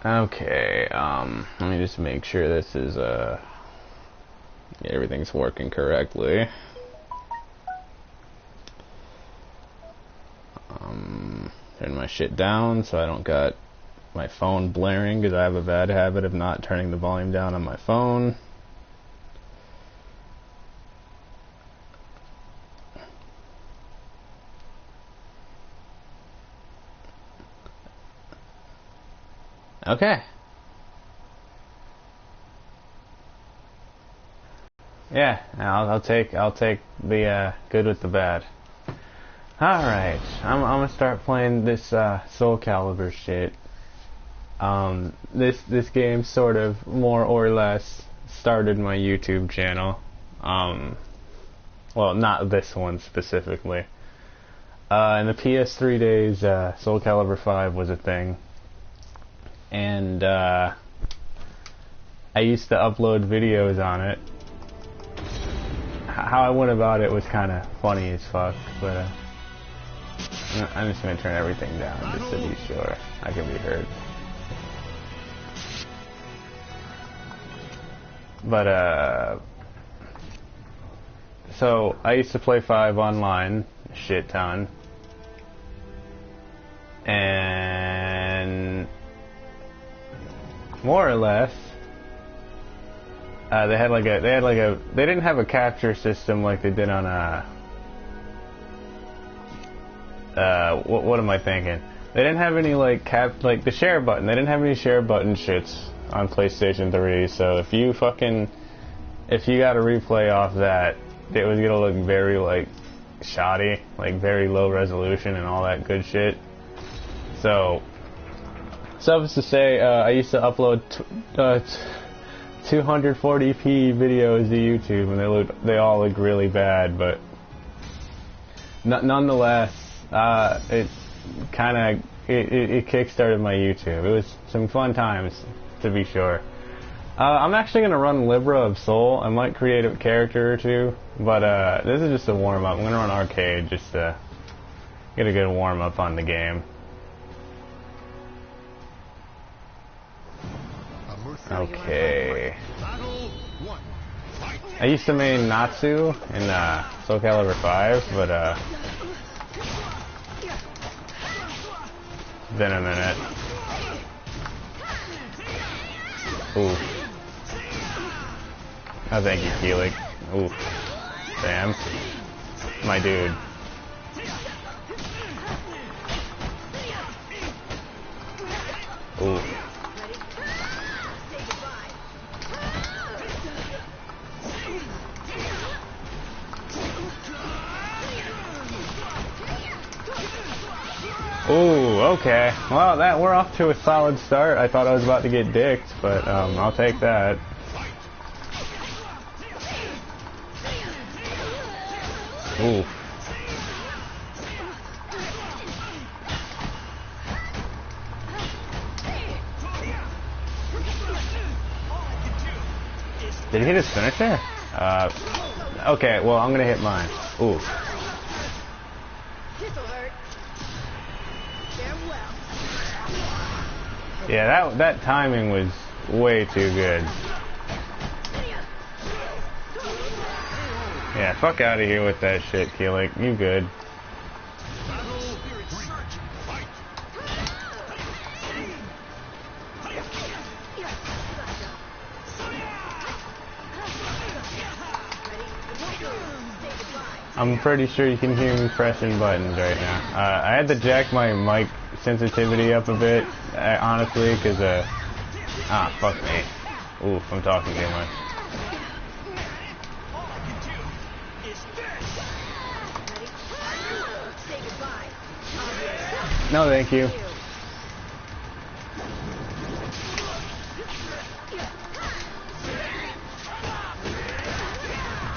Okay, let me just make sure this is, everything's working correctly. Turn my shit down so I don't got my phone blaring, because I have a bad habit of not turning the volume down on my phone. Okay. Yeah, I'll take the good with the bad. Alright, I'm gonna start playing this Soul Calibur shit. This game sort of more or less started my YouTube channel. Well, not this one specifically. In the PS3 days, Soul Calibur 5 was a thing. And I used to upload videos on it. How I went about it was kind of funny as fuck, but I'm just gonna turn everything down just to be sure I can be heard. But so I used to play 5 online a shit ton, and more or less they didn't have a capture system like they did on what am I thinking? They didn't have any like the share button. They didn't have any share button shits on PlayStation 3. So if you got a replay off that, it was gonna look very like shoddy, like very low resolution and all that good shit. So suffice to say, I used to upload 240p videos to YouTube, and they all look really bad, but nonetheless, it kickstarted my YouTube. It was some fun times, to be sure. I'm actually gonna run Libra of Soul. I might create a character or two, but this is just a warm up. I'm gonna run Arcade just to get a good warm up on the game. Okay. I used to main Natsu in Soul Calibur 5, but it's been a minute. Ooh. Oh, thank you, Keelik. Ooh. Damn. My dude. Ooh. Ooh, okay. Well, we're off to a solid start. I thought I was about to get dicked, but I'll take that. Ooh. Did he hit his finisher? Okay, well, I'm gonna hit mine. Ooh. Yeah, that timing was way too good. Yeah, fuck out of here with that shit, Keelik. You good. I'm pretty sure you can hear me pressing buttons right now. I had to jack my mic sensitivity up a bit, honestly, because, fuck me. Oof, I'm talking too much. No, thank you.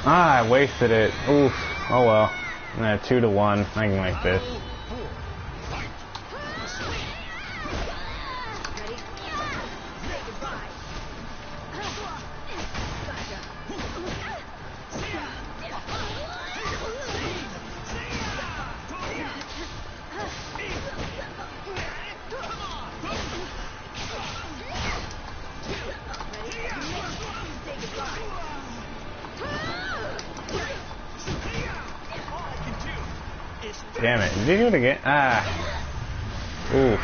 Ah, I wasted it. Oof. Oh well. 2-1. I can make this. Damn it. Did he do it again? Ah. Oof.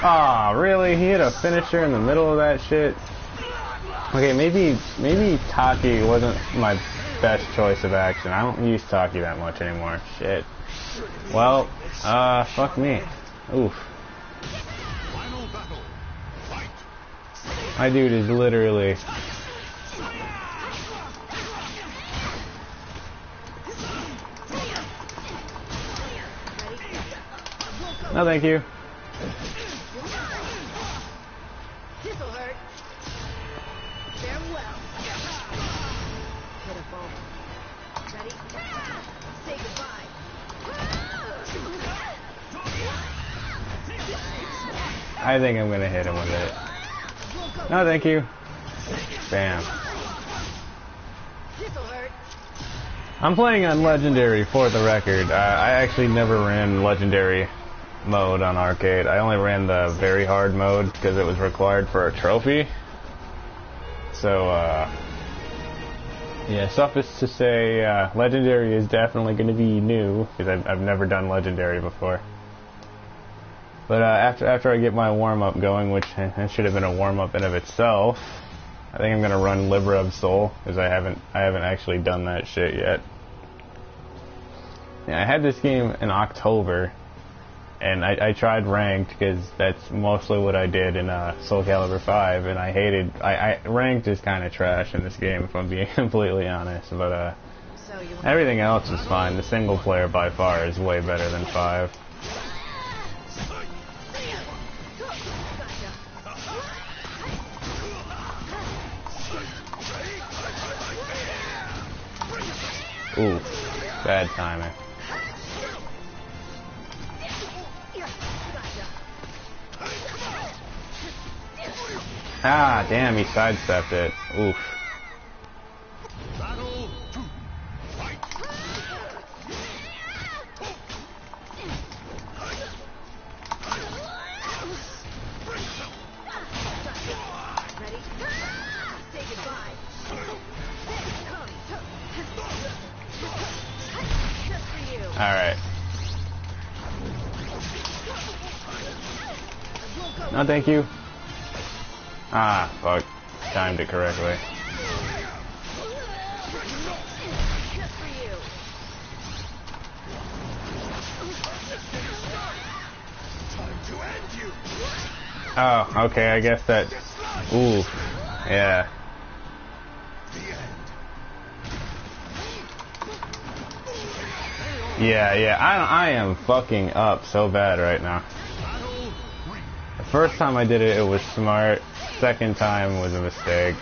Aw, really? He hit a finisher in the middle of that shit? Okay, maybe Taki wasn't my best choice of action. I don't use Taki that much anymore. Shit. Well, fuck me. Oof. My dude is literally... No, thank you. This'll hurt. Farewell. Pitiful. Ready? Say goodbye. I think I'm gonna hit him with it. No, thank you. Bam. This'll hurt. I'm playing on Legendary for the record. I actually never ran Legendary mode on arcade. I only ran the very hard mode because it was required for a trophy. So, yeah, suffice to say, Legendary is definitely going to be new because I've never done Legendary before. But after I get my warm-up going, which should have been a warm-up in of itself, I think I'm going to run Libra Soul because I haven't actually done that shit yet. Yeah, I had this game in October. And I tried ranked because that's mostly what I did in Soul Calibur 5, and I hated... ranked is kind of trash in this game, if I'm being completely honest, but everything else is fine. The single player by far is way better than 5. Ooh, bad timing. Ah, damn, he sidestepped it. Oof. Alright. No, thank you. Ah, fuck. Timed it correctly. Oh, okay, I guess that... Ooh, yeah. Yeah, I am fucking up so bad right now. The first time I did it, it was smart. Second time was a mistake.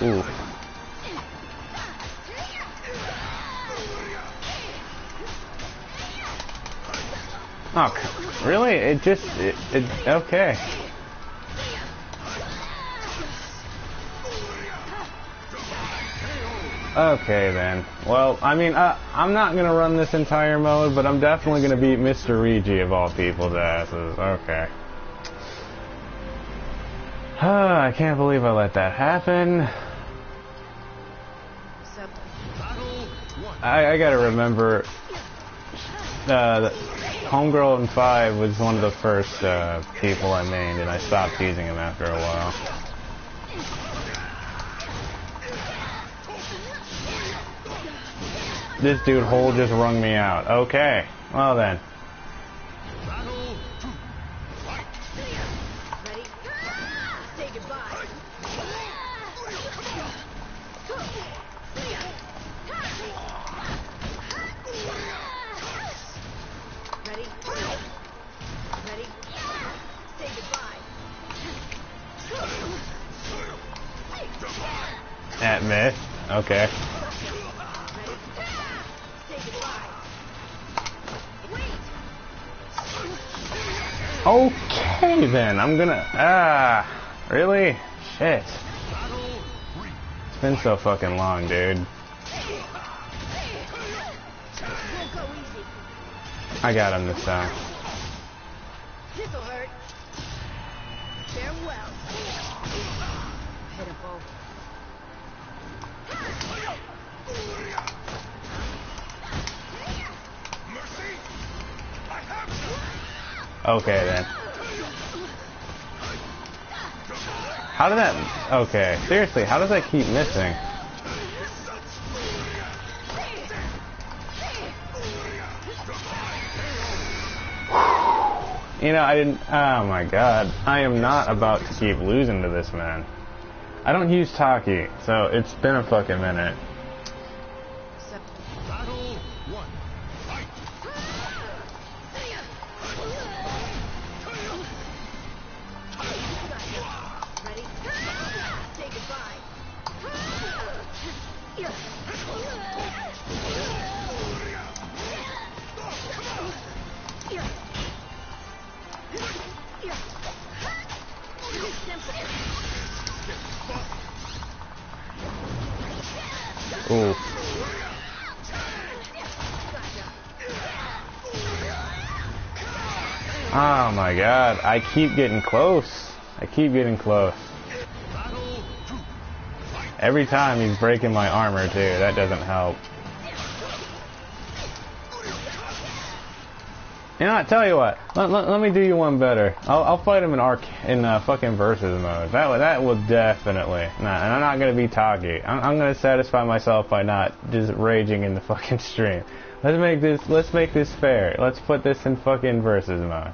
Ooh. Oh, really? It just... okay. Okay then. Well, I mean, I'm not gonna run this entire mode, but I'm definitely gonna beat Mr. Rigi of all people's asses. Okay. I can't believe I let that happen. I gotta remember, Homegirl in 5 was one of the first people I mained, and I stopped using him after a while. This dude Hole just wrung me out. Okay, well then. At miss. Okay. Okay then, I'm gonna... really? Shit. It's been so fucking long, dude. I got him this time. This'll hurt. Farewell. Pitiful. Okay then. How did that... Okay, seriously, how does that keep missing? You know, I didn't... Oh my god. I am not about to keep losing to this man. I don't use Taki, so it's been a fucking minute. Battle 1. Fight! Ready? Say goodbye. Ooh. Oh my god, I keep getting close. I keep getting close. Every time he's breaking my armor too, that doesn't help. You know what, tell you what, let me do you one better. I'll fight him in fucking versus mode. That will definitely, nah, and I'm not gonna be Taki. I'm gonna satisfy myself by not just raging in the fucking stream. Let's make this fair. Let's put this in fucking versus mode.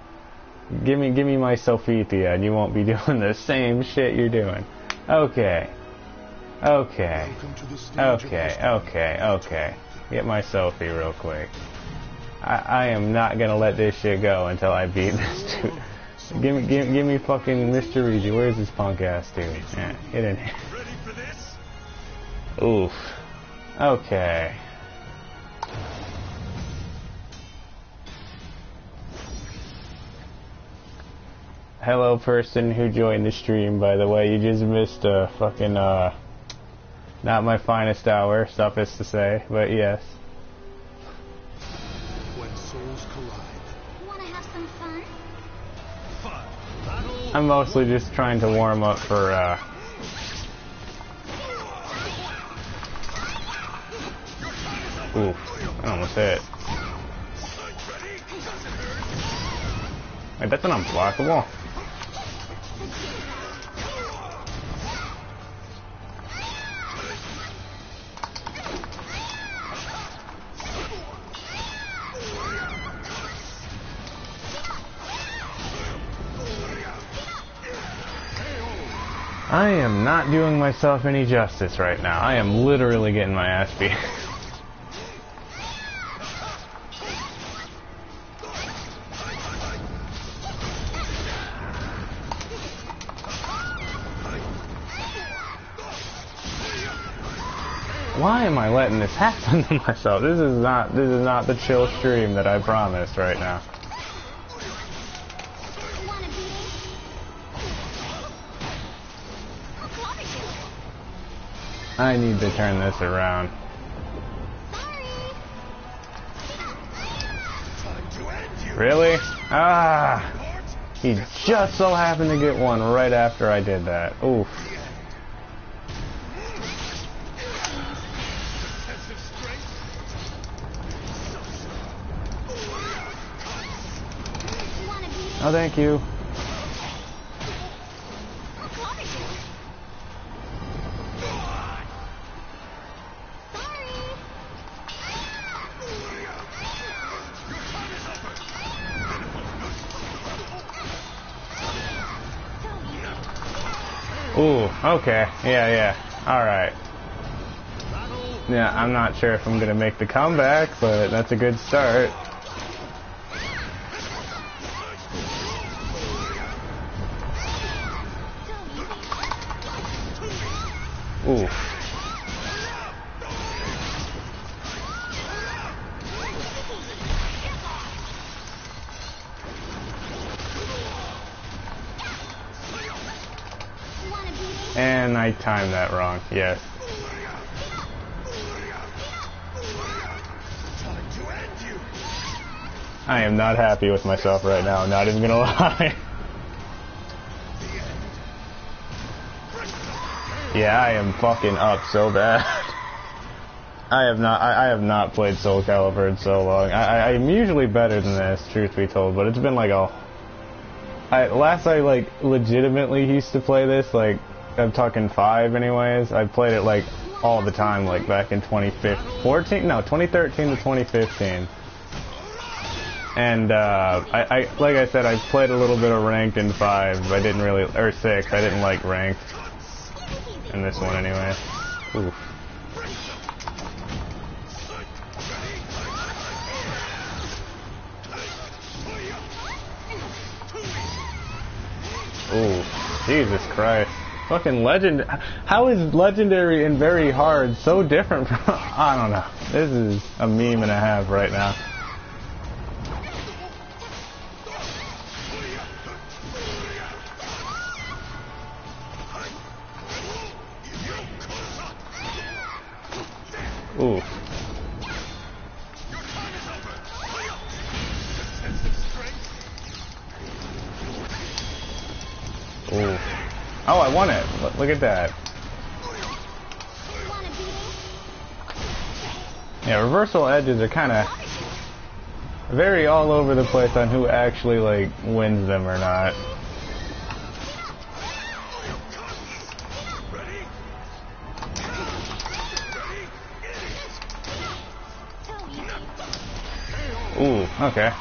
Give me my Sophia and you won't be doing the same shit you're doing. Okay. Okay. Get my Sophie real quick. I am not gonna let this shit go until I beat this dude. Give me fucking Mr. Reggie. Where's this punk ass dude? Yeah, get in here. Oof. Okay. Hello, person who joined the stream, by the way. You just missed a fucking, not my finest hour, suffice to say, but yes. When souls collide. Wanna have some fun? Battle. I'm mostly just trying to warm up for, oof. I almost hit. Wait, that's an unblockable. I am not doing myself any justice right now. I am literally getting my ass beat. Why am I letting this happen to myself? This is not the chill stream that I promised right now. Wanna beat me? I need to turn this around. Really? Ah! He just so happened to get one right after I did that. Oof. Oh, thank you. Ooh, okay. Yeah. Alright. Yeah, I'm not sure if I'm gonna make the comeback, but that's a good start. Ooh. And I timed that wrong, yes. I am not happy with myself right now, not even gonna lie. Yeah, I am fucking up so bad. I have not played Soul Calibur in so long. I'm usually better than this, truth be told, but it's been like last I like legitimately used to play this, like I'm talking 5 anyways. I played it like all the time, like back in 2013 to 2015. And I like I said, I played a little bit of ranked in 5. I didn't really, or 6. I didn't like ranked in this one anyway. Oof. Ooh, Jesus Christ. Fucking legend. How is legendary and very hard so different from... I don't know. This is a meme and a half right now. Ooh. Ooh. Oh, I won it. Look at that. Yeah, reversal edges are kind of very all over the place on who actually, like, wins them or not. Ooh, okay.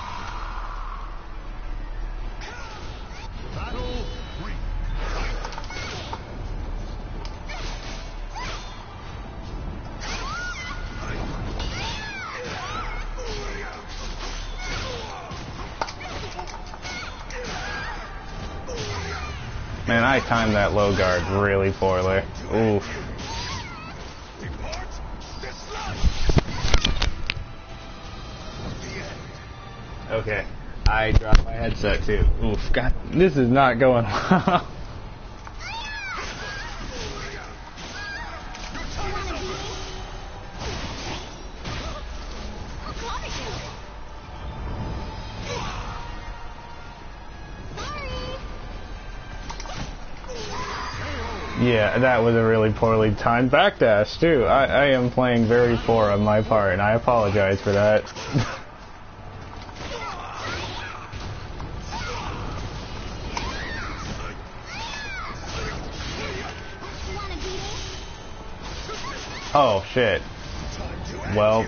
Man, I timed that low guard really poorly. Oof. Okay, I dropped my headset too. Oof, God, this is not going well. Yeah, that was a really poorly timed backdash too. I am playing very poor on my part, and I apologize for that. Oh shit. Well.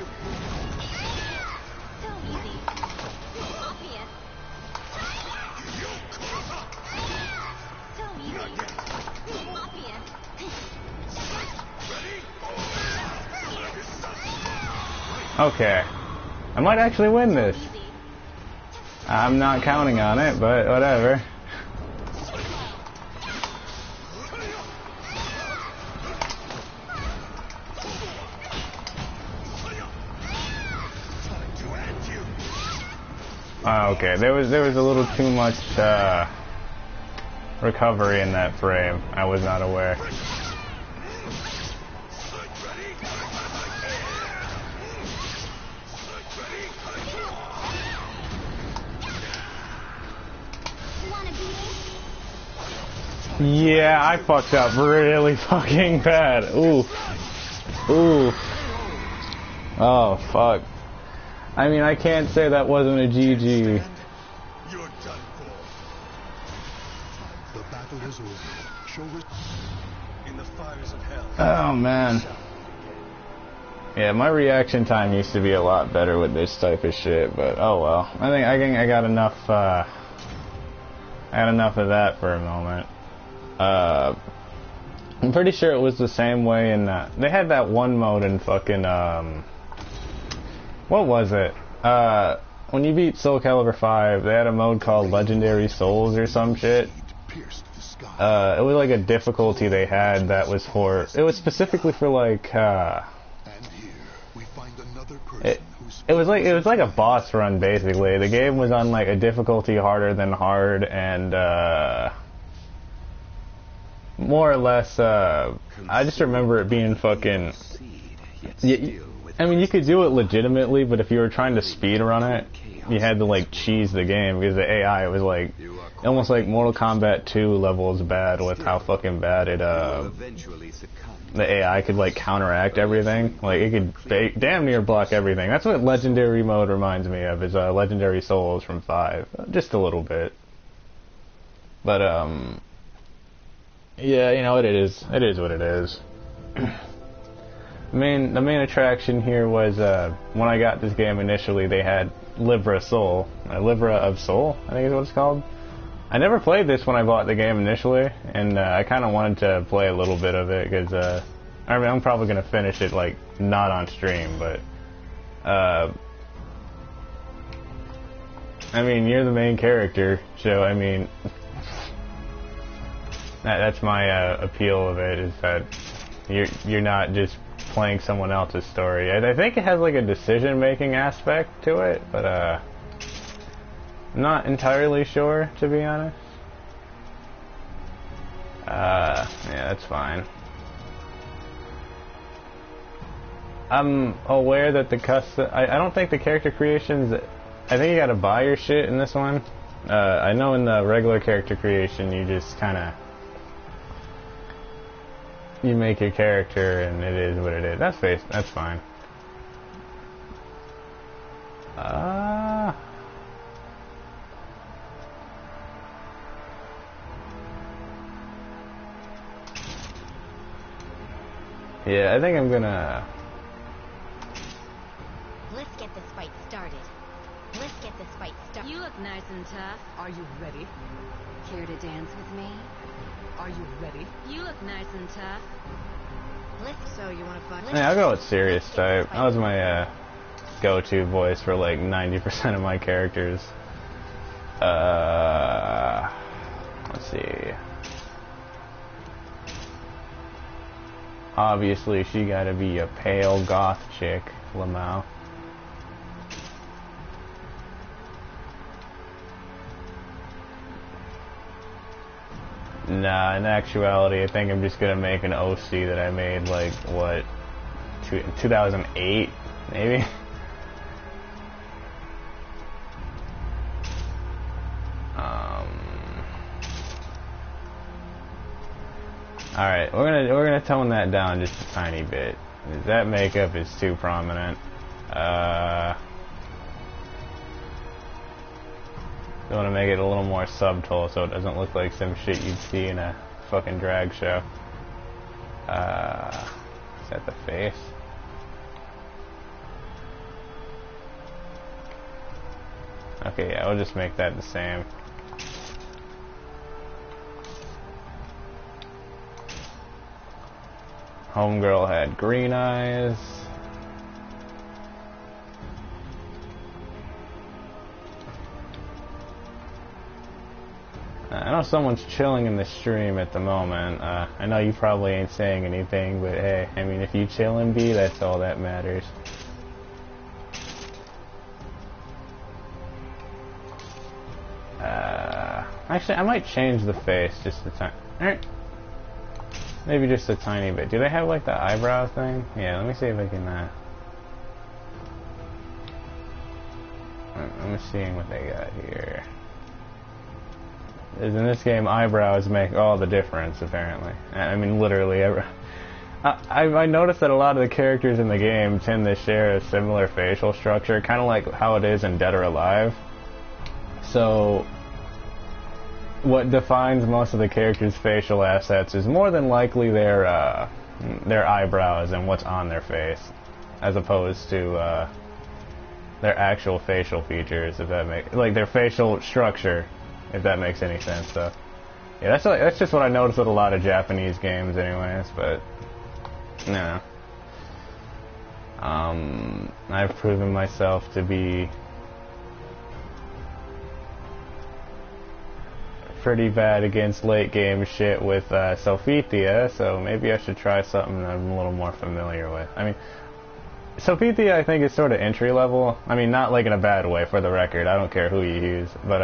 Okay. I might actually win this. I'm not counting on it, but whatever. Okay, there was a little too much recovery in that frame. I was not aware. Yeah, I fucked up really fucking bad. Oof. Oof. Oh, fuck. I mean, I can't say that wasn't a GG. You're done for. The battle is over. Show in the fires of hell. Oh, man. Yeah, my reaction time used to be a lot better with this type of shit, but oh well. I think I got enough, I had enough of that for a moment. I'm pretty sure it was the same way in, they had that one mode in fucking, what was it? When you beat Soul Calibur 5, they had a mode called Legendary Souls or some shit. It was like a difficulty they had that was for, it was specifically for like, it was like a boss run basically. The game was on like a difficulty harder than hard, and more or less, I just remember it being fucking... I mean, you could do it legitimately, but if you were trying to speed run it, you had to like cheese the game because the AI was like almost like Mortal Kombat 2 levels bad with how fucking bad it the AI could like counteract everything. Like it could damn near block everything. That's what Legendary mode reminds me of, is Legendary Souls from 5. Just a little bit. But yeah, you know, it is what it is. The main attraction here was when I got this game initially, they had Livra Soul. Livra of Soul, I think is what it's called. I never played this when I bought the game initially, and I kind of wanted to play a little bit of it, because, I mean, I'm probably going to finish it, like, not on stream, but, I mean, you're the main character, so, I mean, that's my, appeal of it, is that you're not just playing someone else's story. I think it has, like, a decision-making aspect to it, but, I'm not entirely sure, to be honest. Yeah, that's fine. I'm aware that the custom... I don't think the character creations... I think you gotta buy your shit in this one. I know in the regular character creation, you just kinda... You make your character, and it is what it is. That's fine. Yeah, I think I'm gonna... Let's get this fight started. Let's get this fight started. You look nice and tough. Are you ready? Care to dance with me? Are you ready? You look nice and tough. So you want to fight? Yeah, I'll go with serious type. That was my go-to voice for like 90% of my characters. Let's see. Obviously, she gotta be a pale goth chick, Lamau. Nah, in actuality, I think I'm just gonna make an OC that I made, like, what, 2008, maybe? Alright, we're gonna tone that down just a tiny bit. That makeup is too prominent. I want to make it a little more subtle so it doesn't look like some shit you'd see in a fucking drag show. Is that the face? Okay, yeah, we'll just make that the same. Homegirl had green eyes. I know someone's chilling in the stream at the moment. I know you probably ain't saying anything, but hey, I mean, if you chillin', B, that's all that matters. Actually, I might change the face just a tiny... Maybe just a tiny bit. Do they have, like, the eyebrow thing? Yeah, let me see if I can, I'm seeing what they got here. In this game, eyebrows make all the difference, apparently. I mean, literally. I noticed that a lot of the characters in the game tend to share a similar facial structure, kind of like how it is in Dead or Alive. So, what defines most of the characters' facial assets is more than likely their eyebrows and what's on their face, as opposed to their actual facial features, if that makes... Like, their facial structure, if that makes any sense. So, yeah, that's just what I noticed with a lot of Japanese games anyways, but, no. I've proven myself to be pretty bad against late game shit with Sophithia, so maybe I should try something I'm a little more familiar with. I mean, Sophithia I think is sort of entry level. I mean, not like in a bad way, for the record. I don't care who you use, but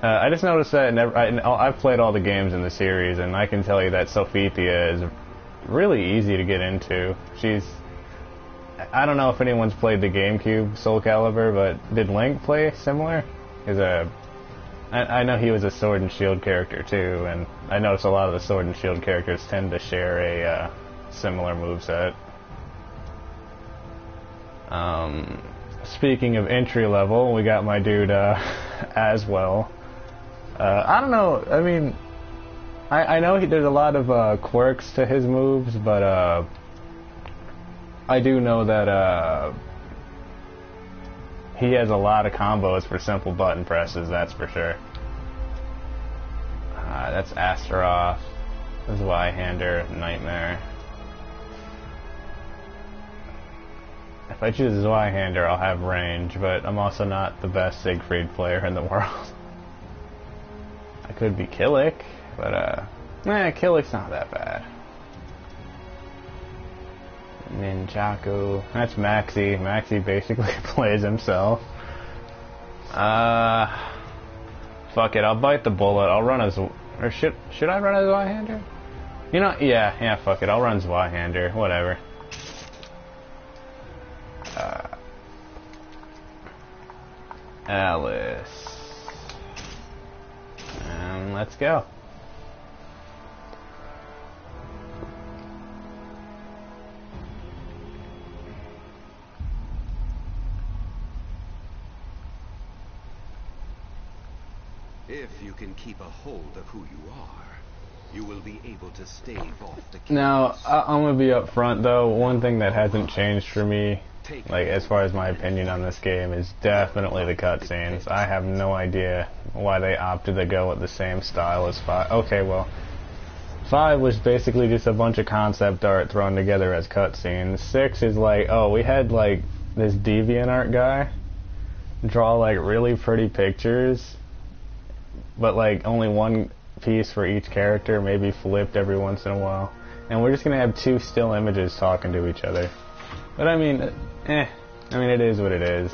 I just noticed that I've played all the games in the series, and I can tell you that Sophithia is really easy to get into. I don't know if anyone's played the GameCube Soul Calibur, but did Link play similar? I know he was a Sword and Shield character too, and I noticed a lot of the Sword and Shield characters tend to share a similar moveset. Speaking of entry level, we got my dude Aswell. I don't know. I mean, I know there's a lot of quirks to his moves, but I do know that he has a lot of combos for simple button presses, that's for sure. That's Astaroth, Zweihander, Nightmare. If I choose Zweihander, I'll have range, but I'm also not the best Siegfried player in the world. I could be Killick, but Killick's not that bad. Ninjaku. That's Maxi. Maxi basically plays himself. Fuck it, I'll bite the bullet. I'll run as... Or should I run as Zweihander? You know, yeah, fuck it. I'll run Zweihander. Whatever. Alice. And let's go. If you can keep a hold of who you are, you will be able to stave off the chaos. Now, I'm gonna be up front though. One thing that hasn't changed for me, like as far as my opinion on this game, is definitely the cutscenes. I have no idea why they opted to go with the same style as 5. Okay, well, 5 was basically just a bunch of concept art thrown together as cutscenes. 6 is like, oh, we had like this DeviantArt guy draw like really pretty pictures, but like only one piece for each character, maybe flipped every once in a while, and we're just gonna have 2 still images talking to each other. But I mean, it is what it is.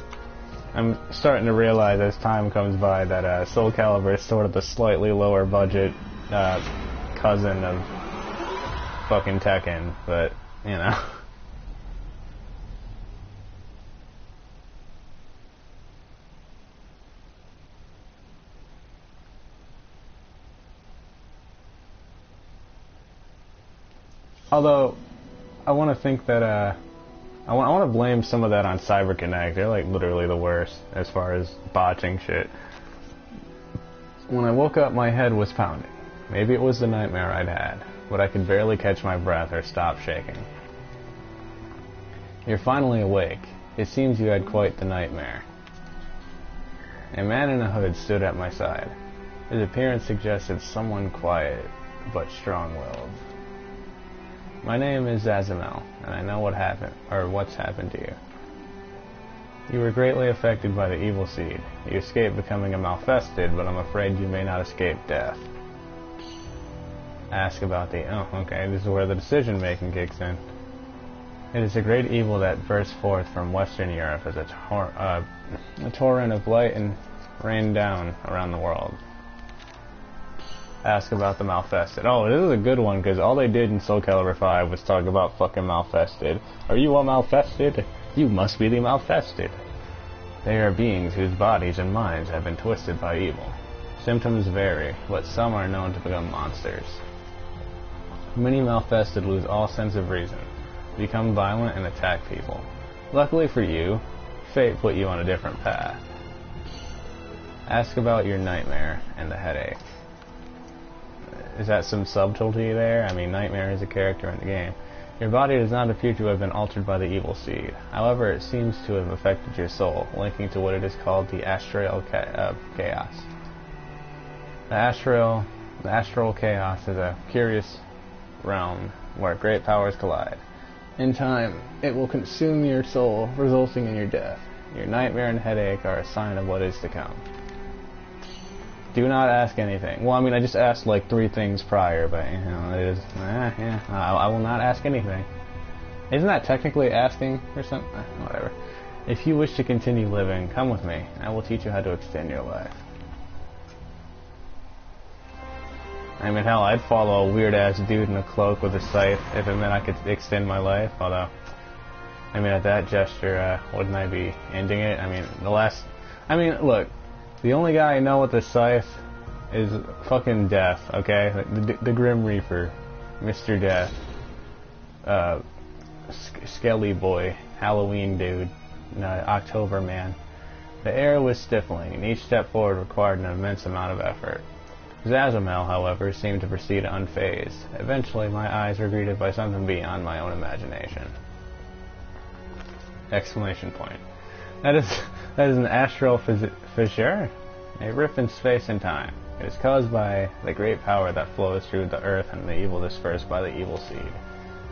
I'm starting to realize as time comes by that Soul Calibur is sort of the slightly lower budget cousin of fucking Tekken, but you know. Although, I want to think that, I want to blame some of that on CyberConnect. They're like literally the worst as far as botching shit. When I woke up, my head was pounding. Maybe it was the nightmare I'd had, but I could barely catch my breath or stop shaking. You're finally awake. It seems you had quite the nightmare. A man in a hood stood at my side. His appearance suggested someone quiet, but strong-willed. My name is Zazamel, and I know what happened, or what's happened to you. You were greatly affected by the evil seed. You escaped becoming a Malfested, but I'm afraid you may not escape death. Ask about the... Oh, okay, this is where the decision-making kicks in. It is a great evil that burst forth from Western Europe as a torrent of light and rained down around the world. Ask about the Malfested. Oh, this is a good one, because all they did in Soul Calibur 5 was talk about fucking Malfested. Are you a Malfested? You must be the Malfested. They are beings whose bodies and minds have been twisted by evil. Symptoms vary, but some are known to become monsters. Many Malfested lose all sense of reason, become violent, and attack people. Luckily for you, fate put you on a different path. Ask about your nightmare and the headache. Is that some subtlety there? I mean, Nightmare is a character in the game. Your body does not appear to have been altered by the evil seed. However, it seems to have affected your soul, linking to what it is called the astral chaos. The astral chaos is a curious realm where great powers collide. In time, it will consume your soul, resulting in your death. Your nightmare and headache are a sign of what is to come. Do not ask anything. Well, I mean, I just asked like 3 things prior, but, you know, it is... I will not ask anything. Isn't that technically asking or something? Whatever. If you wish to continue living, come with me. I will teach you how to extend your life. I mean, hell, I'd follow a weird-ass dude in a cloak with a scythe if it meant I could extend my life, although... I mean, at that gesture, wouldn't I be ending it? I mean, look, the only guy I know with the scythe is fucking Death, okay? The Grim Reaper, Mr. Death, Skelly Boy, Halloween Dude, October Man. The air was stifling, and each step forward required an immense amount of effort. Zazamel, however, seemed to proceed unfazed. Eventually, my eyes were greeted by something beyond my own imagination. Exclamation point. That is an astral fissure, a rip in space and time. It is caused by the great power that flows through the earth and the evil dispersed by the evil seed.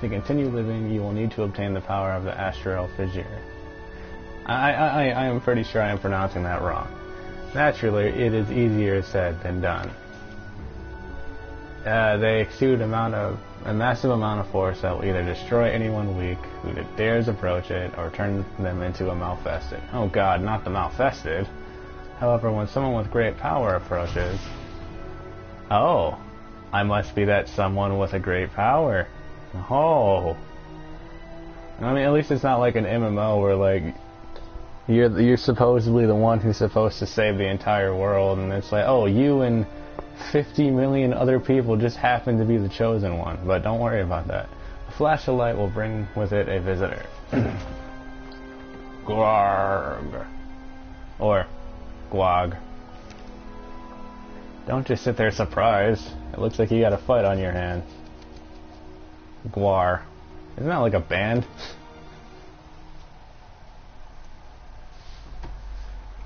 To continue living, you will need to obtain the power of the astral fissure. I am pretty sure I am pronouncing that wrong. Naturally, it is easier said than done. They exude a massive amount of force that will either destroy anyone weak who dares approach it, or turn them into a Malfested. Oh god, not the Malfested. However, when someone with great power approaches... Oh, I must be that someone with a great power. Oh. I mean, at least it's not like an MMO where, like, you're supposedly the one who's supposed to save the entire world, and it's like, oh, you and 50 million other people just happen to be the chosen one. But don't worry about that. A flash of light will bring with it a visitor. Gwarg. Or Gwog. Don't just sit there surprised. It looks like you got a fight on your hands. Gwar. Isn't that like a band?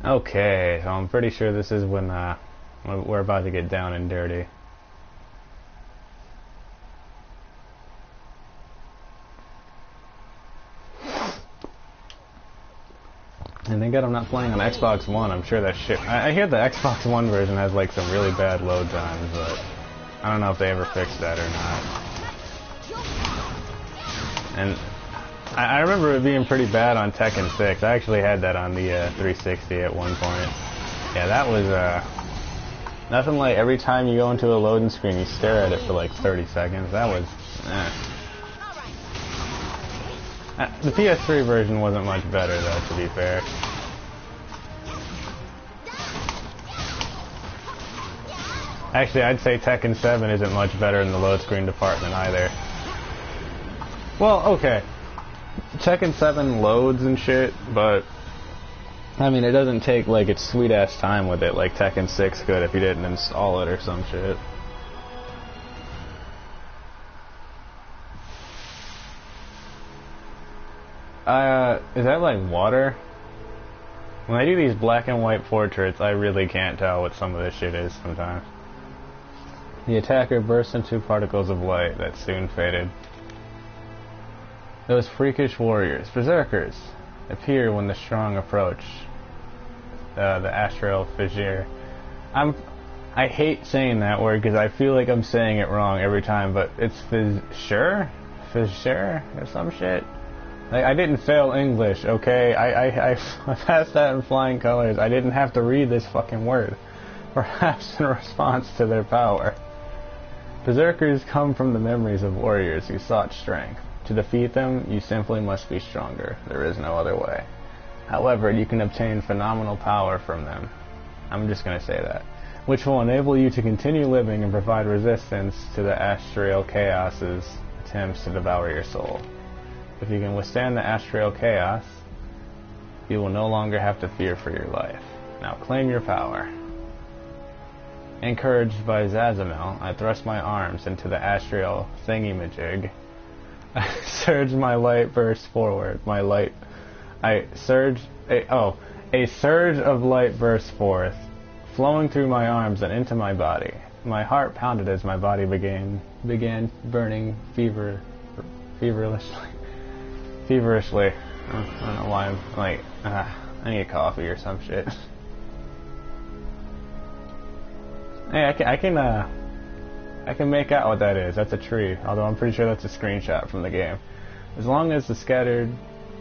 Okay, so I'm pretty sure this is when we're about to get down and dirty. And thank God I'm not playing on Xbox One. I'm sure that shit... I hear the Xbox One version has like some really bad load times, but I don't know if they ever fixed that or not. And I remember it being pretty bad on Tekken 6. I actually had that on the 360 at one point. Yeah, that was nothing like every time you go into a loading screen, you stare at it for like 30 seconds. That was... The PS3 version wasn't much better, though, to be fair. Actually, I'd say Tekken 7 isn't much better in the load screen department either. Well, okay. Tekken 7 loads and shit, but I mean, it doesn't take like its sweet-ass time with it like Tekken 6 could if you didn't install it or some shit. Is that like water? When I do these black and white portraits, I really can't tell what some of this shit is sometimes. The attacker burst into particles of light that soon faded. Those freakish warriors, berserkers, appear when the strong approach the astral fissure. I hate saying that word because I feel like I'm saying it wrong every time, but it's fissure or some shit. Like, I didn't fail English, okay? I passed that in flying colors. I didn't have to read this fucking word. Perhaps in response to their power. Berserkers come from the memories of warriors who sought strength. To defeat them, you simply must be stronger. There is no other way. However, you can obtain phenomenal power from them. I'm just going to say that. Which will enable you to continue living and provide resistance to the astral chaos's attempts to devour your soul. If you can withstand the astral chaos, you will no longer have to fear for your life. Now claim your power. Encouraged by Zazamel, I thrust my arms into the astral thingy-majig. I surged my light burst forward. A surge of light burst forth, flowing through my arms and into my body. My heart pounded as my body began burning feverishly. I don't know why I'm like, I need a coffee or some shit. Hey, I can make out what that is. That's a tree, although I'm pretty sure that's a screenshot from the game. As long as the scattered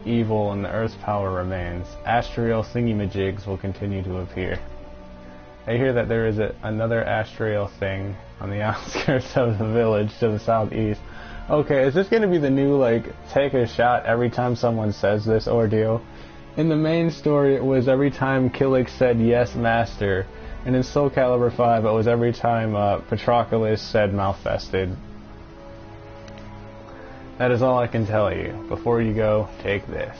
evil and the Earth's power remains, astral thingy-majigs will continue to appear. I hear that there is another astral thing on the outskirts of the village to the southeast. Okay, is this going to be the new, like, take a shot every time someone says this ordeal? In the main story, it was every time Killick said, yes, master. And in Soul Calibur 5, it was every time Patroclus said, malfested. That is all I can tell you. Before you go, take this.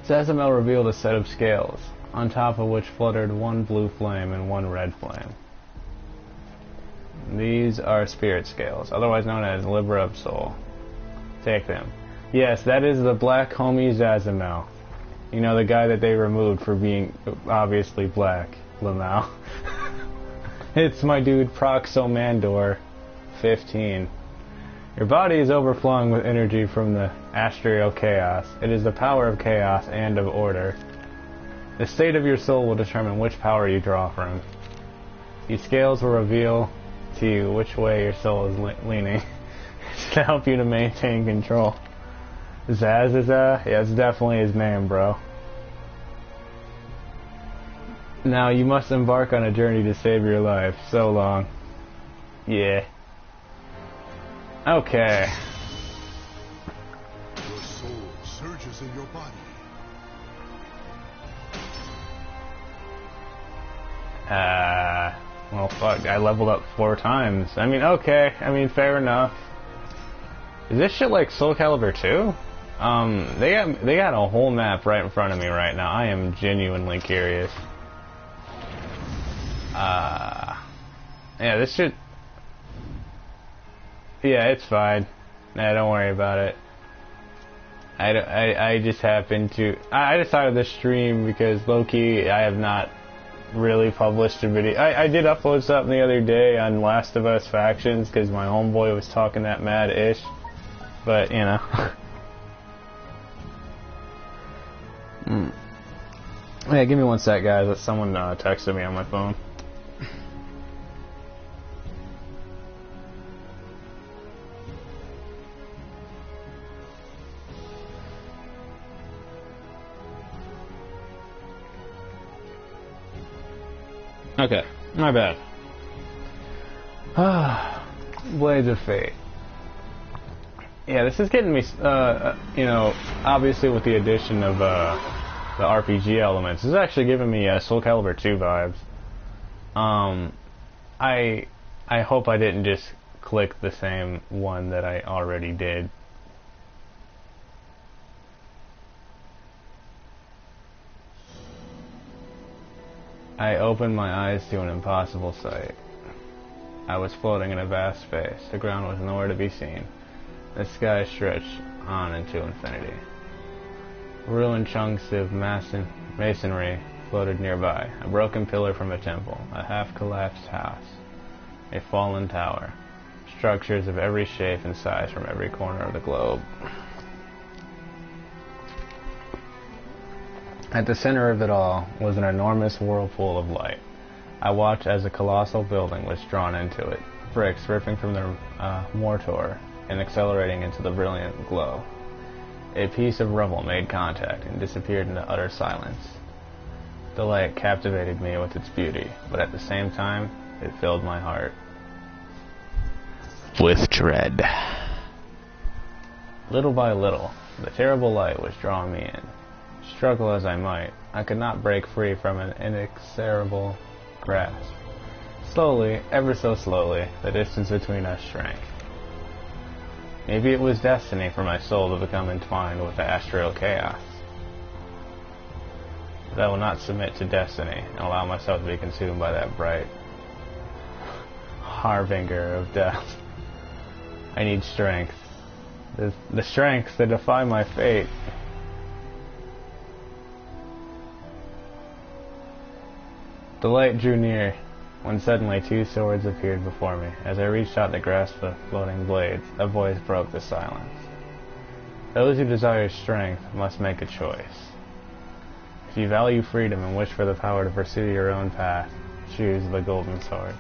Zazamel revealed a set of scales, on top of which fluttered one blue flame and one red flame. These are spirit scales, otherwise known as Libra of Soul. Take them. Yes, that is the black homie Zazamel. You know, the guy that they removed for being obviously black. Lamau. It's my dude Proxomandor 15. Your body is overflowing with energy from the astral chaos. It is the power of chaos and of order. The state of your soul will determine which power you draw from. These scales will reveal to you which way your soul is leaning to help you to maintain control. Zaz is yeah, it's definitely his name, bro. Now you must embark on a journey to save your life. So long. Yeah. Okay. Your soul surges in your body. Well, fuck, I leveled up 4 times. I mean, okay. I mean, fair enough. Is this shit like Soul Calibur 2? They got a whole map right in front of me right now. I am genuinely curious. Yeah, this should... Yeah, it's fine. Nah, don't worry about it. I just happened to... I decided to stream because, low-key, I have not really published a video. I did upload something the other day on Last of Us Factions because my homeboy was talking that mad-ish. But, you know... Yeah, give me one sec, guys. Someone texted me on my phone. Okay, my bad. Blades of Fate. Yeah, this is getting me, you know, obviously with the addition of the RPG elements, this is actually giving me Soul Calibur 2 vibes. I hope I didn't just click the same one that I already did. I opened my eyes to an impossible sight. I was floating in a vast space. The ground was nowhere to be seen. The sky stretched on into infinity. Ruined chunks of masonry floated nearby. A broken pillar from a temple. A half-collapsed house. A fallen tower. Structures of every shape and size from every corner of the globe. At the center of it all was an enormous whirlpool of light. I watched as a colossal building was drawn into it, bricks ripping from the mortar and accelerating into the brilliant glow. A piece of rubble made contact and disappeared into utter silence. The light captivated me with its beauty, but at the same time, it filled my heart with dread. Little by little, the terrible light was drawing me in. Struggle as I might, I could not break free from an inexorable grasp. Slowly, ever so slowly, the distance between us shrank. Maybe it was destiny for my soul to become entwined with the astral chaos. But I will not submit to destiny and allow myself to be consumed by that bright harbinger of death. I need strength. The strength to defy my fate. The light drew near, when suddenly 2 swords appeared before me. As I reached out to grasp the floating blades, a voice broke the silence. Those who desire strength must make a choice. If you value freedom and wish for the power to pursue your own path, choose the golden sword.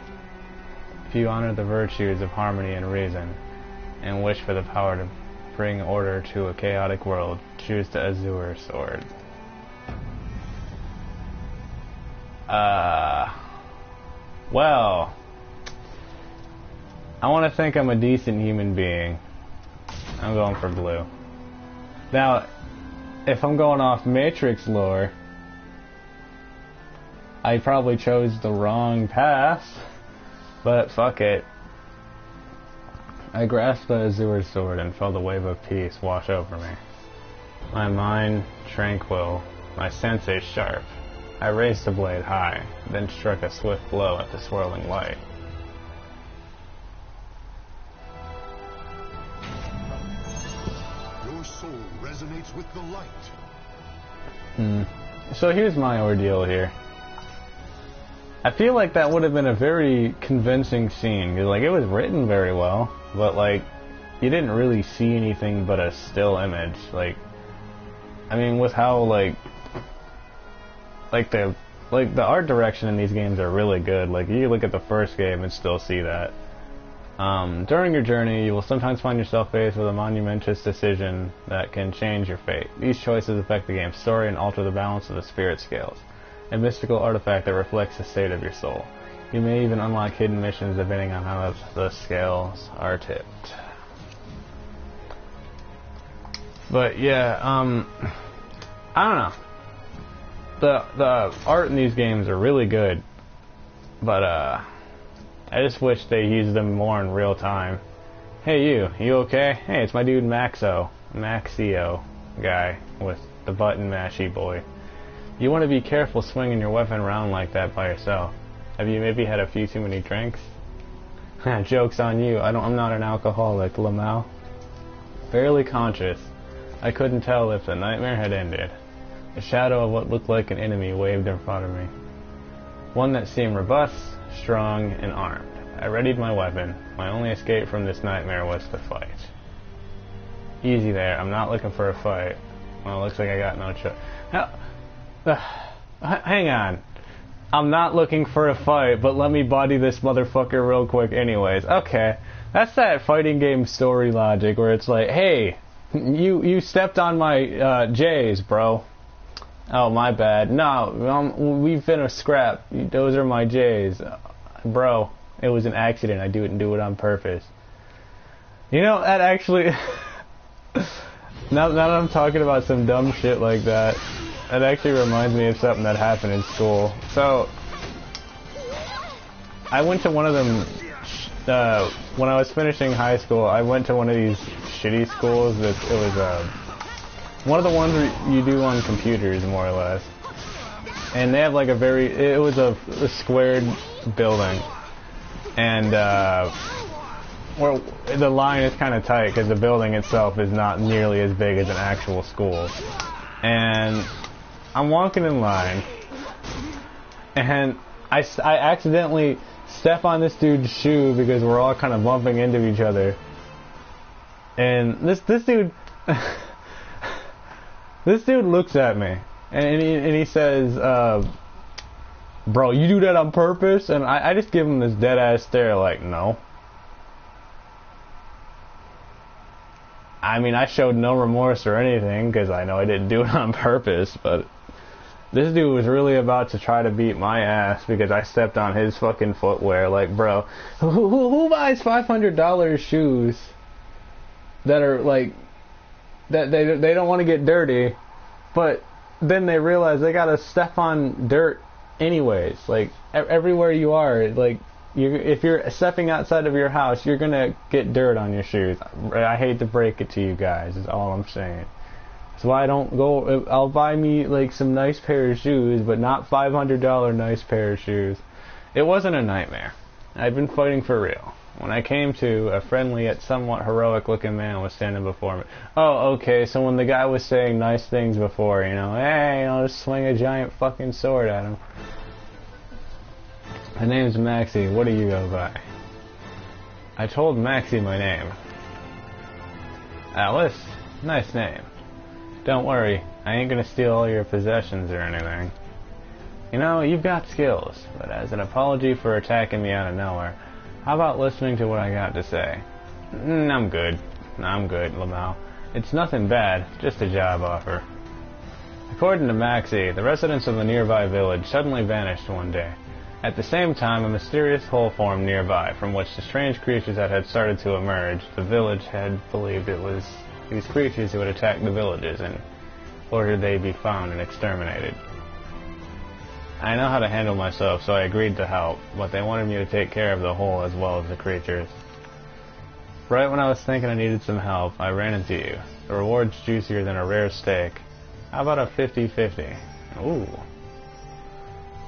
If you honor the virtues of harmony and reason, and wish for the power to bring order to a chaotic world, choose the azure sword. Well, I want to think I'm a decent human being. I'm going for blue. Now, if I'm going off Matrix lore, I probably chose the wrong path, but fuck it. I grasped the Azure sword and felt a wave of peace wash over me. My mind tranquil, my senses sharp. I raised the blade high, then struck a swift blow at the swirling light. Your soul resonates with the light. So here's my ordeal here. I feel like that would have been a very convincing scene, because like it was written very well, but like you didn't really see anything but a still image. Like, I mean, with how like the art direction in these games are really good. Like you look at the first game and still see that. During your journey, you will sometimes find yourself faced with a monumentous decision that can change your fate. These choices affect the game's story and alter the balance of the spirit scales, a mystical artifact that reflects the state of your soul. You may even unlock hidden missions depending on how the scales are tipped. But yeah, I don't know. The art in these games are really good, but I just wish they used them more in real time. Hey you okay? Hey, it's my dude Maxio guy with the button mashy boy. You want to be careful swinging your weapon around like that by yourself. Have you maybe had a few too many drinks? Joke's on you, I'm not an alcoholic, Lamau. Barely conscious, I couldn't tell if the nightmare had ended. A shadow of what looked like an enemy waved in front of me. One that seemed robust, strong, and armed. I readied my weapon. My only escape from this nightmare was to fight. Easy there, I'm not looking for a fight. Well, it looks like I got no choice. Hang on. I'm not looking for a fight, but let me body this motherfucker real quick anyways. Okay, that's that fighting game story logic where it's like, hey, you stepped on my J's, bro. Oh, my bad. No, we've been a scrap. Those are my J's. Bro, it was an accident. I didn't do it on purpose. You know, that actually... now that I'm talking about some dumb shit like that, it actually reminds me of something that happened in school. So, I went to one of them... when I was finishing high school, I went to one of these shitty schools that it was... one of the ones you do on computers, more or less. And they have like it was a squared building. And, where the line is kind of tight because the building itself is not nearly as big as an actual school. And I'm walking in line, and I accidentally step on this dude's shoe because we're all kind of bumping into each other. And this dude... This dude looks at me, and he says, bro, you do that on purpose? And I just give him this dead-ass stare like, no. I mean, I showed no remorse or anything, because I know I didn't do it on purpose, but this dude was really about to try to beat my ass because I stepped on his fucking footwear. Like, bro, who buys $500 shoes that are, like... that they don't want to get dirty, but then they realize they gotta step on dirt anyways. Like everywhere you are, like if you're stepping outside of your house, you're gonna get dirt on your shoes. I hate to break it to you guys, is all I'm saying. That's why I don't go. I'll buy me like some nice pair of shoes, but not $500 nice pair of shoes. It wasn't a nightmare. I've been fighting for real. When I came to, a friendly yet somewhat heroic-looking man was standing before me. Oh, okay, so when the guy was saying nice things before, you know, hey, just swing a giant fucking sword at him. My name's Maxie, what do you go by? I told Maxie my name. Alice? Nice name. Don't worry, I ain't gonna steal all your possessions or anything. You know, you've got skills, but as an apology for attacking me out of nowhere, how about listening to what I got to say? I'm good, Lamau. It's nothing bad, just a job offer. According to Maxie, the residents of a nearby village suddenly vanished one day. At the same time, a mysterious hole formed nearby, from which the strange creatures that had started to emerge. The village had believed it was these creatures who would attack the villages in order they be found and exterminated. I know how to handle myself, so I agreed to help, but they wanted me to take care of the hole as well as the creatures. Right when I was thinking I needed some help, I ran into you. The reward's juicier than a rare steak. How about a 50-50? Ooh.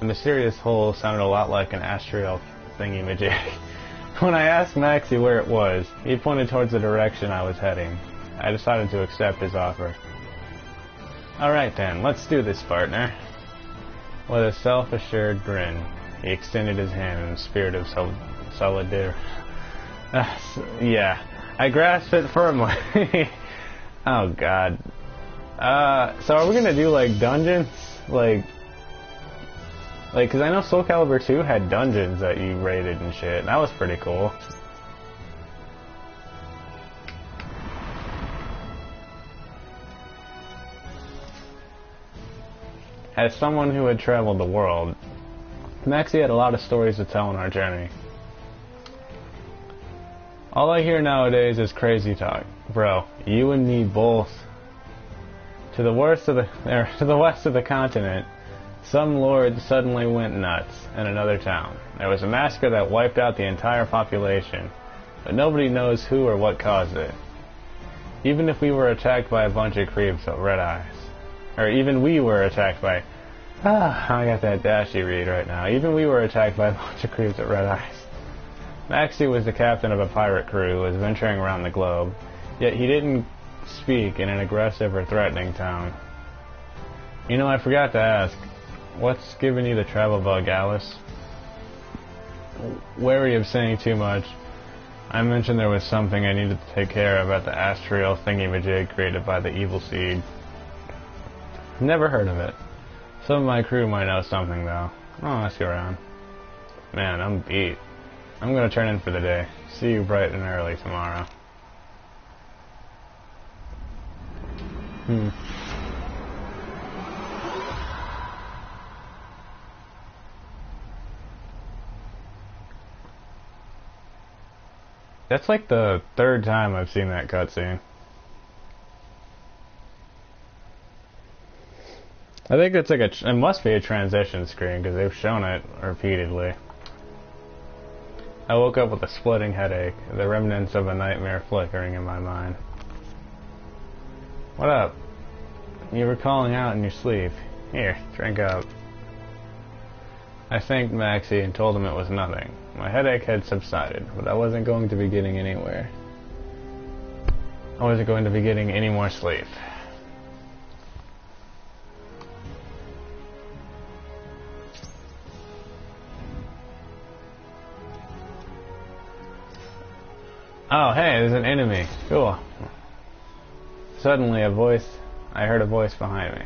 The mysterious hole sounded a lot like an astral thingy-majig. When I asked Maxie where it was, he pointed towards the direction I was heading. I decided to accept his offer. Alright then, let's do this, partner. With a self-assured grin, he extended his hand in the spirit of solidarity. Yeah, I grasped it firmly. Oh god. So are we gonna do like dungeons? Like, cause I know Soul Calibur 2 had dungeons that you raided and shit. That was pretty cool. As someone who had traveled the world, Maxie had a lot of stories to tell on our journey. All I hear nowadays is crazy talk. Bro, you and me both. To the west of the continent, some lord suddenly went nuts in another town. There was a massacre that wiped out the entire population, but nobody knows who or what caused it. Even if we were attacked by a bunch of creeps with red eyes. Or even we were attacked by... I got that dashy read right now. Even we were attacked by a bunch of creeps with red eyes. Maxie was the captain of a pirate crew who was venturing around the globe, yet he didn't speak in an aggressive or threatening tone. You know, I forgot to ask, what's giving you the travel bug, Alice? Wary of saying too much, I mentioned there was something I needed to take care of at the astral thingy-majig created by the evil seed. Never heard of it. Some of my crew might know something, though. I'll ask around. Man, I'm beat. I'm gonna turn in for the day. See you bright and early tomorrow. That's like the third time I've seen that cutscene. I think it's like it must be a transition screen because they've shown it repeatedly. I woke up with a splitting headache, the remnants of a nightmare flickering in my mind. What up? You were calling out in your sleep. Here, drink up. I thanked Maxie and told him it was nothing. My headache had subsided, but I wasn't going to be getting anywhere. I wasn't going to be getting any more sleep. Oh, hey, there's an enemy. Cool. Suddenly, I heard a voice behind me.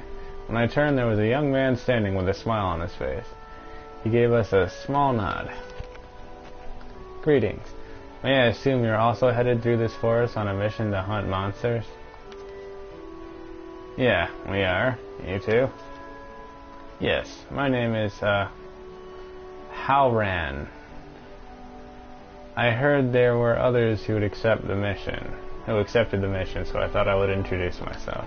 When I turned, there was a young man standing with a smile on his face. He gave us a small nod. Greetings. May I assume you're also headed through this forest on a mission to hunt monsters? Yeah, we are. You too? Yes, my name is, Halran. I heard there were others who accepted the mission, so I thought I would introduce myself.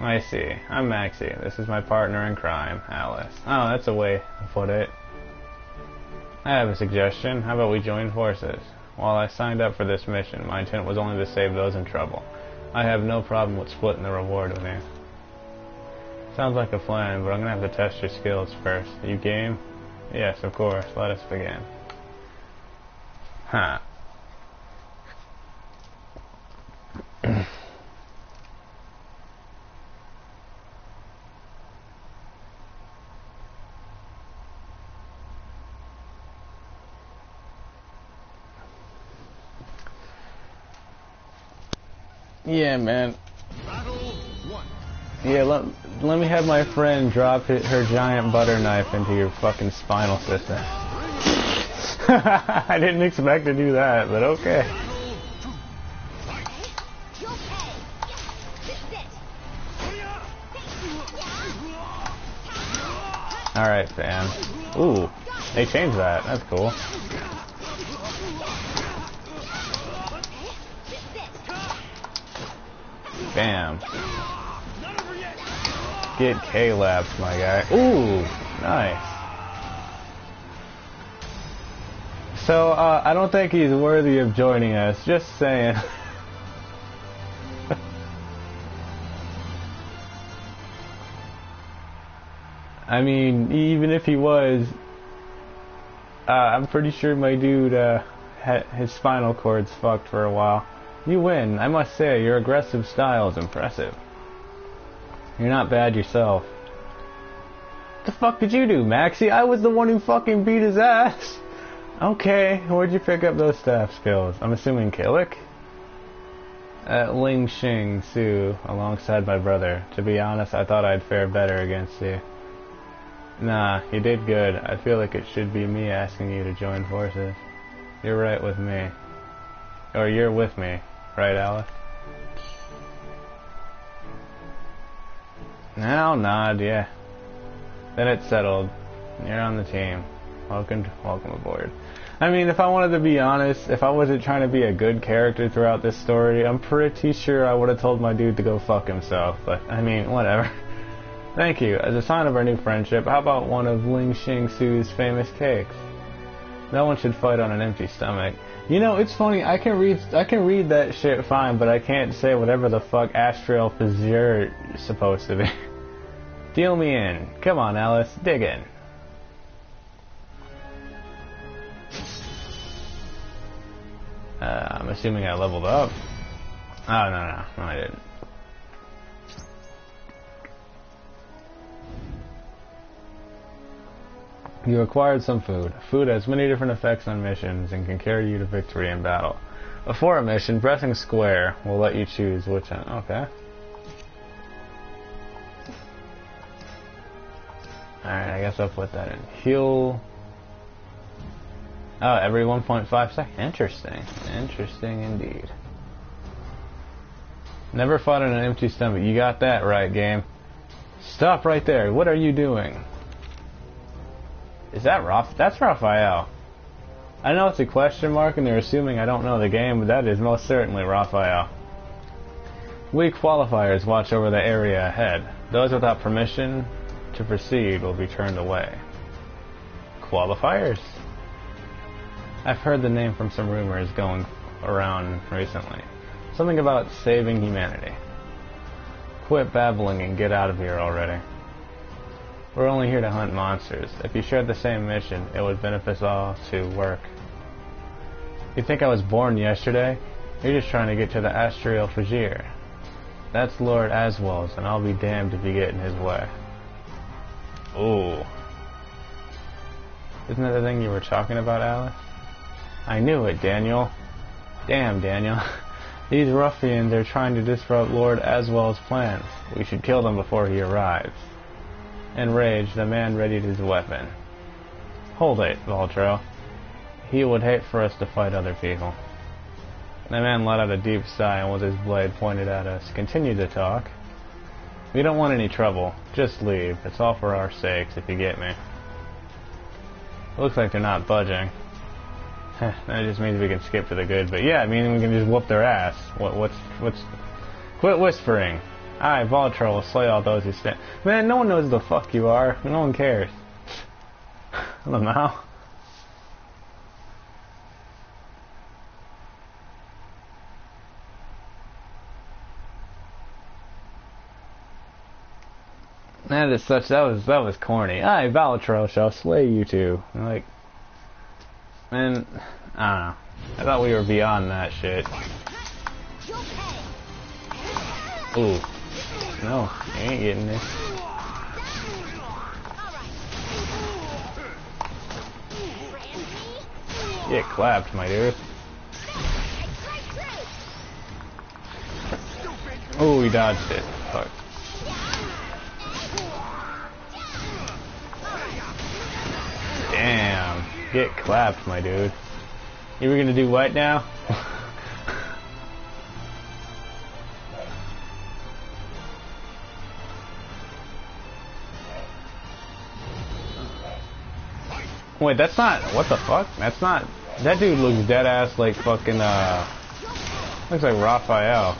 I see. I'm Maxie. This is my partner in crime, Alice. Oh, that's a way to put it. I have a suggestion. How about we join forces? While I signed up for this mission, my intent was only to save those in trouble. I have no problem with splitting the reward with you. Sounds like a plan, but I'm gonna have to test your skills first. You game? Yes, of course. Let us begin. Huh. Yeah, man. Battle 1. Yeah, let me have my friend drop her giant butter knife into your fucking spinal system. I didn't expect to do that, but okay. Alright, fam. Ooh, they changed that. That's cool. Bam. Get K-lapped, my guy. Ooh, nice. So, I don't think he's worthy of joining us. Just saying. I mean, even if he was, I'm pretty sure my dude had his spinal cord's fucked for a while. You win. I must say, your aggressive style is impressive. You're not bad yourself. What the fuck did you do, Maxie? I was the one who fucking beat his ass. Okay, where'd you pick up those staff skills? I'm assuming Killick? At Ling Xing Su, alongside my brother. To be honest, I thought I'd fare better against you. Nah, you did good. I feel like it should be me asking you to join forces. You're right with me. Or you're with me, right, Alice? I'll nod, yeah. Then it's settled. You're on the team. Welcome aboard. I mean, if I wanted to be honest, if I wasn't trying to be a good character throughout this story, I'm pretty sure I would have told my dude to go fuck himself. But, I mean, whatever. Thank you. As a sign of our new friendship, how about one of Ling Xing Su's famous cakes? No one should fight on an empty stomach. You know, it's funny, I can read that shit fine, but I can't say whatever the fuck astral fissure is supposed to be. Deal me in. Come on, Alice, dig in. I'm assuming I leveled up. Oh, no, I didn't. You acquired some food. Food has many different effects on missions and can carry you to victory in battle. Before a mission, pressing square will let you choose which one. Okay. Alright, I guess I'll put that in. Heal. Oh, every 1.5 seconds. Interesting. Interesting indeed. Never fought on an empty stomach. You got that right, game. Stop right there. What are you doing? Is that Raph? That's Raphael. I know it's a question mark and they're assuming I don't know the game, but that is most certainly Raphael. We qualifiers watch over the area ahead. Those without permission to proceed will be turned away. Qualifiers? I've heard the name from some rumors going around recently. Something about saving humanity. Quit babbling and get out of here already. We're only here to hunt monsters. If you shared the same mission, it would benefit us all to work. You think I was born yesterday? You're just trying to get to the astral fissure. That's Lord Aswell's, and I'll be damned if you get in his way. Ooh. Isn't that the thing you were talking about, Alice? I knew it, Daniel. Damn, Daniel. These ruffians are trying to disrupt Lord Aswell's plans. We should kill them before he arrives. Enraged, the man readied his weapon. Hold it, Valtro. He would hate for us to fight other people. The man let out a deep sigh and with his blade pointed at us, continued to talk. We don't want any trouble. Just leave. It's all for our sakes, if you get me. Looks like they're not budging. That just means we can skip to the good, but yeah, I mean we can just whoop their ass. What's... Quit whispering. I, Voltro, will slay all those who stand. Man, no one knows who the fuck you are. No one cares. I don't know. That is such. That was corny. I, Voltro, shall slay you two. Like, man, I don't know. I thought we were beyond that shit. Ooh. No, you ain't getting this. Get clapped, my dude. Oh, he dodged it. Fuck. Damn. Get clapped, my dude. You were gonna do what now? Wait, that's not... What the fuck? That's not... That dude looks dead ass like fucking, looks like Raphael.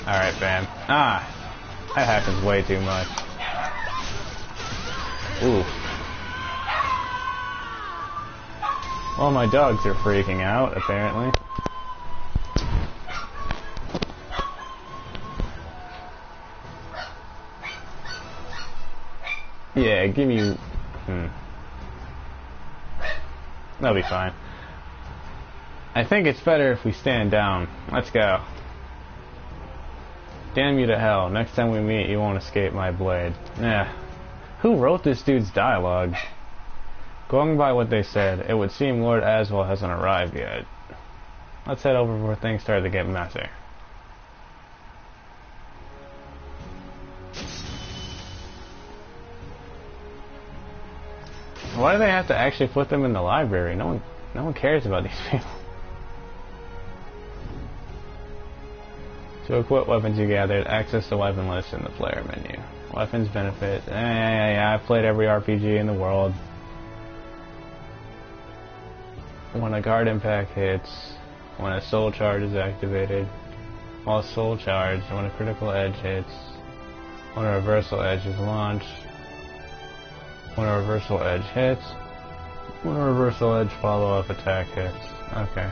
Alright, fam. Ah! That happens way too much. Ooh. Well, my dogs are freaking out, apparently. Yeah, give me... That'll be fine. I think it's better if we stand down. Let's go. Damn you to hell. Next time we meet, you won't escape my blade. Yeah. Who wrote this dude's dialogue? Going by what they said, it would seem Lord Aswell hasn't arrived yet. Let's head over before things start to get messy. Why do they have to actually put them in the library? No one cares about these people. To equip weapons you gathered, access the weapon list in the player menu. Weapons benefit. I've played every RPG in the world. When a guard impact hits, when a soul charge is activated, while soul charge, when a critical edge hits, when a reversal edge is launched, when a reversal edge hits, when a reversal edge follow-up attack hits. Okay.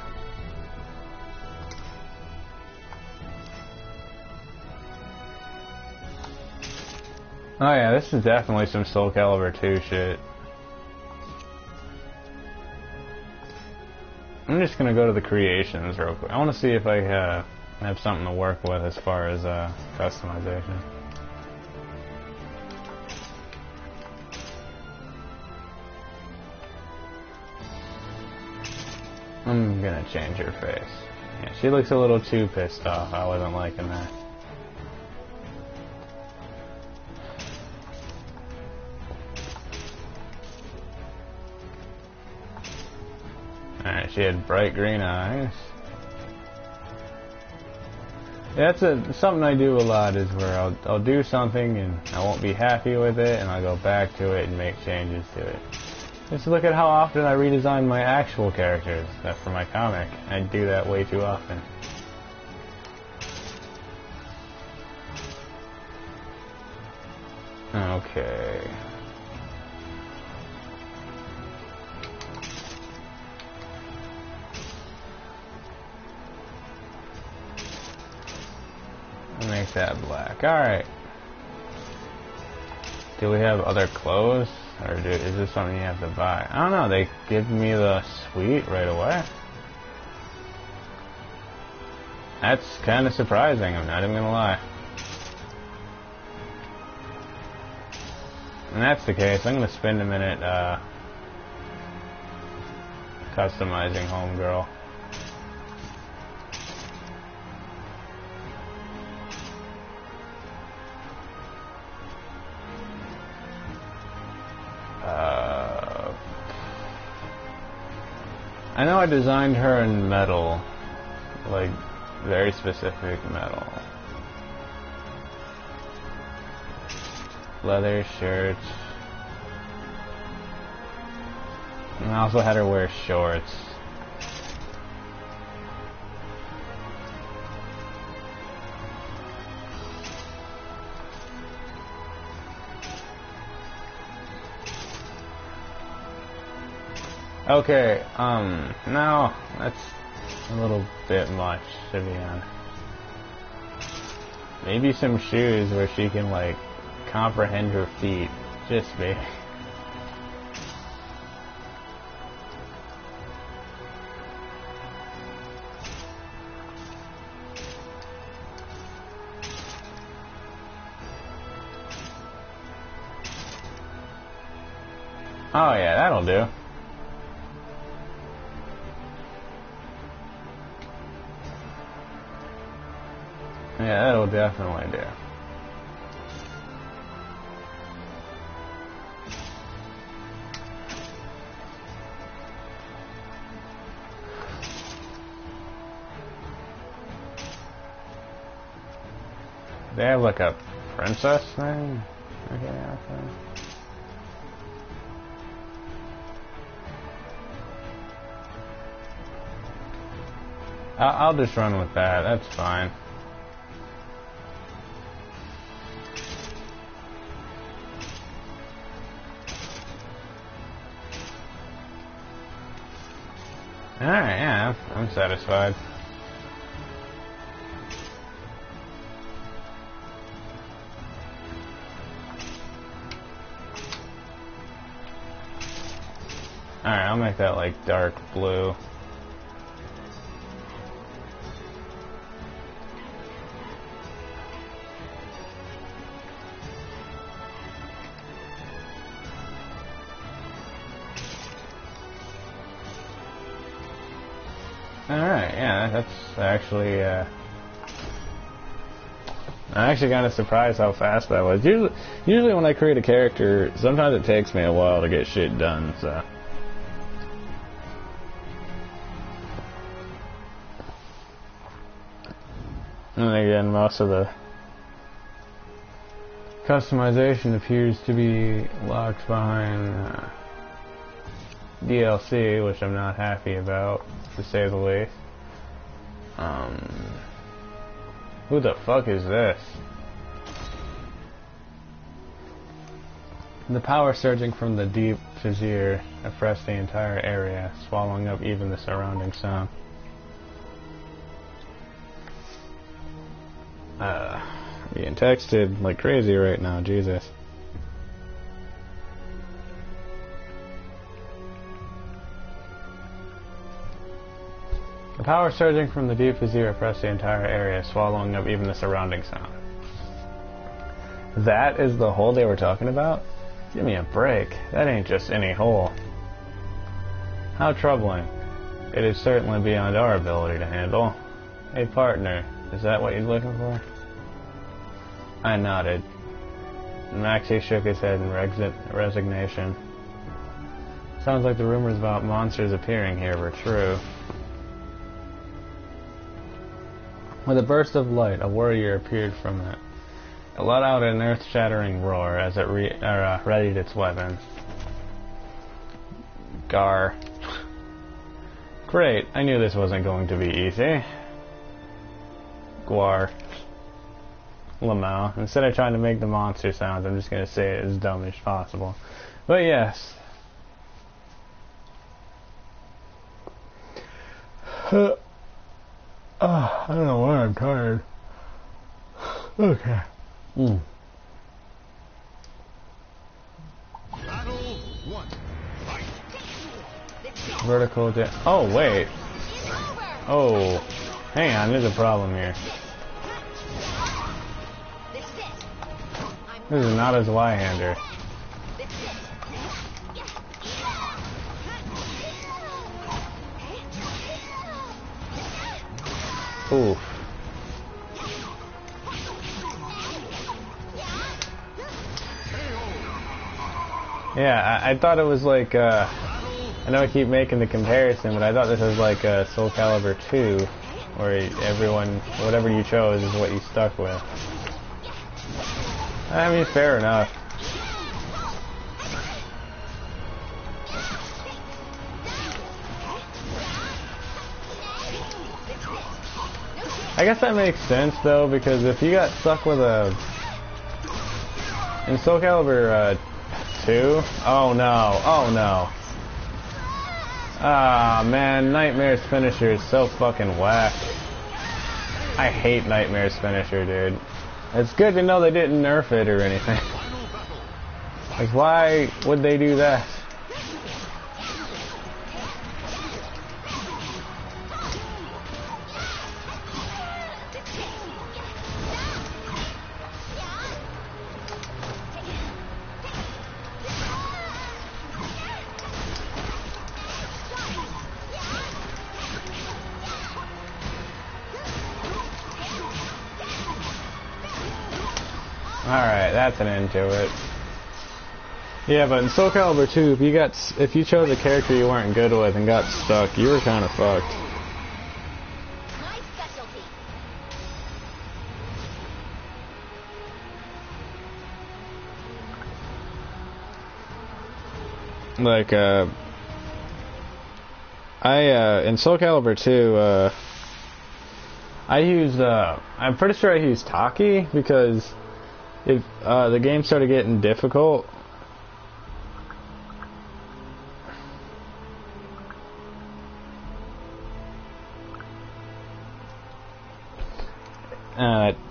Oh yeah, this is definitely some Soul Calibur 2 shit. I'm just gonna go to the creations real quick. I want to see if I have something to work with as far as customization. I'm gonna change her face. Yeah, she looks a little too pissed off. I wasn't liking that. Alright, she had bright green eyes. Yeah, that's something I do a lot, is where I'll do something and I won't be happy with it, and I'll go back to it and make changes to it. Just look at how often I redesign my actual characters for my comic. I do that way too often. Okay. Make that black. Alright. Do we have other clothes? Or is this something you have to buy? I don't know. They give me the suite right away. That's kind of surprising. I'm not even going to lie. And that's the case. I'm going to spend a minute customizing Homegirl. I know I designed her in metal, like very specific metal. Leather shirts. And I also had her wear shorts. Okay, no, that's a little bit much, to be honest. Maybe some shoes where she can, like, comprehend her feet. Just maybe. Oh yeah, that'll do. Yeah, that'll definitely do. They have like a princess thing? Okay, okay. I'll just run with that, that's fine. Alright, yeah, I'm satisfied. Alright, I'll make that like dark blue. Alright, yeah, that's actually, I'm actually kind of surprised how fast that was. Usually when I create a character, sometimes it takes me a while to get shit done, so. And again, most of the customization appears to be locked behind DLC, which I'm not happy about, to say the least. Who the fuck is this? The power surging from the deep fissure oppressed the entire area, swallowing up even the surrounding sound. Being texted like crazy right now, Jesus. The power surging from the deep fissure oppressed the entire area, swallowing up even the surrounding sound. That is the hole they were talking about? Give me a break. That ain't just any hole. How troubling. It is certainly beyond our ability to handle. Hey partner, is that what you're looking for? I nodded. Maxie shook his head in resignation. Sounds like the rumors about monsters appearing here were true. With a burst of light, a warrior appeared from it. It let out an earth-shattering roar as it readied its weapon. Gar. Great, I knew this wasn't going to be easy. Guar. Lamau. Instead of trying to make the monster sounds, I'm just going to say it as dumb as possible. But yes. I don't know why I'm tired. Okay. Battle 1. Fight. Vertical oh, wait. Oh. Hang on, there's a problem here. This is not his Y-hander. Oof. Yeah, I thought it was like, I know I keep making the comparison, but I thought this was like Soul Calibur 2, where everyone, whatever you chose is what you stuck with. I mean, fair enough. I guess that makes sense though, because if you got stuck with a in Soul Calibur 2, oh no, ah man, Nightmare's finisher is so fucking whack. I hate Nightmare's finisher, dude. It's good to know they didn't nerf it or anything. Like, why would they do that? Alright, that's an end to it. Yeah, but in Soul Calibur 2, if you chose a character you weren't good with and got stuck, you were kind of fucked. My specialty. Like, in Soul Calibur 2, I used, I'm pretty sure I used Taki because if, the game started getting difficult.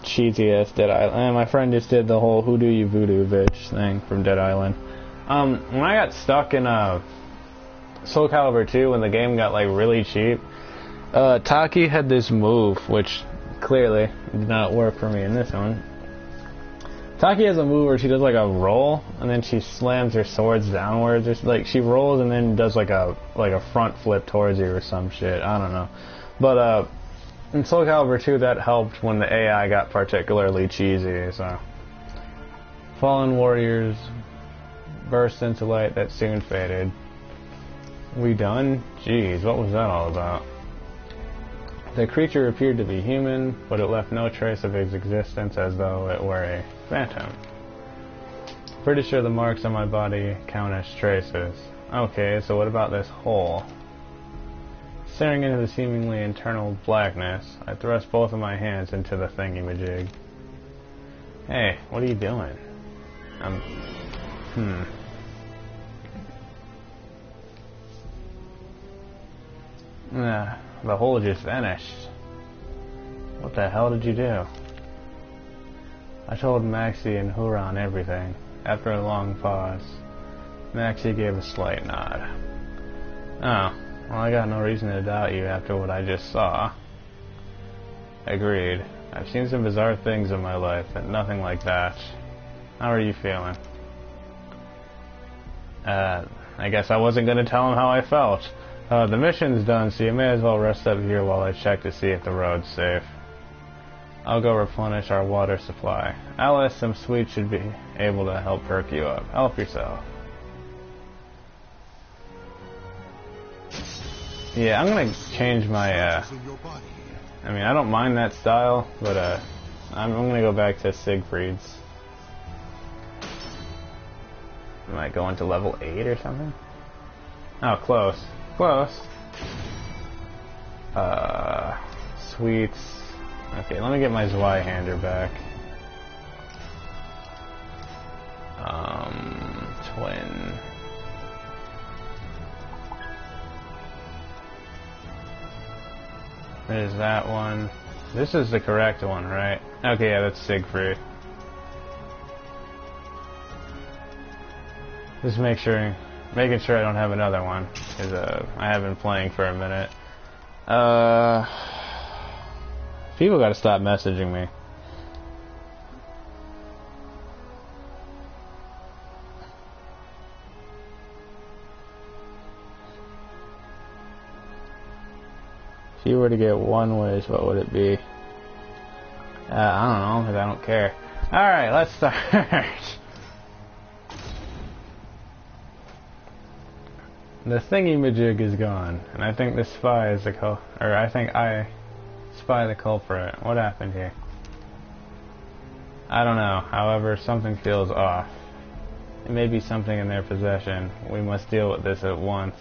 Cheesy ass Dead Island. And my friend just did the whole "Who do you voodoo bitch" thing from Dead Island. When I got stuck in Soul Calibur 2 when the game got like really cheap, Taki had this move which clearly did not work for me in this one. Taki has a move where she does like a roll and then she slams her swords downwards. Just like she rolls and then does like a front flip towards you or some shit. I don't know, but in Soul Calibur 2, that helped when the AI got particularly cheesy, so. Fallen warriors burst into light that soon faded. We done? Jeez, what was that all about? The creature appeared to be human, but it left no trace of its existence as though it were a phantom. Pretty sure the marks on my body count as traces. Okay, so what about this hole? Staring into the seemingly internal blackness, I thrust both of my hands into the thingy-majig. Hey, what are you doing? The hole just vanished. What the hell did you do? I told Maxie and Huron everything. After a long pause, Maxie gave a slight nod. Oh. Well, I got no reason to doubt you after what I just saw. Agreed. I've seen some bizarre things in my life, but nothing like that. How are you feeling? I guess I wasn't going to tell him how I felt. The mission's done, so you may as well rest up here while I check to see if the road's safe. I'll go replenish our water supply. Alice, some sweets should be able to help perk you up. Help yourself. Yeah, I'm gonna change my, I mean, I don't mind that style, but, I'm gonna go back to Siegfried's. I might go into level 8 or something? Oh, close. Close. Sweets. Okay, let me get my Zweihander back. Twin. There's that one. This is the correct one, right? Okay, yeah, that's Siegfried. Just making sure I don't have another one, because I have been playing for a minute. People gotta stop messaging me. If you were to get one wish, what would it be? I don't know, because I don't care. Alright, let's start. The thingy-majig is gone, and I think the spy is the I think I spy the culprit. What happened here? I don't know, however, something feels off. It may be something in their possession. We must deal with this at once.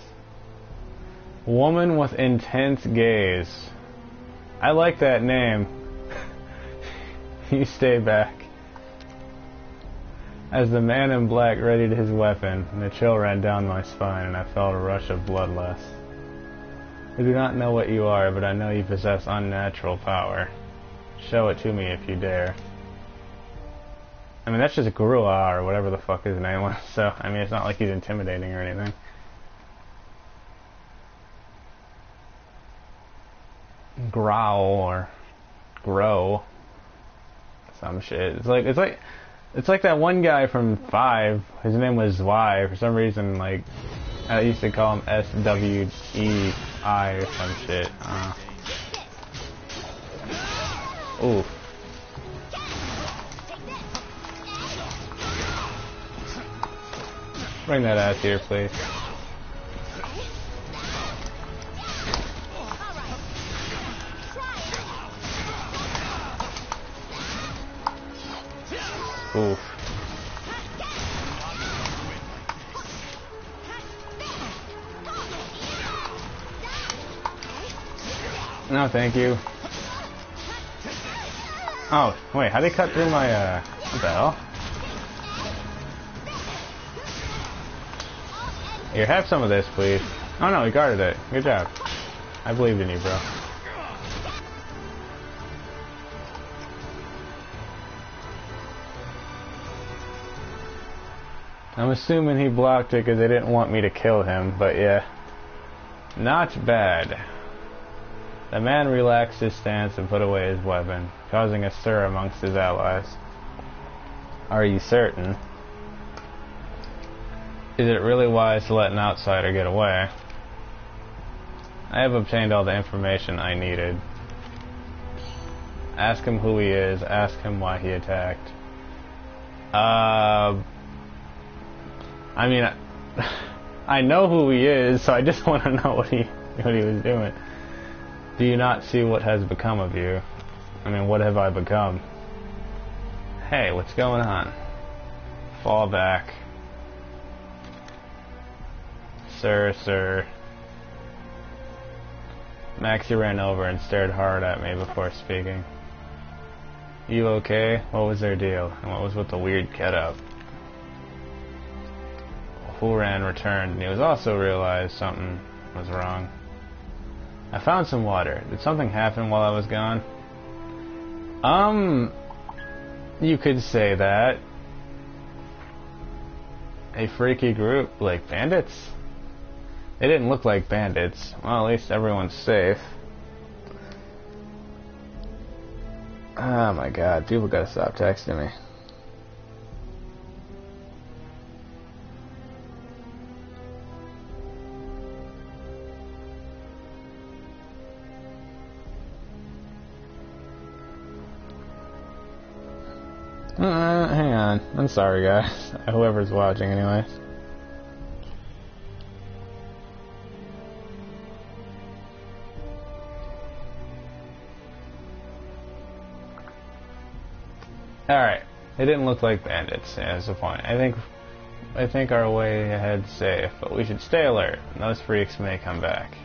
Woman with intense gaze. I like that name. You stay back. As the man in black readied his weapon, the chill ran down my spine and I felt a rush of bloodlust. I do not know what you are, but I know you possess unnatural power. Show it to me if you dare. I mean, that's just Grua, or whatever the fuck his name was, so, I mean, it's not like he's intimidating or anything. Growl, or grow. Some shit. It's like that one guy from 5, his name was Zwei, for some reason, like, I used to call him SWEI or some shit. Ooh. Bring that ass here, please. Oof. No, thank you. Oh, wait, how'd he cut through my, what the hell? Here, have some of this, please. Oh no, he guarded it. Good job. I believed in you, bro. I'm assuming he blocked it because they didn't want me to kill him, but yeah. Not bad. The man relaxed his stance and put away his weapon, causing a stir amongst his allies. Are you certain? Is it really wise to let an outsider get away? I have obtained all the information I needed. Ask him who he is, ask him why he attacked. I mean, I know who he is, so I just want to know what he was doing. Do you not see what has become of you? I mean, what have I become? Hey, what's going on? Fall back. Sir. Maxie ran over and stared hard at me before speaking. You okay? What was their deal? And what was with the weird get-up? Huran returned, and he was also realized something was wrong. I found some water. Did something happen while I was gone? You could say that. A freaky group, like bandits? They didn't look like bandits. Well, at least everyone's safe. Oh my god, people gotta stop texting me. Hang on. I'm sorry, guys. Whoever's watching, anyways. Alright. They didn't look like bandits. Yeah, that's the point. I think our way ahead's safe, but we should stay alert. Those freaks may come back.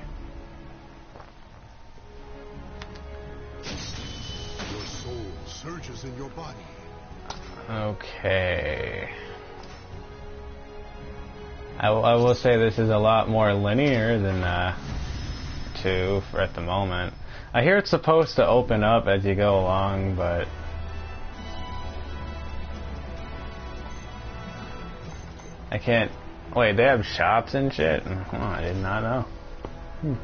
Your soul surges in your body. Okay. I will say this is a lot more linear than 2 at the moment. I hear it's supposed to open up as you go along, but I can't. Wait, they have shops and shit? Oh, I did not know.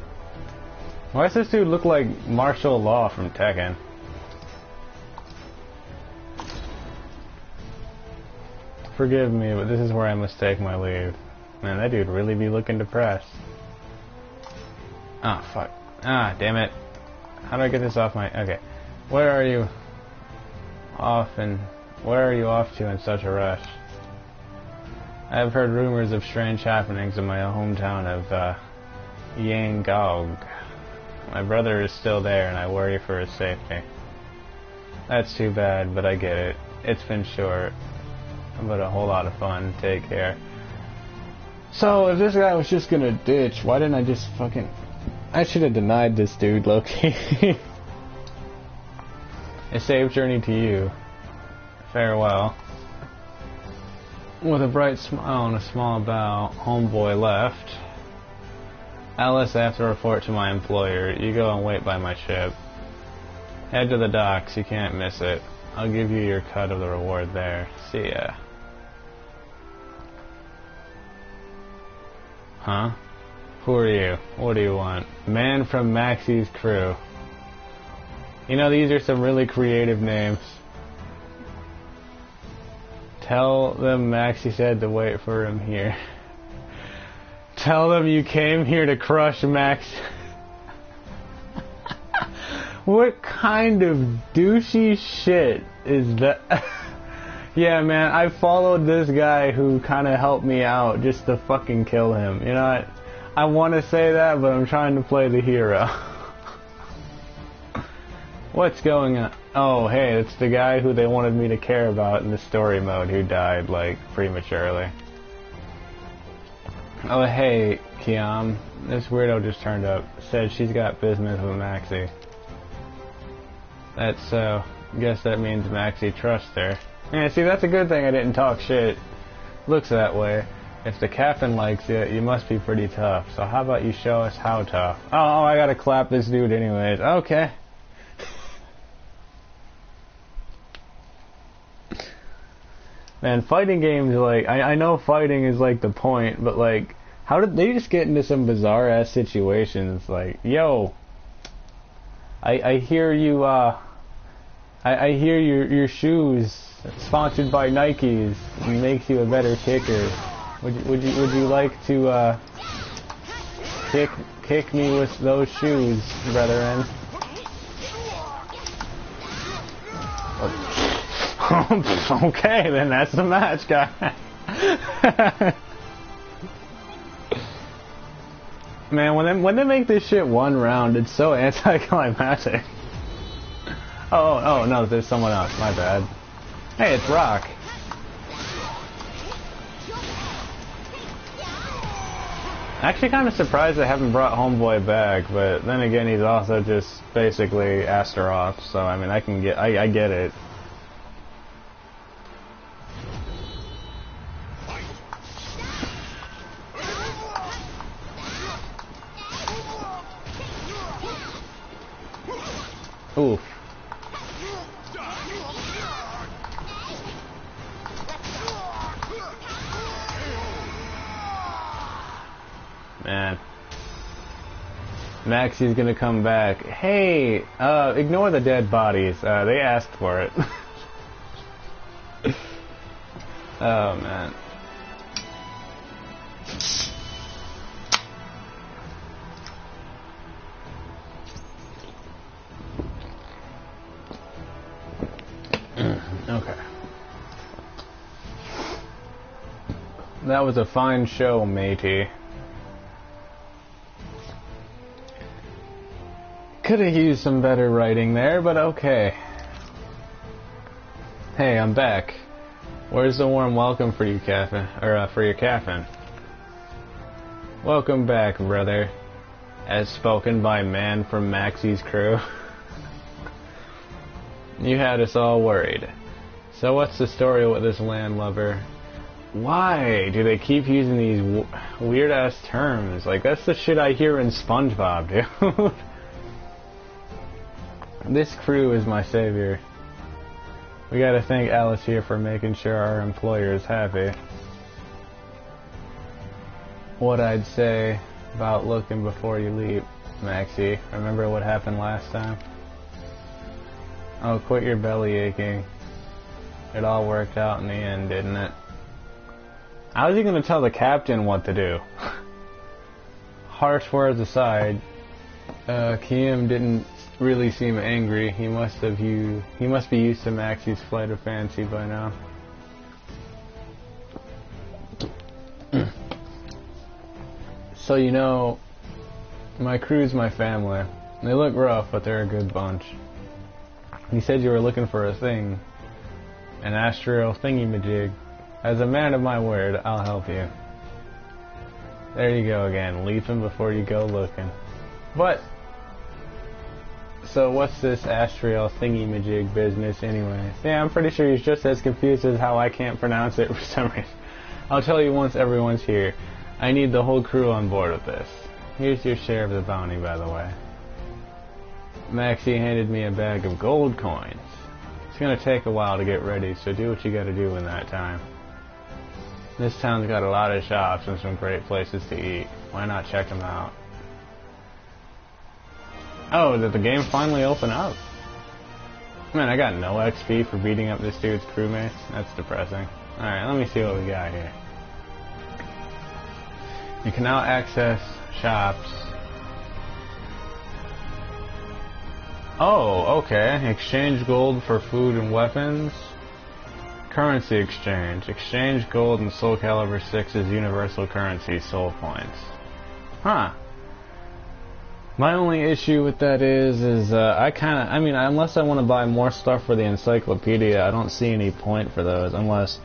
Why does this dude look like martial law from Tekken? Forgive me, but this is where I must take my leave. Man, that dude really be looking depressed. Ah, fuck. Ah, damn it. How do I get this off my... Okay. Where are you off to in such a rush? I have heard rumors of strange happenings in my hometown of Yangaog. My brother is still there and I worry for his safety. That's too bad, but I get it. It's been short, but a whole lot of fun. Take care. So, if this guy was just gonna ditch, why didn't I just fucking... I should have denied this dude, Loki. A safe journey to you. Farewell. With a bright smile and a small bow, homeboy left. Alice, I have to report to my employer. You go and wait by my ship. Head to the docks, you can't miss it. I'll give you your cut of the reward there. See ya. Huh? Who are you? What do you want? Man from Maxie's crew. You know, these are some really creative names. Tell them Maxie said to wait for him here. Tell them you came here to crush Max. What kind of douchey shit is that? Yeah, man, I followed this guy who kind of helped me out just to fucking kill him. You know, I want to say that, but I'm trying to play the hero. What's going on? Oh, hey, it's the guy who they wanted me to care about in the story mode who died, like, prematurely. Oh, hey, Kiam. This weirdo just turned up. Said she's got business with Maxie. That's so. Guess that means Maxie trusts her. Yeah, see, that's a good thing I didn't talk shit. Looks that way. If the captain likes you, you must be pretty tough. So how about you show us how tough? Oh, I gotta clap this dude anyways. Okay. Man, fighting games, like, I know fighting is, like, the point, but, like, how did they just get into some bizarre-ass situations? Like, yo, I hear you, I hear your shoes, sponsored by Nikes, makes you a better kicker. Would you like to, kick me with those shoes, brethren? Okay, then that's the match, guy. Man, when they make this shit one round, it's so anticlimactic. Oh no, there's someone else. My bad. Hey, it's Rock. Actually, kind of surprised they haven't brought Homeboy back, but then again, he's also just basically Astaroth. So I mean, I get it. Oof. Man. Maxie's gonna come back. Hey, ignore the dead bodies. They asked for it. Oh, man. Okay. That was a fine show, matey. Could have used some better writing there, but okay. Hey, I'm back. Where's the warm welcome for you, Caffin? Or, for your Caffin? Welcome back, brother. As spoken by man from Maxie's crew. You had us all worried. So what's the story with this landlubber? Why do they keep using these weird-ass terms? Like, that's the shit I hear in SpongeBob, dude. This crew is my savior. We gotta thank Alice here for making sure our employer is happy. What I'd say about looking before you leap, Maxie. Remember what happened last time? Oh, quit your belly aching. It all worked out in the end, didn't it? How is he gonna tell the captain what to do? Harsh words aside, Kim didn't really seem angry. He must be used to Maxie's flight of fancy by now. So you know, my crew's my family. They look rough, but they're a good bunch. He said you were looking for a thing. An astral thingy-majig. As a man of my word, I'll help you. There you go again, leaping before you go looking. But, so what's this astral thingy-majig business anyway? Yeah, I'm pretty sure he's just as confused as how I can't pronounce it for some reason. I'll tell you once everyone's here. I need the whole crew on board with this. Here's your share of the bounty, by the way. Maxie handed me a bag of gold coins. It's gonna take a while to get ready, so do what you gotta do in that time. This town's got a lot of shops and some great places to eat. Why not check them out? Oh, did the game finally open up? Man, I got no XP for beating up this dude's crewmates. That's depressing. Alright, let me see what we got here. You can now access shops. Oh, okay. Exchange gold for food and weapons. Currency exchange. Exchange gold and Soul Calibur 6's universal currency, soul points. Huh. My only issue with that is I mean, unless I want to buy more stuff for the encyclopedia, I don't see any point for those, unless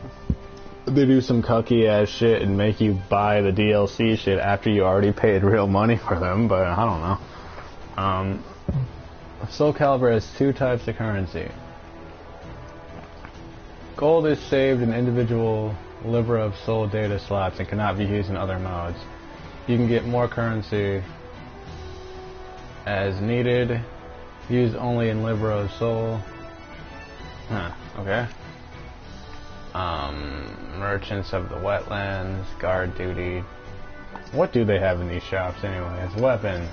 they do some cucky ass shit and make you buy the DLC shit after you already paid real money for them, but I don't know. Soul Calibur has 2 types of currency. Gold is saved in individual Libra of Soul data slots and cannot be used in other modes. You can get more currency as needed, used only in Libra of Soul. Huh, okay. Merchants of the Wetlands, guard duty. What do they have in these shops anyways? Weapons.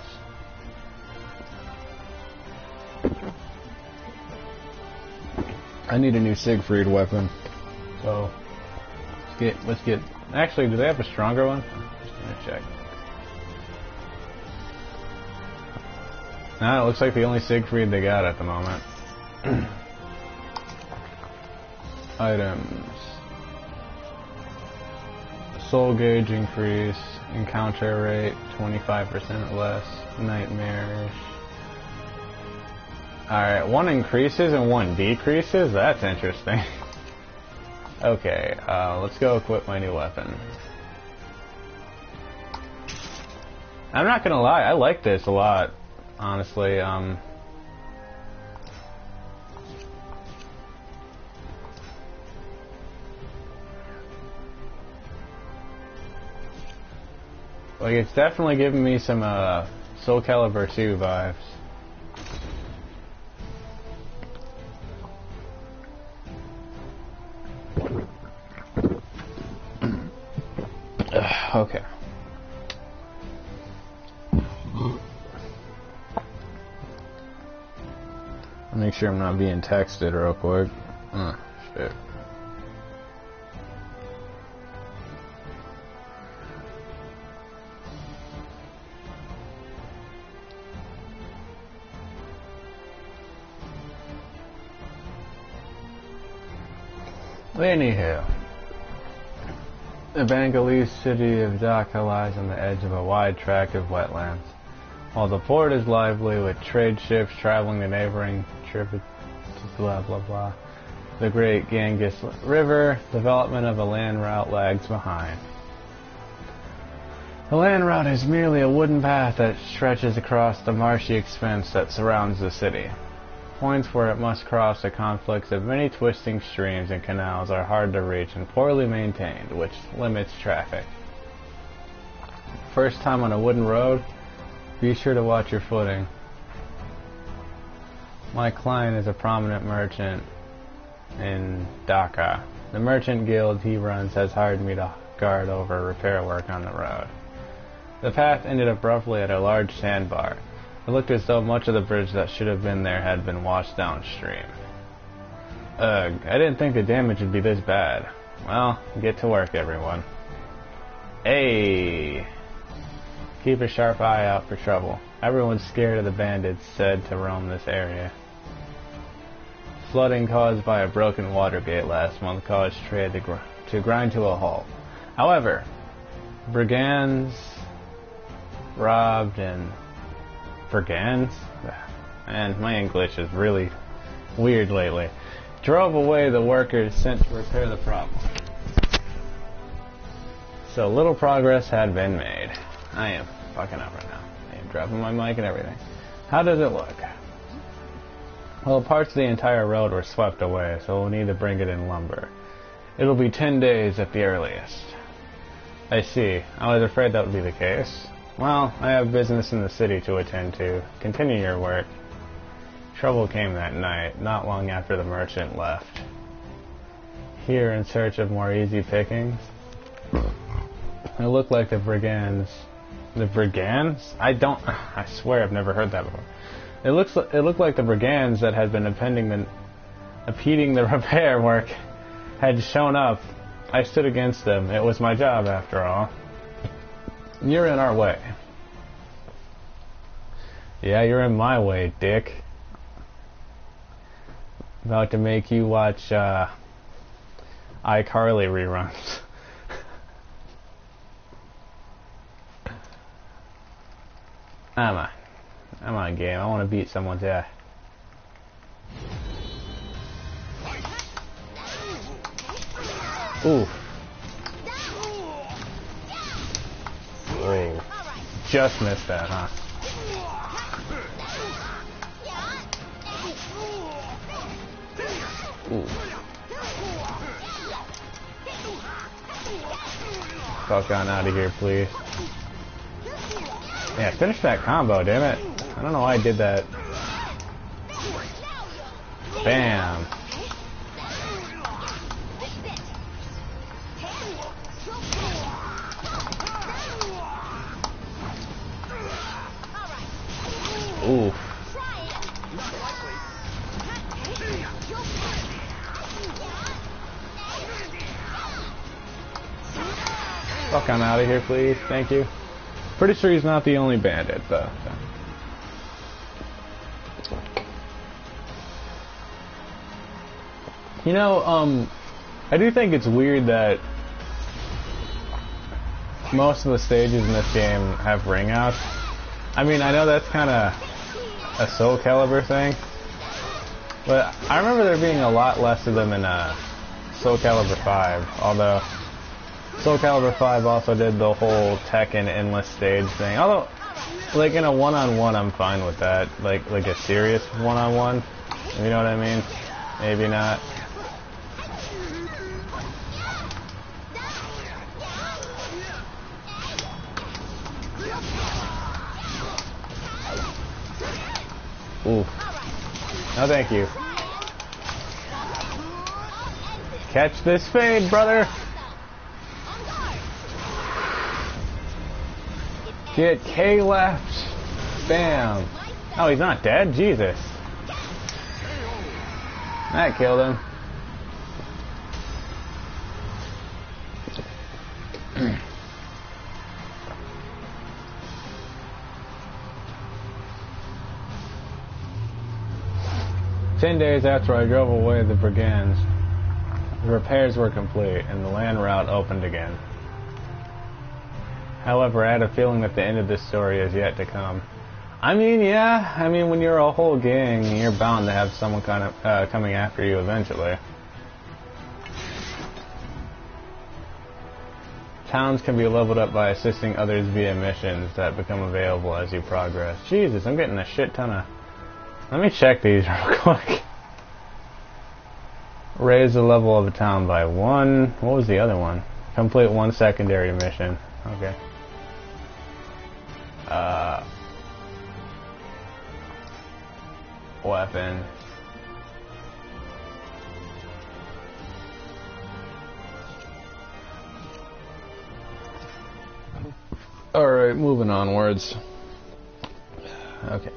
I need a new Siegfried weapon. So let's get actually, do they have a stronger one? Just gonna check. No, it looks like the only Siegfried they got at the moment. Items. Soul gauge increase, encounter rate 25% less, nightmarish. Alright, 1 increases and 1 decreases? That's interesting. Okay, let's go equip my new weapon. I'm not gonna lie, I like this a lot, honestly. Like, it's definitely giving me some Soul Calibur 2 vibes. Okay. I'll make sure I'm not being texted real quick. Shit. Anywho, the Bengalese city of Dhaka lies on the edge of a wide tract of wetlands. While the port is lively with trade ships traveling the neighboring blah blah blah, the great Ganges River, development of a land route lags behind. The land route is merely a wooden path that stretches across the marshy expanse that surrounds the city. Points where it must cross the conflicts of many twisting streams and canals are hard to reach and poorly maintained, which limits traffic. First time on a wooden road, be sure to watch your footing. My client is a prominent merchant in Dhaka. The merchant guild he runs has hired me to guard over repair work on the road. The path ended abruptly at a large sandbar. It looked as though much of the bridge that should have been there had been washed downstream. Ugh, I didn't think the damage would be this bad. Well, get to work, everyone. Hey! Keep a sharp eye out for trouble. Everyone's scared of the bandits said to roam this area. Flooding caused by a broken water gate last month caused trade to grind to a halt. However, brigands robbed and brigands? Man, my English is really weird lately. Drove away the workers sent to repair the problem. So little progress had been made. I am fucking up right now. I am dropping my mic and everything. How does it look? Well, parts of the entire road were swept away, so we'll need to bring it in lumber. It'll be 10 days at the earliest. I see. I was afraid that would be the case. Well, I have business in the city to attend to. Continue your work. Trouble came that night, not long after the merchant left. Here in search of more easy pickings. It looked like the brigands. The brigands? I swear I've never heard that before. It looked like the brigands that had been impeding the repair work had shown up. I stood against them. It was my job, after all. You're in our way. Yeah, you're in my way, dick. About to make you watch iCarly reruns. I'm on game. I want to beat someone's ass. Oof. just missed that, huh? Ooh. Fuck on out of here, please. Yeah, finish that combo, damn it. I don't know why I did that. Bam. Ooh. Fuck on out of here, please. Thank you. Pretty sure he's not the only bandit, though. So. You know, I do think it's weird that most of the stages in this game have ring outs. I mean, I know that's kind of a Soul Calibur thing, but I remember there being a lot less of them in Soul Calibur 5, although Soul Calibur 5 also did the whole Tekken endless stage thing. Although, like in a one-on-one, I'm fine with that. Like a serious one-on-one. You know what I mean? Maybe not. Ooh. No, thank you. Catch this fade, brother. Get K left. Bam. Oh, he's not dead? Jesus. That killed him. 10 days after I drove away the brigands, the repairs were complete and the land route opened again. However, I had a feeling that the end of this story is yet to come. I mean, yeah, when you're a whole gang, you're bound to have someone kind of coming after you eventually. Towns can be leveled up by assisting others via missions that become available as you progress. Jesus, I'm getting a shit ton of... Let me check these real quick. Raise the level of a town by 1. What was the other one? Complete 1 secondary mission. Okay. Weapon. Alright, moving onwards. Okay.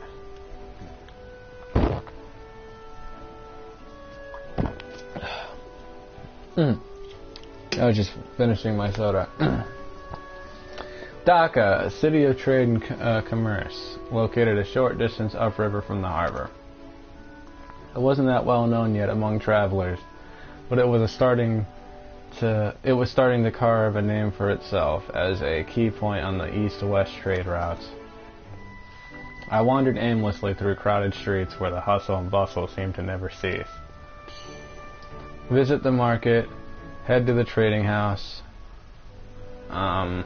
I was just finishing my soda. Dhaka, a city of trade and commerce, located a short distance upriver from the harbor. It wasn't that well known yet among travelers, but it was starting to carve a name for itself as a key point on the east-west trade routes. I wandered aimlessly through crowded streets where the hustle and bustle seemed to never cease. Visit the market, head to the trading house. I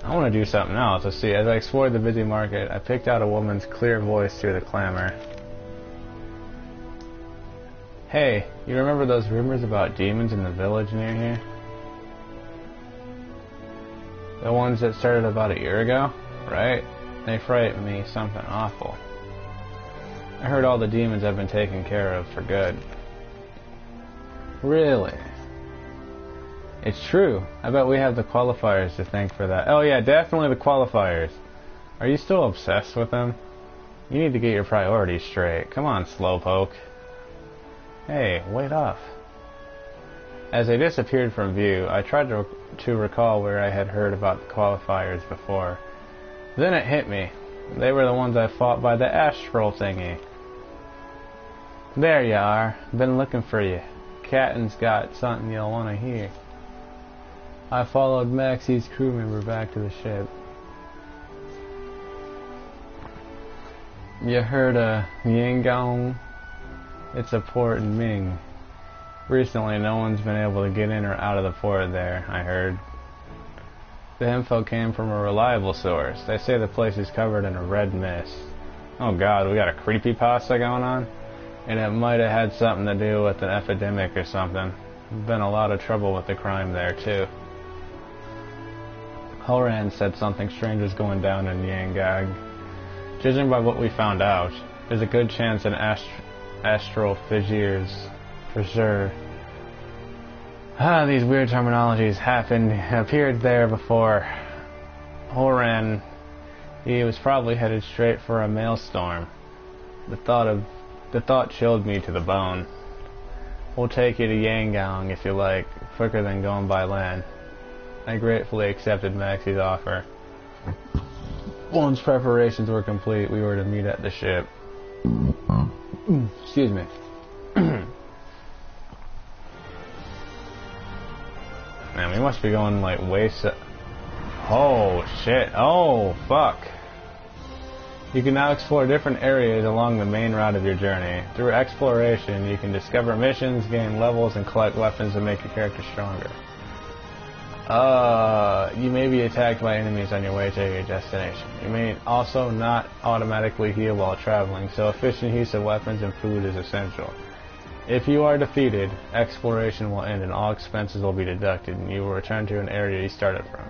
want to do something else. Let's see. As I explored the busy market, I picked out a woman's clear voice through the clamor. Hey, you remember those rumors about demons in the village near here? The ones that started about a year ago? Right? They frightened me something awful. I heard all the demons have been taken care of for good. Really? It's true. I bet we have the qualifiers to thank for that. Oh yeah, definitely the qualifiers. Are you still obsessed with them? You need to get your priorities straight. Come on, slowpoke. Hey, wait up. As they disappeared from view, I tried to recall where I had heard about the qualifiers before. Then it hit me. They were the ones I fought by the astral thingy. There you are. Been looking for you. Captain's got something you'll want to hear. I followed Maxie's crew member back to the ship. You heard of Yangon? It's a port in Ming. Recently, no one's been able to get in or out of the port there, I heard. The info came from a reliable source. They say the place is covered in a red mist. Oh god, we got a creepypasta going on? And it might have had something to do with an epidemic or something. Been a lot of trouble with the crime there, too. Horan said something strange was going down in Yangag. Judging by what we found out, there's a good chance an astral fissures, for sure. These weird terminologies appeared there before. Horan, he was probably headed straight for a maelstrom. The thought chilled me to the bone. We'll take you to Yangon if you like, quicker than going by land. I gratefully accepted Maxie's offer. Once preparations were complete, we were to meet at the ship. Excuse me. Man, we must be going like way oh shit. Oh fuck. You can now explore different areas along the main route of your journey. Through exploration, you can discover missions, gain levels, and collect weapons to make your character stronger. You may be attacked by enemies on your way to your destination. You may also not automatically heal while traveling, so efficient use of weapons and food is essential. If you are defeated, exploration will end and all expenses will be deducted, and you will return to an area you started from.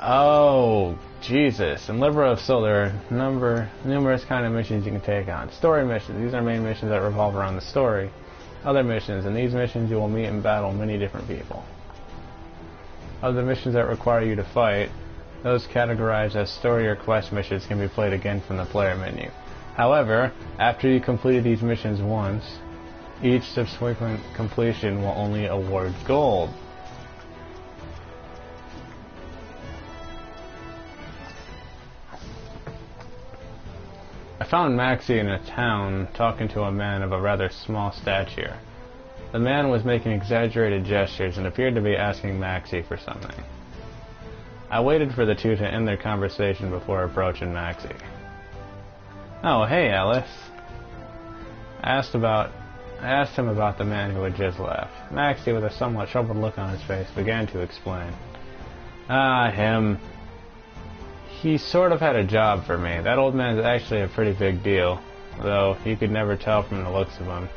Oh, Jesus. In Liver of Soul, there are numerous kind of missions you can take on. Story missions. These are main missions that revolve around the story. Other missions. In these missions, you will meet and battle many different people. Of the missions that require you to fight, those categorized as story or quest missions can be played again from the player menu. However, after you completed these missions once, each subsequent completion will only award gold. I found Maxie in a town talking to a man of a rather small stature. The man was making exaggerated gestures and appeared to be asking Maxie for something. I waited for the two to end their conversation before approaching Maxie. Oh, hey, Alice. I asked him about the man who had just left. Maxie, with a somewhat troubled look on his face, began to explain. Him. He sort of had a job for me. That old man's actually a pretty big deal, though you could never tell from the looks of him.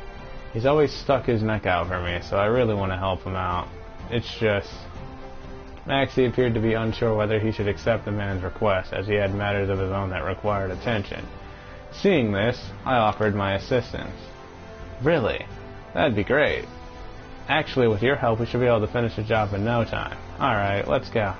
He's always stuck his neck out for me, so I really want to help him out. It's just... Maxie appeared to be unsure whether he should accept the man's request, as he had matters of his own that required attention. Seeing this, I offered my assistance. Really? That'd be great. Actually, with your help, we should be able to finish the job in no time. Alright, let's go.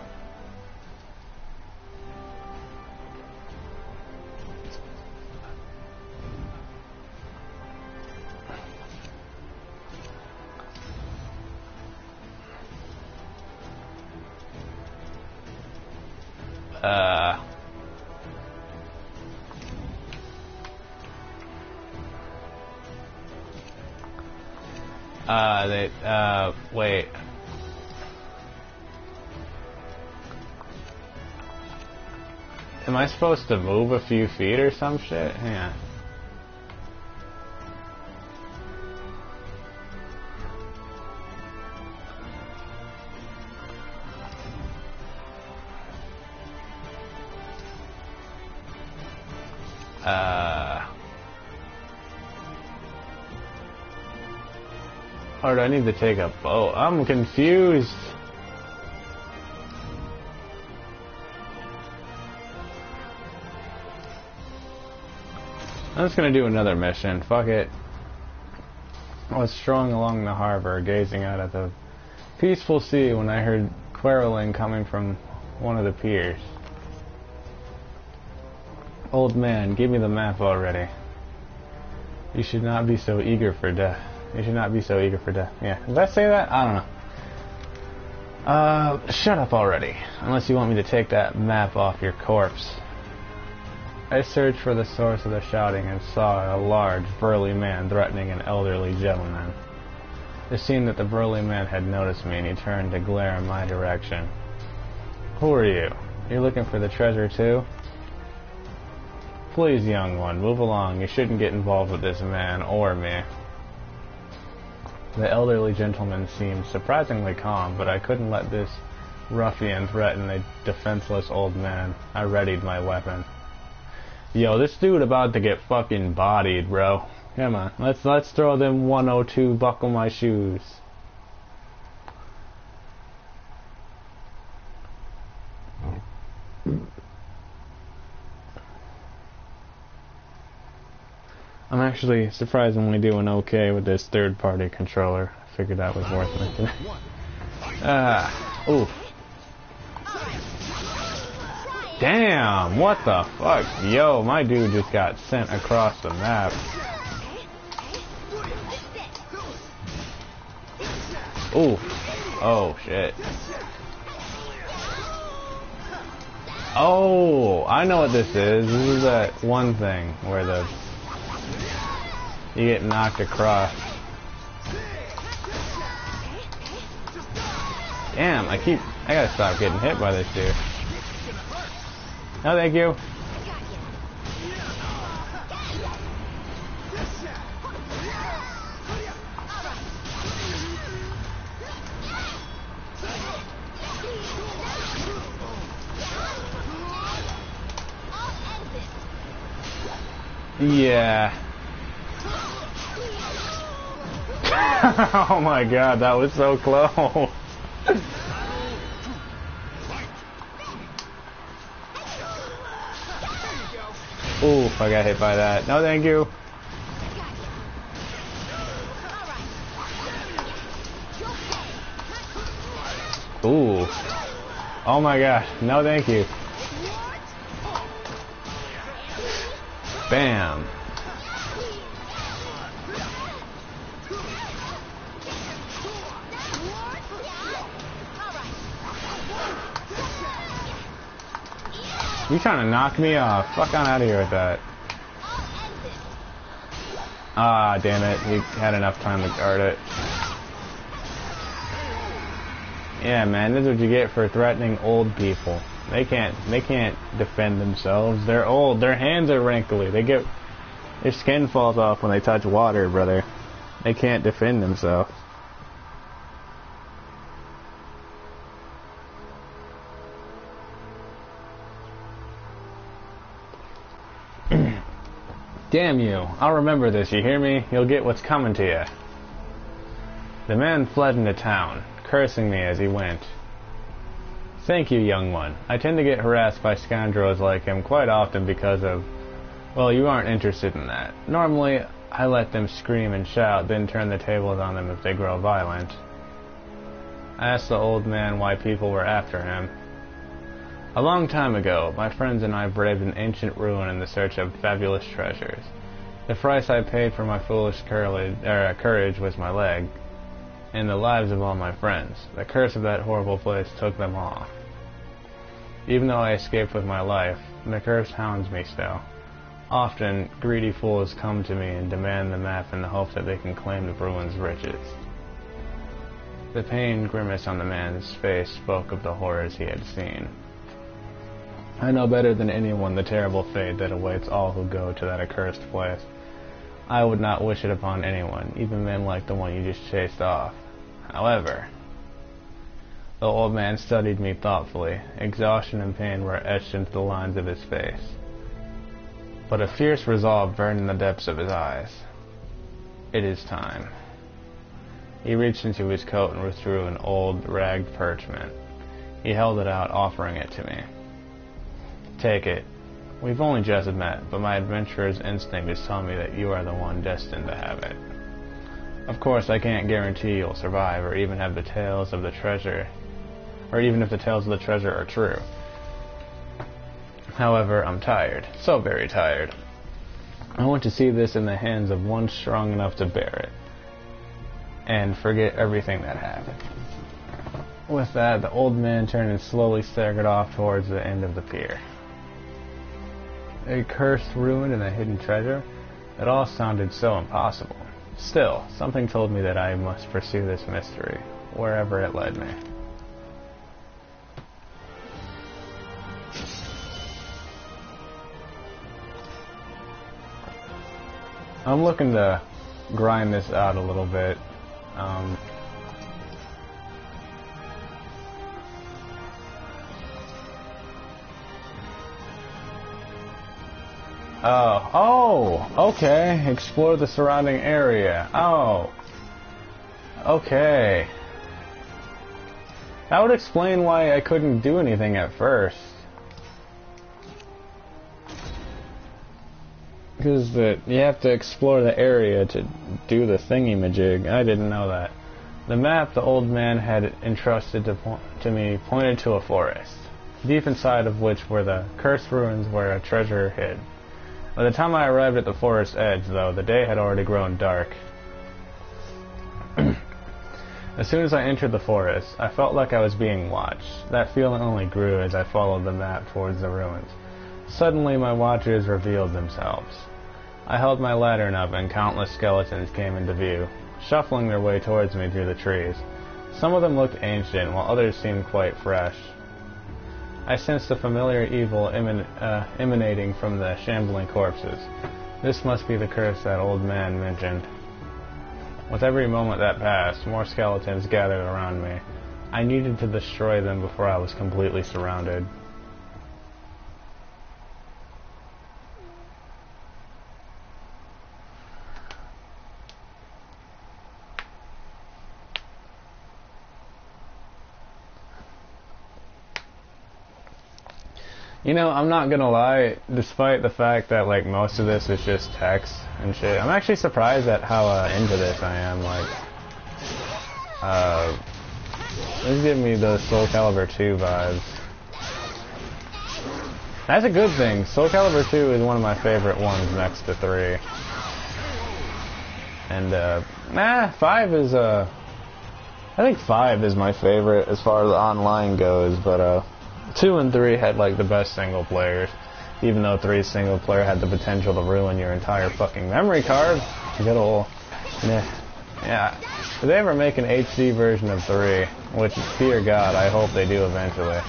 Wait. Am I supposed to move a few feet or some shit? Yeah. Or do I need to take a boat? I'm confused. I'm just gonna do another mission. Fuck it. I was strolling along the harbor, gazing out at the peaceful sea when I heard quarreling coming from one of the piers. Old man, give me the map already. You should not be so eager for death. You should not be so eager for death. Yeah. Did I say that? I don't know. Shut up already. Unless you want me to take that map off your corpse. I searched for the source of the shouting and saw a large, burly man threatening an elderly gentleman. It seemed that the burly man had noticed me and he turned to glare in my direction. Who are you? You looking for the treasure too? Please, young one, move along. You shouldn't get involved with this man or me. The elderly gentleman seemed surprisingly calm, but I couldn't let this ruffian threatened a defenseless old man. I readied my weapon. Yo, this dude about to get fucking bodied, bro. Come on, let's throw them 102 buckle my shoes. I'm actually surprisingly doing okay with this third-party controller. I figured that was worth mentioning. Oof. Damn, what the fuck? Yo, my dude just got sent across the map. Oof. Oh, shit. Oh, I know what this is. This is that one thing where you get knocked across. Damn, I gotta stop getting hit by this dude. No, thank you. Yeah. Oh my god, that was so close. Oof, I got hit by that. No, thank you. Ooh. Oh my god. No, thank you. Bam. You trying to knock me off? Fuck on out of here with that. Ah, damn it. He had enough time to guard it. Yeah, man, this is what you get for threatening old people. They can't defend themselves. They're old. Their hands are wrinkly. Their skin falls off when they touch water, brother. They can't defend themselves. Damn you. I'll remember this, you hear me? You'll get what's coming to you. The man fled into town, cursing me as he went. Thank you, young one. I tend to get harassed by scoundrels like him quite often because of... Well, you aren't interested in that. Normally, I let them scream and shout, then turn the tables on them if they grow violent. I asked the old man why people were after him. A long time ago, my friends and I braved an ancient ruin in the search of fabulous treasures. The price I paid for my foolish courage was my leg, and the lives of all my friends. The curse of that horrible place took them all. Even though I escaped with my life, the curse hounds me still. Often, greedy fools come to me and demand the map in the hope that they can claim the ruin's riches. The pained grimace on the man's face spoke of the horrors he had seen. I know better than anyone the terrible fate that awaits all who go to that accursed place. I would not wish it upon anyone, even men like the one you just chased off. However, the old man studied me thoughtfully. Exhaustion and pain were etched into the lines of his face. But a fierce resolve burned in the depths of his eyes. It is time. He reached into his coat and withdrew an old, ragged parchment. He held it out, offering it to me. Take it. We've only just met, but my adventurer's instinct is telling me that you are the one destined to have it. Of course, I can't guarantee you'll survive, or even have the tales of the treasure, or even if the tales of the treasure are true. However, I'm tired. So very tired. I want to see this in the hands of one strong enough to bear it, and forget everything that happened. With that, the old man turned and slowly staggered off towards the end of the pier. A cursed ruin and a hidden treasure? It all sounded so impossible. Still, something told me that I must pursue this mystery, wherever it led me. I'm looking to grind this out a little bit. Oh, okay. Explore the surrounding area. Oh. Okay. That would explain why I couldn't do anything at first. Because you have to explore the area to do the thingy-majig. I didn't know that. The map the old man had entrusted to me pointed to a forest, deep inside of which were the cursed ruins where a treasure hid. By the time I arrived at the forest's edge, though, the day had already grown dark. As soon as I entered the forest, I felt like I was being watched. That feeling only grew as I followed the map towards the ruins. Suddenly, my watchers revealed themselves. I held my lantern up and countless skeletons came into view, shuffling their way towards me through the trees. Some of them looked ancient, while others seemed quite fresh. I sensed a familiar evil emanating from the shambling corpses. This must be the curse that old man mentioned. With every moment that passed, more skeletons gathered around me. I needed to destroy them before I was completely surrounded. You know, I'm not gonna lie, despite the fact that, like, most of this is just text and shit, I'm actually surprised at how into this I am. Like, this is giving me those Soul Calibur 2 vibes. That's a good thing. Soul Calibur 2 is one of my favorite ones next to 3. And, 5 is, I think 5 is my favorite as far as online goes, but, 2 and 3 had, like, the best single players, even though 3's single player had the potential to ruin your entire fucking memory card. Good ol', yeah. If they ever make an HD version of 3, which, dear God, I hope they do eventually.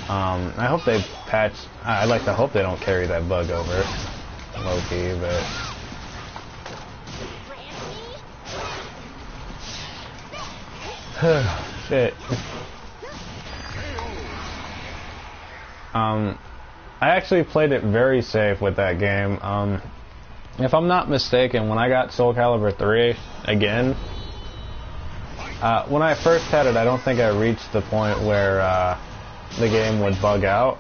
I hope they patch, I'd like to hope they don't carry that bug over, low-key, but... Shit. I actually played it very safe with that game. If I'm not mistaken, when I got Soul Calibur 3 again, when I first had it, I don't think I reached the point where the game would bug out.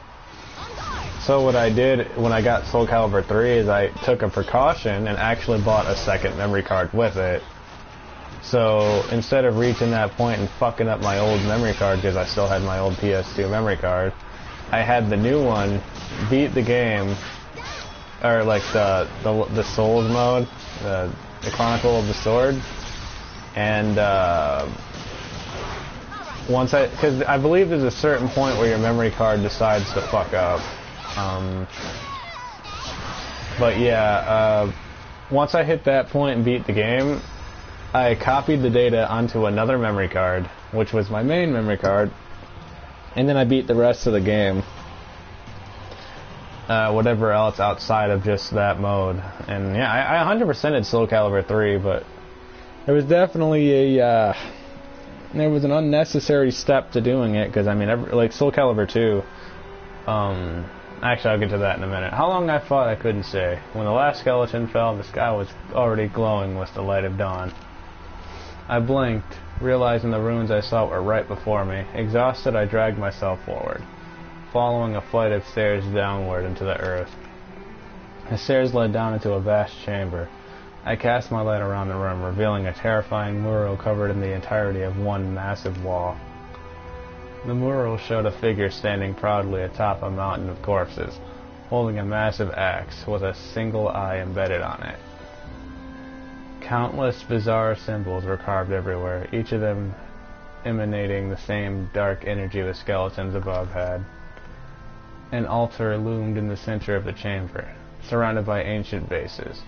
So what I did when I got Soul Calibur 3 is I took a precaution and actually bought a second memory card with it. So instead of reaching that point and fucking up my old memory card because I still had my old PS2 memory card, I had the new one beat the game, or like the Souls mode, the Chronicle of the Sword, and because I believe there's a certain point where your memory card decides to fuck up. But yeah, once I hit that point and beat the game, I copied the data onto another memory card, which was my main memory card, and then I beat the rest of the game. Whatever else outside of just that mode. And yeah, I 100%ed Soul Calibur 3, but there was definitely there was an unnecessary step to doing it, because I mean, like Soul Calibur 2, actually I'll get to that in a minute. How long I fought, I couldn't say. When the last skeleton fell, the sky was already glowing with the light of dawn. I blinked, realizing the ruins I saw were right before me. Exhausted, I dragged myself forward, following a flight of stairs downward into the earth. The stairs led down into a vast chamber. I cast my light around the room, revealing a terrifying mural covered in the entirety of one massive wall. The mural showed a figure standing proudly atop a mountain of corpses, holding a massive axe with a single eye embedded on it. Countless bizarre symbols were carved everywhere, each of them emanating the same dark energy the skeletons above had. An altar loomed in the center of the chamber, surrounded by ancient vases.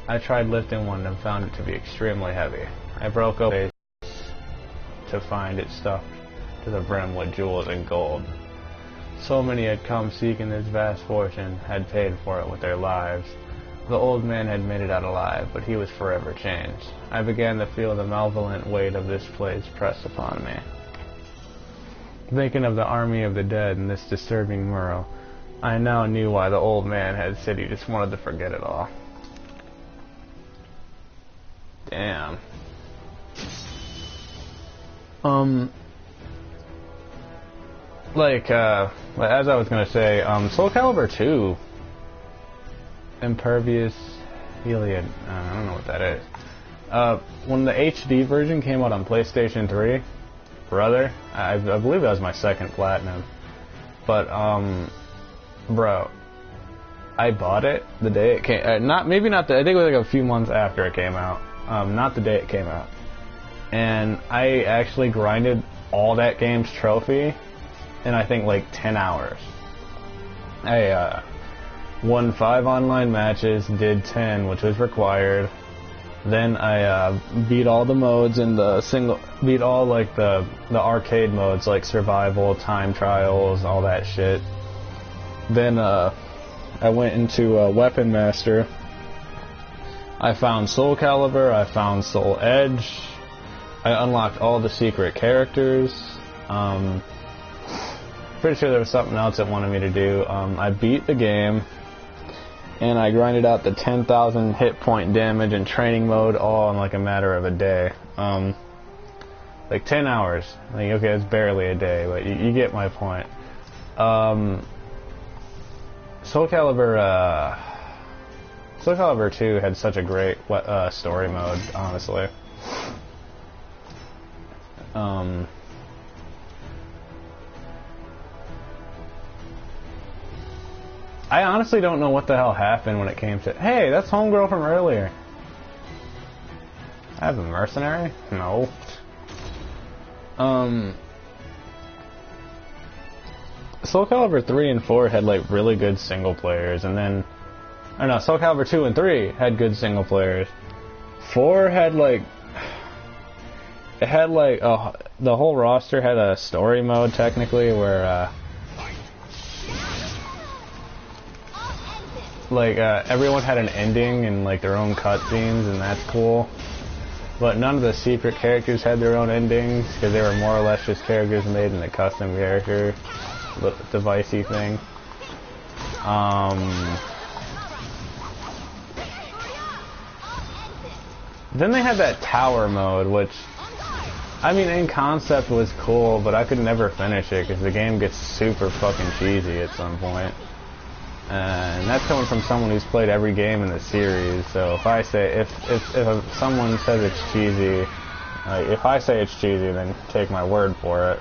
I tried lifting one and found it to be extremely heavy. I broke open the vase to find it stuffed to the brim with jewels and gold. So many had come seeking this vast fortune, had paid for it with their lives. The old man had made it out alive, but he was forever changed. I began to feel the malevolent weight of this place press upon me. Thinking of the army of the dead and this disturbing mural, I now knew why the old man had said he just wanted to forget it all. Damn. As I was gonna say, Soul Calibur 2, Impervious Heliod, I don't know what that is. When the HD version came out on PlayStation 3, brother, I believe that was my second platinum, but, bro, I bought it the day it came, I think it was like a few months after it came out, not the day it came out, and I actually grinded all that game's trophy in I think like 10 hours. I won 5 online matches, did 10, which was required. Then I beat all the modes in the beat all like the arcade modes like survival, time trials, all that shit. Then I went into Weapon Master. I found Soul Calibur, I found Soul Edge. I unlocked all the secret characters. Pretty sure there was something else it wanted me to do. I beat the game, and I grinded out the 10,000 hit point damage and training mode all in like a matter of a day. Like 10 hours. Like, okay, it's barely a day, but you get my point. Soul Calibur 2 had such a great story mode, honestly. I honestly don't know what the hell happened when it came to... Hey, that's homegirl from earlier. I have a mercenary? No. Soul Calibur 3 and 4 had like really good single players, and then... I don't know, Soul Calibur 2 and 3 had good single players. 4 had like... It had like... the whole roster had a story mode, technically, where... everyone had an ending and like their own cutscenes, and that's cool. But none of the secret characters had their own endings, because they were more or less just characters made in a custom character devicey thing. Then they had that tower mode, which, I mean, in concept was cool, but I could never finish it because the game gets super fucking cheesy at some point. And that's coming from someone who's played every game in the series. So if I say if someone says it's cheesy, if I say it's cheesy, then take my word for it.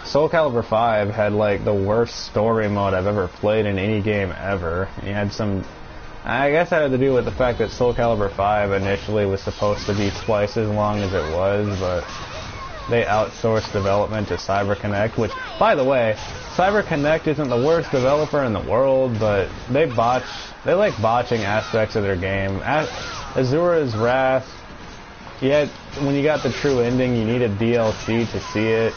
Soul Calibur 5 had like the worst story mode I've ever played in any game ever. You had some, I guess that had to do with the fact that Soul Calibur 5 initially was supposed to be twice as long as it was, but they outsourced development to CyberConnect, which, by the way, CyberConnect isn't the worst developer in the world, but they like botching aspects of their game. Azura's Wrath, yet when you got the true ending, you needed DLC to see it.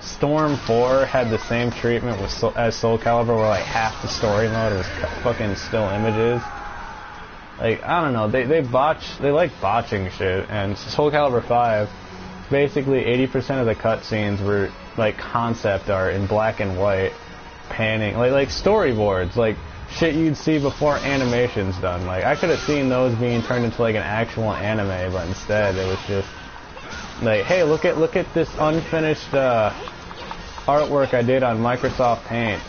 Storm 4 had the same treatment as Soul Calibur, where like half the story mode was fucking still images. Like, I don't know, they like botching shit, and Soul Calibur 5, basically 80% of the cutscenes were like concept art in black and white, panning, like storyboards, like shit you'd see before animation's done. Like, I could have seen those being turned into like an actual anime, but instead it was just like, hey, look at this unfinished artwork I did on Microsoft Paint.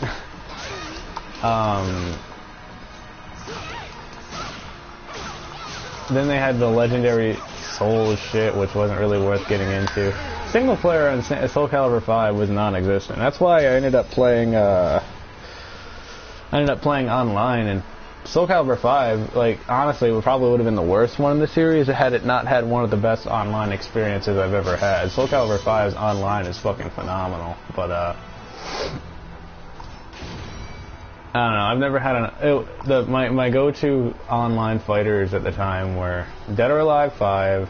Then they had the legendary Soul shit, which wasn't really worth getting into. Single player on Soul Calibur 5 was non-existent. That's why I ended up playing online, and Soul Calibur 5, like, honestly, probably would have been the worst one in the series had it not had one of the best online experiences I've ever had. Soul Calibur 5's online is fucking phenomenal, but I don't know, I've never had my go-to online fighters at the time were Dead or Alive 5,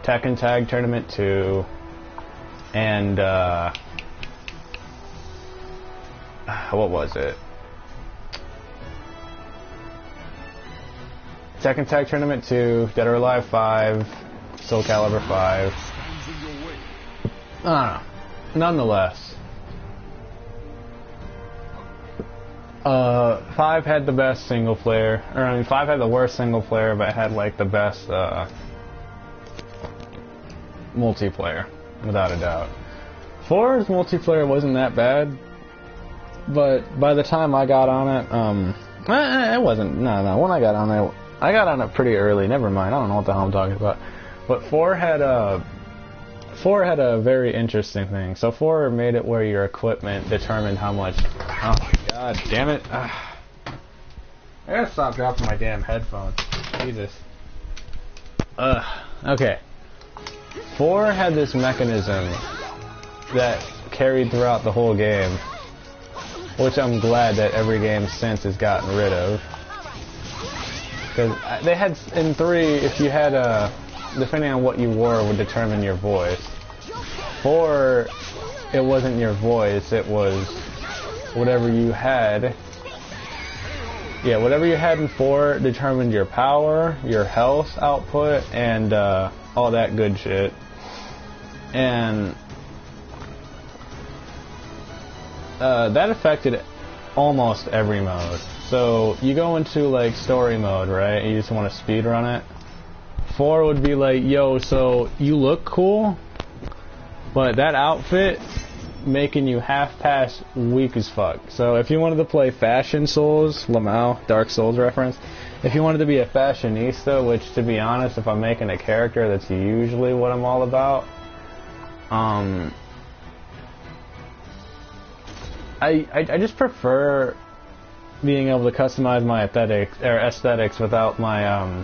Tekken Tag Tournament 2, and what was it? Tekken Tag Tournament 2, Dead or Alive 5, Soul Calibur 5. I don't know. Nonetheless, 5 had the best single player, or I mean 5 had the worst single player, but had like the best multiplayer, without a doubt. 4's multiplayer wasn't that bad, but by the time I got on it, it wasn't. No. When I got on it pretty early. Never mind. I don't know what the hell I'm talking about. But 4 had a very interesting thing. So 4 made it where your equipment determined how much. Oh my god, damn it! I gotta stop dropping my damn headphones. Jesus. Okay. 4 had this mechanism that carried throughout the whole game, which I'm glad that every game since has gotten rid of. Because they had, in 3, if you had depending on what you wore would determine your voice. 4, it wasn't your voice, it was whatever you had. Yeah, whatever you had in 4 determined your power, your health output, and all that good shit. And that affected almost every mode. So you go into like story mode, right? You just want to speed run it. 4 would be like, yo, so you look cool, but that outfit making you half-pass weak as fuck. So if you wanted to play Fashion Souls, Lamau, Dark Souls reference, if you wanted to be a fashionista, which to be honest, if I'm making a character, that's usually what I'm all about. I just prefer being able to customize my aesthetics without my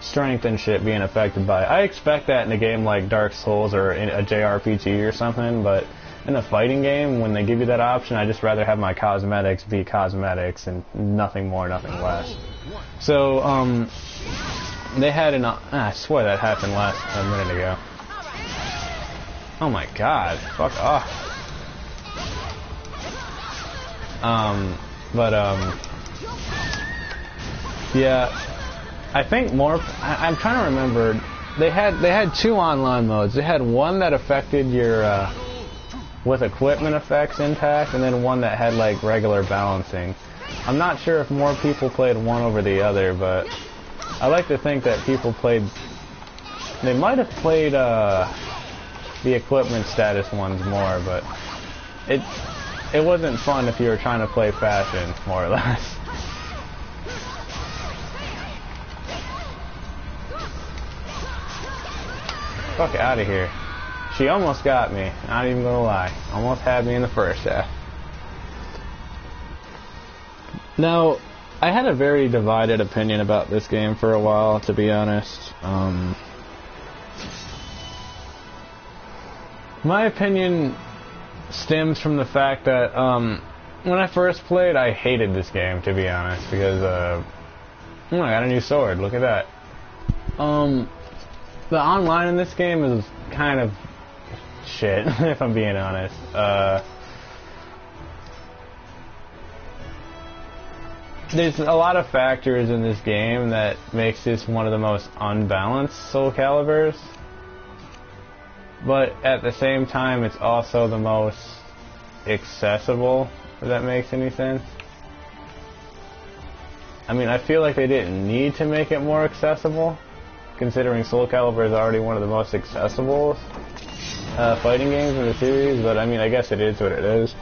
strength and shit being affected by it. I expect that in a game like Dark Souls or in a JRPG or something, but in a fighting game, when they give you that option, I just rather have my cosmetics be cosmetics and nothing more, nothing less. So, they had an... I swear that happened a minute ago. Oh my god, fuck off. Yeah, I think more... I'm trying to remember. They had 2 online modes. They had one that affected your... with equipment effects intact, and then one that had like regular balancing. I'm not sure if more people played one over the other, but I like to think that people played... They might have played the equipment status ones more, but it wasn't fun if you were trying to play fashion, more or less. Fuck out of here. She almost got me, not even gonna lie. Almost had me in the first half. Now, I had a very divided opinion about this game for a while, to be honest. My opinion stems from the fact that when I first played, I hated this game, to be honest, because I got a new sword. Look at that. The online in this game is kind of shit, if I'm being honest. There's a lot of factors in this game that makes this one of the most unbalanced Soul Caliburs, but at the same time it's also the most accessible, if that makes any sense. I mean, I feel like they didn't need to make it more accessible, considering Soul Calibur is already one of the most accessible fighting games in the series, but I mean, I guess it is what it is.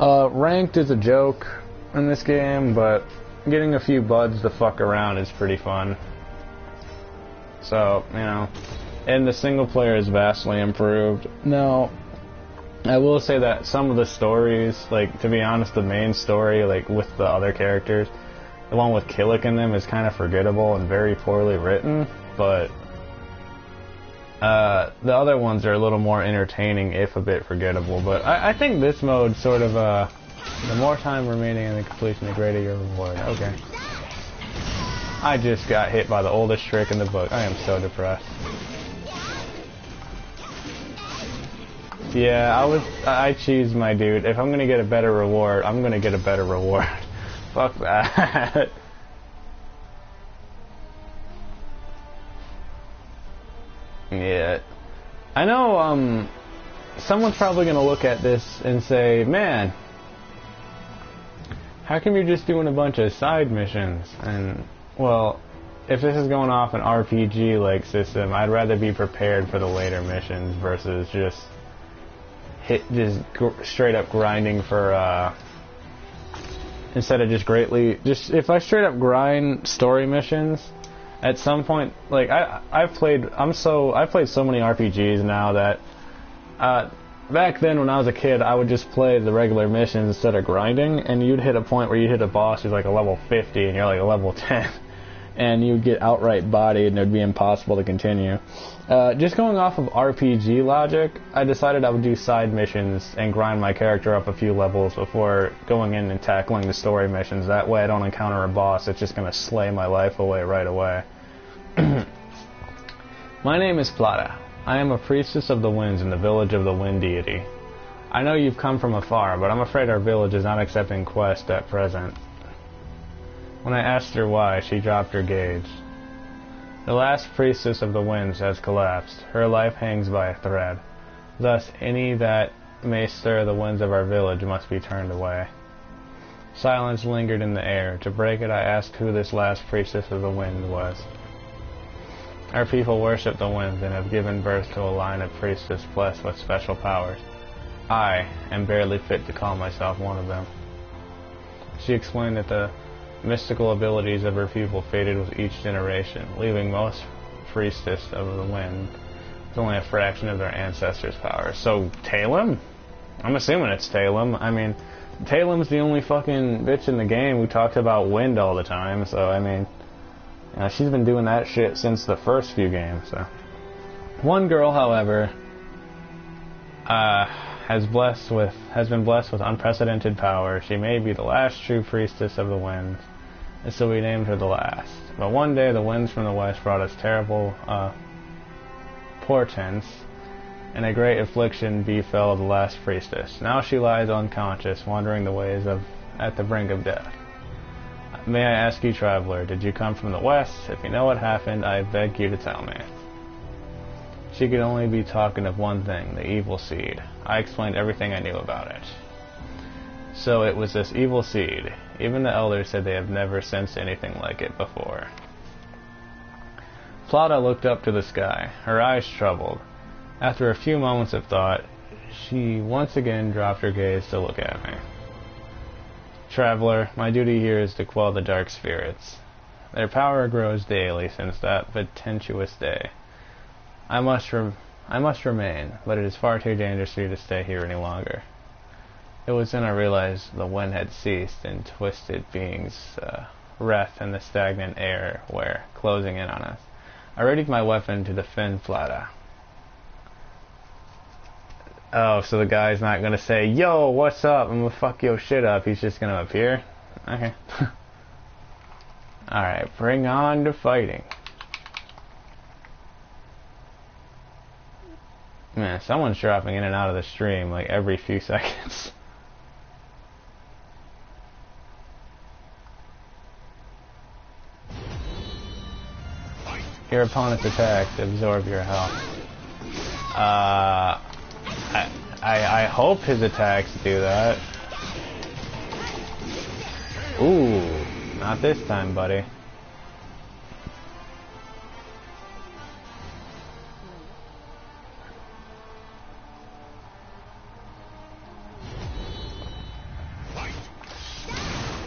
Ranked is a joke in this game, but getting a few buds to fuck around is pretty fun. So, you know, and the single player is vastly improved. Now, I will say that some of the stories, like, to be honest, the main story, like, with the other characters, the one with Killick in them is kind of forgettable and very poorly written, but the other ones are a little more entertaining, if a bit forgettable. But I think this mode sort of, the more time remaining in the completion, the greater your reward. Okay. I just got hit by the oldest trick in the book. I am so depressed. Yeah, I cheesed my dude. If I'm gonna get a better reward, I'm gonna get a better reward. Fuck that. Yeah. I know, someone's probably going to look at this and say, man, how come you're just doing a bunch of side missions? And, well, if this is going off an RPG-like system, I'd rather be prepared for the later missions versus just straight up grinding for, instead of just if I straight up grind story missions, at some point, like, I've played so many RPGs now that, back then when I was a kid, I would just play the regular missions instead of grinding, and you'd hit a point where you hit a boss who's like a level 50 and you're like a level 10, and you'd get outright bodied and it would be impossible to continue. Just going off of RPG logic, I decided I would do side missions and grind my character up a few levels before going in and tackling the story missions. That way I don't encounter a boss that's just going to slay my life away right away. My name is Plata. I am a priestess of the winds in the village of the wind deity. I know you've come from afar, but I'm afraid our village is not accepting quests at present. When I asked her why, she dropped her gaze. The last priestess of the winds has collapsed. Her life hangs by a thread. Thus, any that may stir the winds of our village must be turned away. Silence lingered in the air. To break it, I asked who this last priestess of the wind was. Our people worship the winds and have given birth to a line of priestess blessed with special powers. I am barely fit to call myself one of them. She explained that the mystical abilities of her people faded with each generation, leaving most priestess of the wind with only a fraction of their ancestors' powers. So, Talem? I'm assuming it's Talem. I mean, Talem's the only fucking bitch in the game who talks about wind all the time, so, I mean, you know, she's been doing that shit since the first few games, so. One girl, however, has been blessed with unprecedented power. She may be the last true priestess of the winds, and so we named her the last. But one day the winds from the west brought us terrible portents, and a great affliction befell the last priestess. Now she lies unconscious, wandering the ways at the brink of death. May I ask you, traveler, did you come from the west? If you know what happened, I beg you to tell me. She could only be talking of one thing, the evil seed. I explained everything I knew about it. So it was this evil seed. Even the elders said they have never sensed anything like it before. Plata looked up to the sky, her eyes troubled. After a few moments of thought, she once again dropped her gaze to look at me. Traveler, my duty here is to quell the dark spirits. Their power grows daily since that portentous day. I must remain, but it is far too dangerous for you to stay here any longer. It was then I realized the wind had ceased, and twisted beings wreath in the stagnant air were closing in on us. I readied my weapon to defend Plata. Oh, so the guy's not gonna say, yo, what's up? I'm gonna fuck your shit up. He's just gonna appear? Okay. Alright, bring on the fighting. Man, someone's dropping in and out of the stream like every few seconds. Your opponent's attacks absorb your health. I hope his attacks do that. Ooh, not this time, buddy.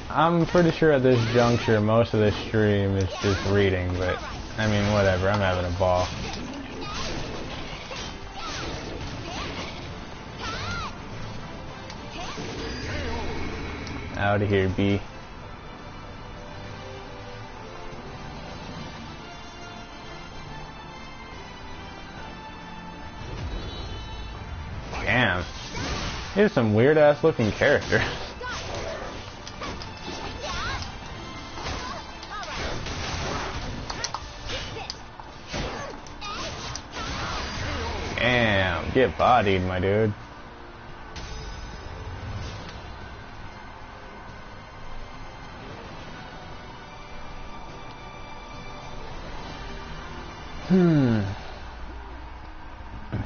I'm pretty sure at this juncture most of this stream is just reading, but I mean whatever, I'm having a ball. Out of here, B. Damn. These are some weird ass looking characters. Damn, get bodied, my dude.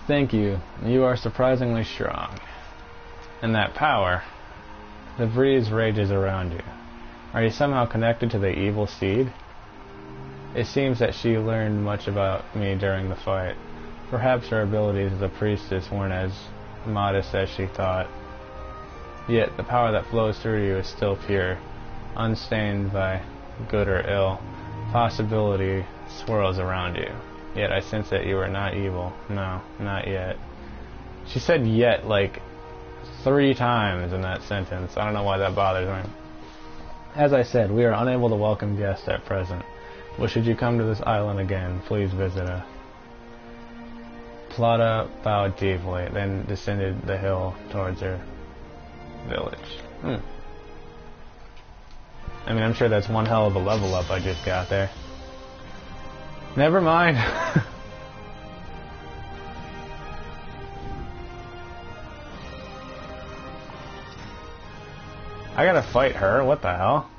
Thank you. You are surprisingly strong. And that power, the breeze rages around you. Are you somehow connected to the evil seed? It seems that she learned much about me during the fight. Perhaps her abilities as a priestess weren't as modest as she thought. Yet the power that flows through you is still pure, unstained by good or ill. Possibility swirls around you. Yet I sense that you are not evil. No, not yet. She said yet like 3 times in that sentence. I don't know why that bothers me. As I said, we are unable to welcome guests at present. But should you come to this island again, please visit us. Plata bowed deeply, then descended the hill towards her village. I mean, I'm sure that's one hell of a level up I just got there. Never mind. I gotta fight her? What the hell?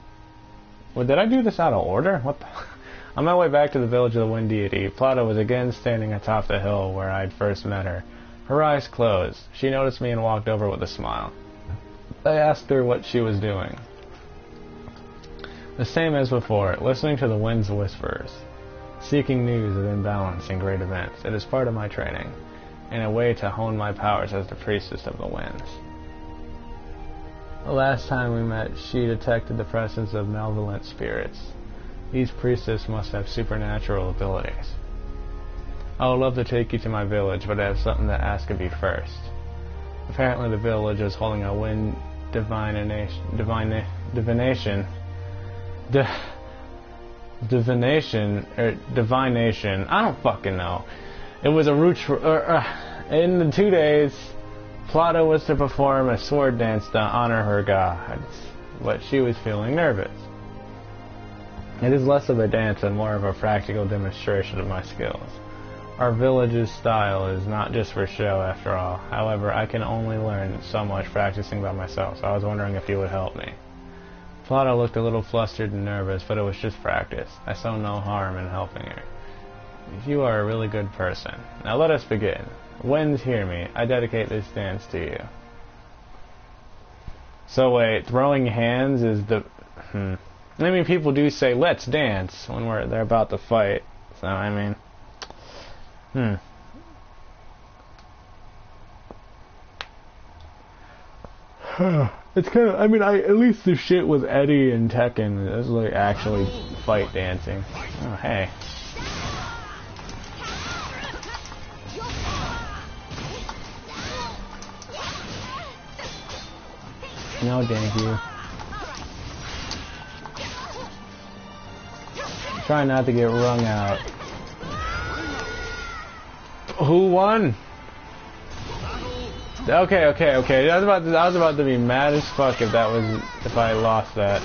Well, did I do this out of order? What the... On my way back to the village of the Wind Deity, Plata was again standing atop the hill where I'd first met her. Her eyes closed. She noticed me and walked over with a smile. I asked her what she was doing. The same as before, listening to the wind's whispers. Seeking news of imbalance in great events. It is part of my training, and a way to hone my powers as the priestess of the winds. The last time we met, she detected the presence of malevolent spirits. These priestesses must have supernatural abilities. I would love to take you to my village, but I have something to ask of you first. Apparently the village is holding a wind divination. I don't fucking know. It was a root. In the 2 days, Plata was to perform a sword dance to honor her gods, but she was feeling nervous. It is less of a dance and more of a practical demonstration of my skills. Our village's style is not just for show, after all. However, I can only learn so much practicing by myself, so I was wondering if you would help me. Plata looked a little flustered and nervous, but it was just practice. I saw no harm in helping her. You are a really good person. Now let us begin. Winds, hear me. I dedicate this dance to you. So wait, throwing hands is the... I mean, people do say, let's dance, when they're about to fight. So, I mean... It's kind of... I mean, at least the shit with Eddie and Tekken is like actually fight dancing. Oh, hey. No, thank you. Try not to get wrung out. Who won? Okay. I was about to be mad as fuck if I lost that.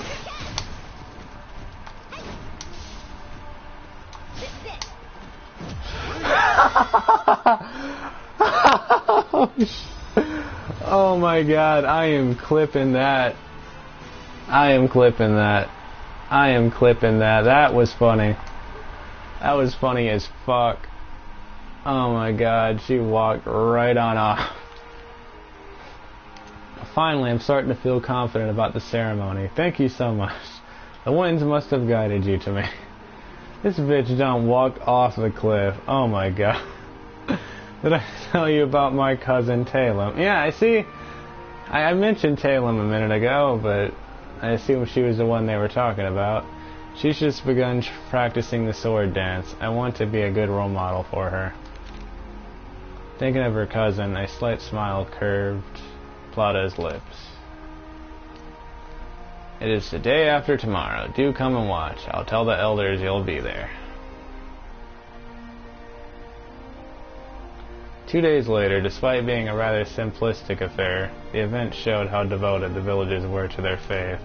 Oh my god, I am clipping that. That was funny. That was funny as fuck. Oh my god, she walked right on off. Finally, I'm starting to feel confident about the ceremony. Thank you so much. The winds must have guided you to me. This bitch don't walk off the cliff. Oh my god. Did I tell you about my cousin Talem? Yeah, I see. I mentioned Talem a minute ago, but I assume she was the one they were talking about. She's just begun practicing the sword dance. I want to be a good role model for her. Thinking of her cousin, a slight smile curved Plata's lips. It is the day after tomorrow. Do come and watch. I'll tell the elders you'll be there. 2 days later, despite being a rather simplistic affair, the event showed how devoted the villagers were to their faith.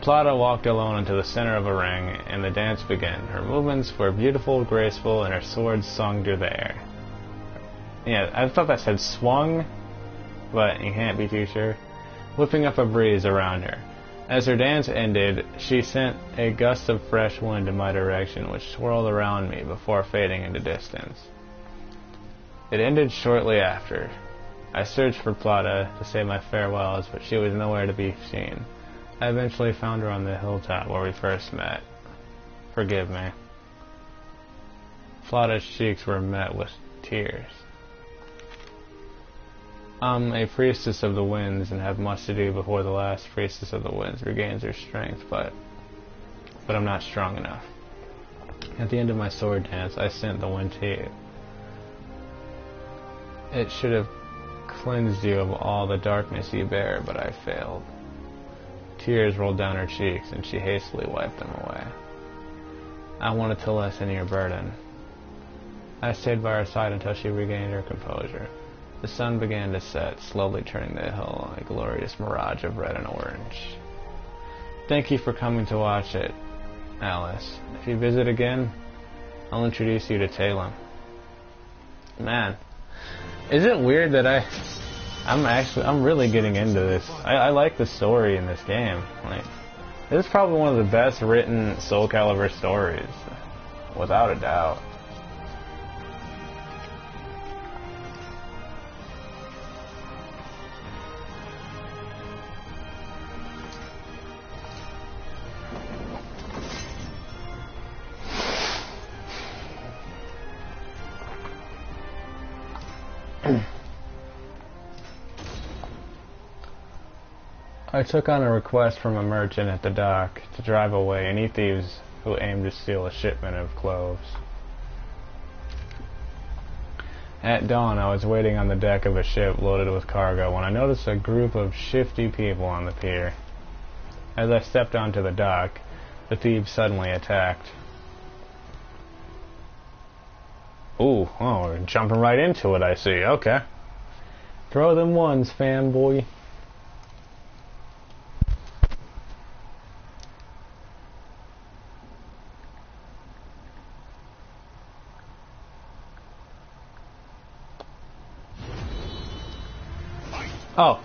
Plata walked alone into the center of a ring, and the dance began. Her movements were beautiful, graceful, and her sword swung through the air. Yeah, I thought that said swung, but you can't be too sure. Whipping up a breeze around her. As her dance ended, she sent a gust of fresh wind in my direction, which swirled around me before fading into distance. It ended shortly after. I searched for Plata to say my farewells, but she was nowhere to be seen. I eventually found her on the hilltop where we first met. Forgive me. Plata's cheeks were met with tears. I'm a priestess of the winds and have much to do before the last priestess of the winds regains her strength, but I'm not strong enough. At the end of my sword dance, I sent the wind to you. It should have cleansed you of all the darkness you bear, but I failed. Tears rolled down her cheeks, and she hastily wiped them away. I wanted to lessen your burden. I stayed by her side until she regained her composure. The sun began to set, slowly turning the hill a glorious mirage of red and orange. Thank you for coming to watch it, Alice. If you visit again, I'll introduce you to Talon. Man, is it weird that I'm really getting into this. I like the story in this game. Like, this is probably one of the best written Soul Calibur stories, without a doubt. I took on a request from a merchant at the dock to drive away any thieves who aimed to steal a shipment of cloves. At dawn, I was waiting on the deck of a ship loaded with cargo when I noticed a group of shifty people on the pier. As I stepped onto the dock, the thieves suddenly attacked. Ooh, oh, we're jumping right into it, I see. Okay. Throw them ones, fanboy.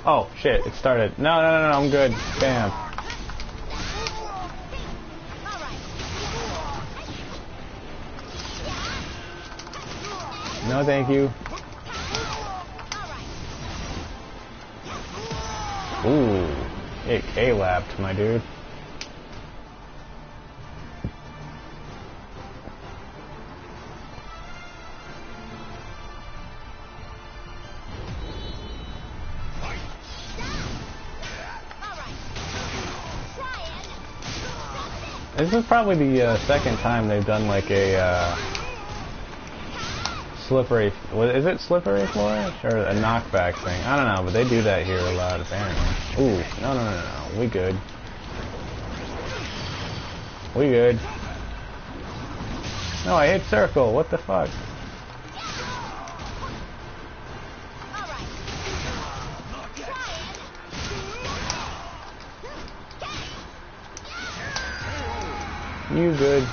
Oh, shit, it started. No, I'm good. Bam. No, thank you. Ooh, it K-lapped, my dude. This is probably the second time they've done like a slippery. Is it slippery flourish or a knockback thing? I don't know, but they do that here a lot apparently. Ooh, no. We good. We good. No, I hit circle. What the fuck? You good.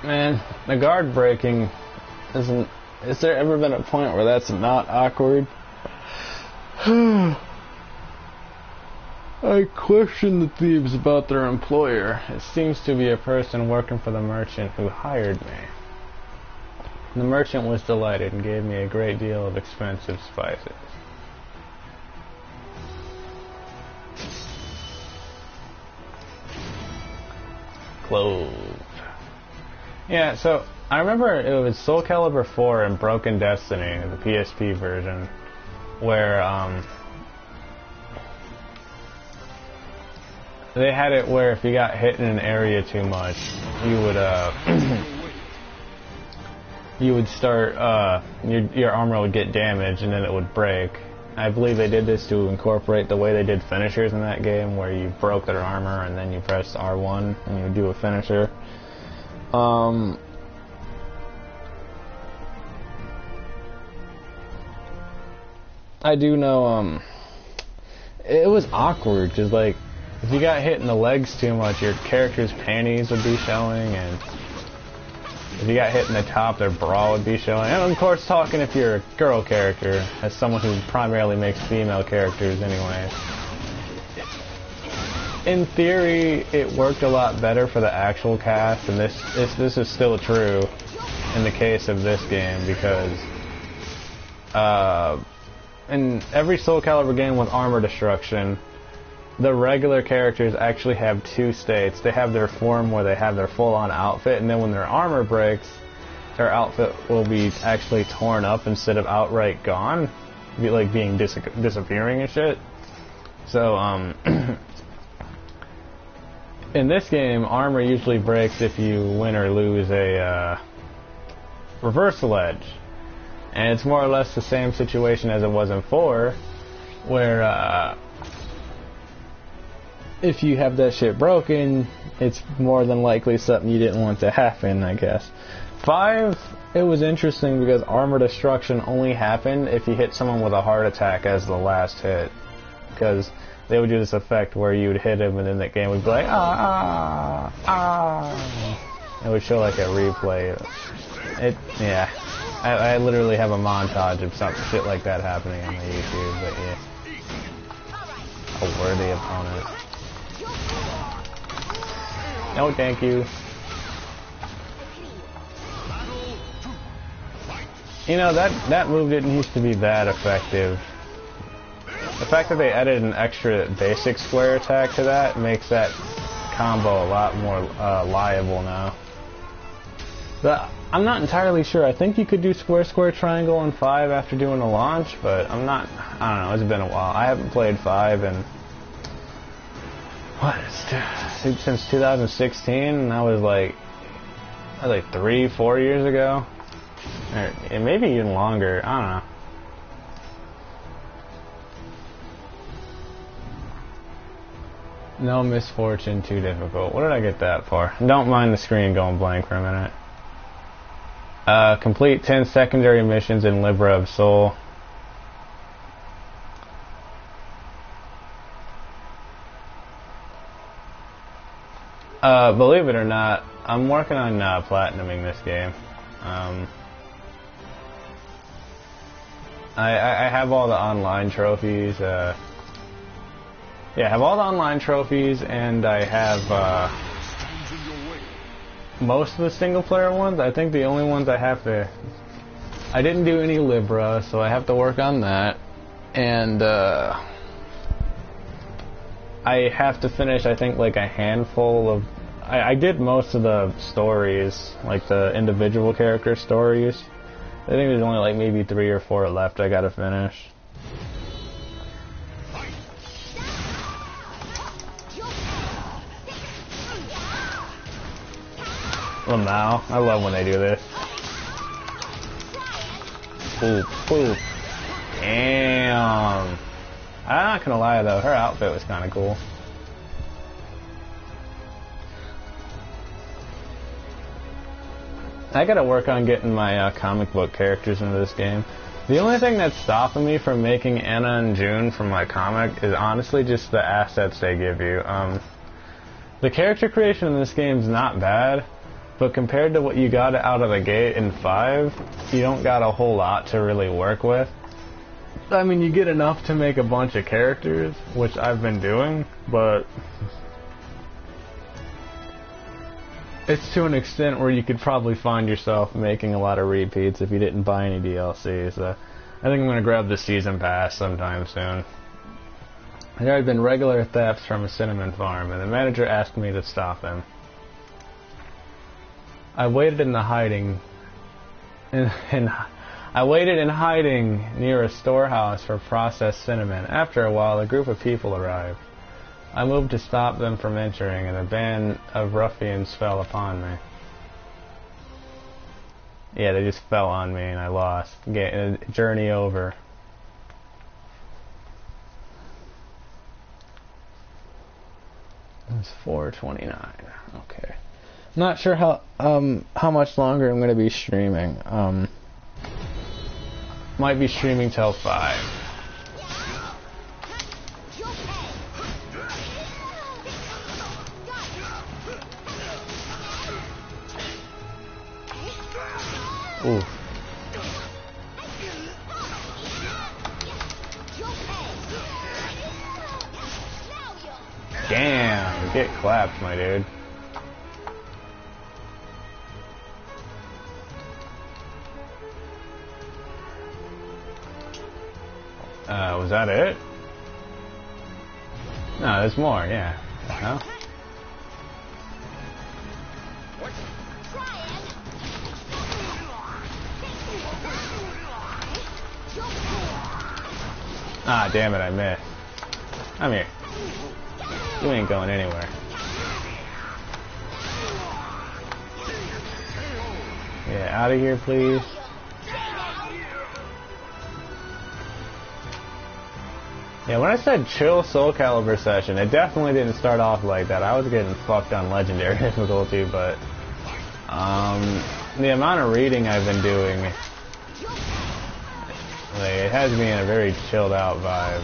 Man, the guard breaking isn't... Has there ever been a point where that's not awkward? I question the thieves about their employer. It seems to be a person working for the merchant who hired me. The merchant was delighted and gave me a great deal of expensive spices. Clove. Yeah, so I remember it was Soul Calibur 4 and Broken Destiny, the PSP version, where they had it where if you got hit in an area too much, you would you would start, your armor would get damaged and then it would break. I believe they did this to incorporate the way they did finishers in that game, where you broke their armor and then you press R1 and you would do a finisher. I do know, it was awkward, because, like, if you got hit in the legs too much, your character's panties would be showing, and if you got hit in the top, their bra would be showing. And of course, talking if you're a girl character, as someone who primarily makes female characters anyway. in theory, it worked a lot better for the actual cast, and this is still true in the case of this game, because in every Soul Calibur game with armor destruction, the regular characters actually have two states. They have their form where they have their full-on outfit, and then when their armor breaks, their outfit will be actually torn up instead of outright gone, like being disappearing and shit. So, in this game, armor usually breaks if you win or lose a reversal edge. And it's more or less the same situation as it was in 4, where if you have that shit broken, it's more than likely something you didn't want to happen, I guess. 5, it was interesting because armor destruction only happened if you hit someone with a heart attack as the last hit. Because they would do this effect where you would hit him and then the game would be like, It would show like a replay. Yeah. I literally have a montage of some shit like that happening on my YouTube, but yeah. A worthy opponent. No, thank you. You know, that move didn't used to be that effective. The fact that they added an extra basic square attack to that makes that combo a lot more liable now. But I'm not entirely sure. I think you could do square, square, triangle on 5 after doing a launch, but I don't know, it's been a while. I haven't played 5 in, since 2016, and that was like 3-4 years ago. Or maybe even longer, I don't know. No misfortune, too difficult. What did I get that for? Don't mind the screen going blank for a minute. Complete 10 secondary missions in Libra of Soul. Believe it or not, I'm working on platinuming this game. I have all the online trophies. Yeah, I have all the online trophies, and I have most of the single-player ones. I think the only ones I have to... I didn't do any Libra, so I have to work on that. And I have to finish, I think, like a handful of... I did most of the stories, like the individual character stories. I think there's only like maybe 3 or 4 left I gotta finish. Lamau, I love when they do this. Ooh, ooh. Damn. I'm not gonna lie though, her outfit was kinda cool. I gotta work on getting my comic book characters into this game. The only thing that's stopping me from making Anna and June from my comic is honestly just the assets they give you. The character creation in this game is not bad, but compared to what you got out of the gate in 5, you don't got a whole lot to really work with. I mean, you get enough to make a bunch of characters, which I've been doing, but it's to an extent where you could probably find yourself making a lot of repeats if you didn't buy any DLC, so I think I'm going to grab the Season Pass sometime soon. There had been regular thefts from a cinnamon farm, and the manager asked me to stop them. I waited in hiding near a storehouse for processed cinnamon. After a while, a group of people arrived. I moved to stop them from entering, and a band of ruffians fell upon me. Yeah, they just fell on me, and I lost. Journey over. It's 4:29. Okay. Not sure how much longer I'm going to be streaming. Might be streaming till 5. Ooh. Damn. Get clapped, my dude. Was that it? No, there's more, yeah. Huh? Ah, damn it, I missed. Come here. You ain't going anywhere. Yeah, out of here, please. Yeah, when I said chill Soul Calibur session, it definitely didn't start off like that. I was getting fucked on legendary difficulty, but the amount of reading I've been doing, like, it has me in a very chilled out vibe.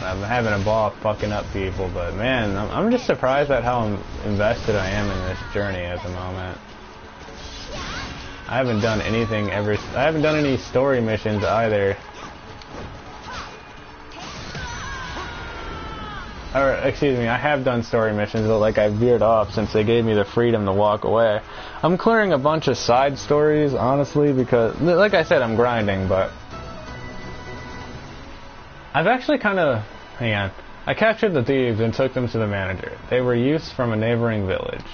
I'm having a ball fucking up people, but man, I'm just surprised at how invested I am in this journey at the moment. I haven't done anything ever. I haven't done any story missions either. Or, excuse me, I have done story missions, but like I veered off since they gave me the freedom to walk away. I'm clearing a bunch of side stories, honestly, because, like I said, I'm grinding, but I've actually kind of, hang on, I captured the thieves and took them to the manager. They were youths from a neighboring village.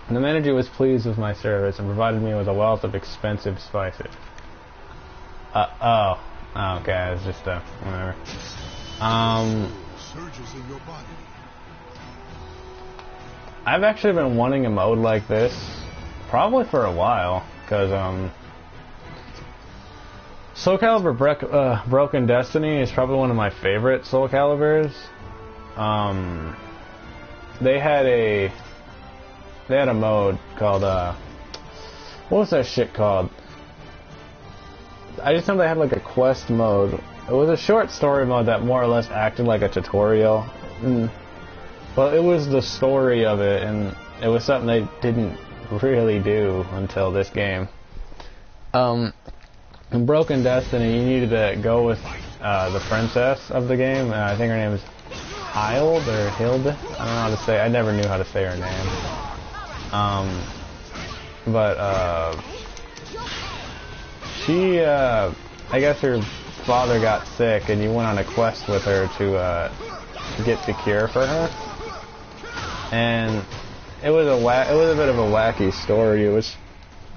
The manager was pleased with my service and provided me with a wealth of expensive spices. Oh, okay, it's just, whatever. Surges in your body. I've actually been wanting a mode like this probably for a while, because, Soul Calibur Broken Destiny is probably one of my favorite Soul Caliburs. They had a mode called, what was that shit called? I just know they had like a quest mode. It was a short story mode that more or less acted like a tutorial. But it was the story of it, and it was something they didn't really do until this game. In Broken Destiny, you needed to go with the princess of the game. I think her name is Hild or Hild. I don't know how to say. I never knew how to say her name. She, I guess her father got sick, and you went on a quest with her to get the cure for her. And it was a bit of a wacky story. It was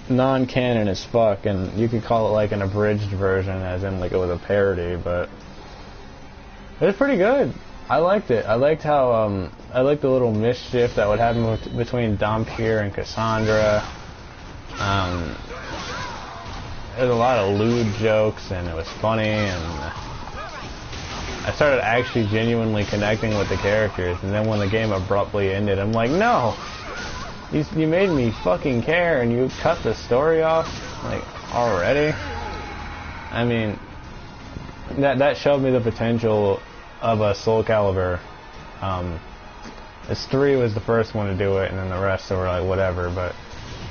non-canon as fuck, and you could call it like an abridged version, as in like it was a parody, but it was pretty good. I liked it. I liked how, I liked the little mischief that would happen between Dampier and Cassandra. There was a lot of lewd jokes, and it was funny, and I started actually genuinely connecting with the characters, and then when the game abruptly ended, I'm like, no! You made me fucking care, and you cut the story off, like, already? I mean, that showed me the potential of a Soul Calibur. As 3 was the first one to do it, and then the rest were like whatever, but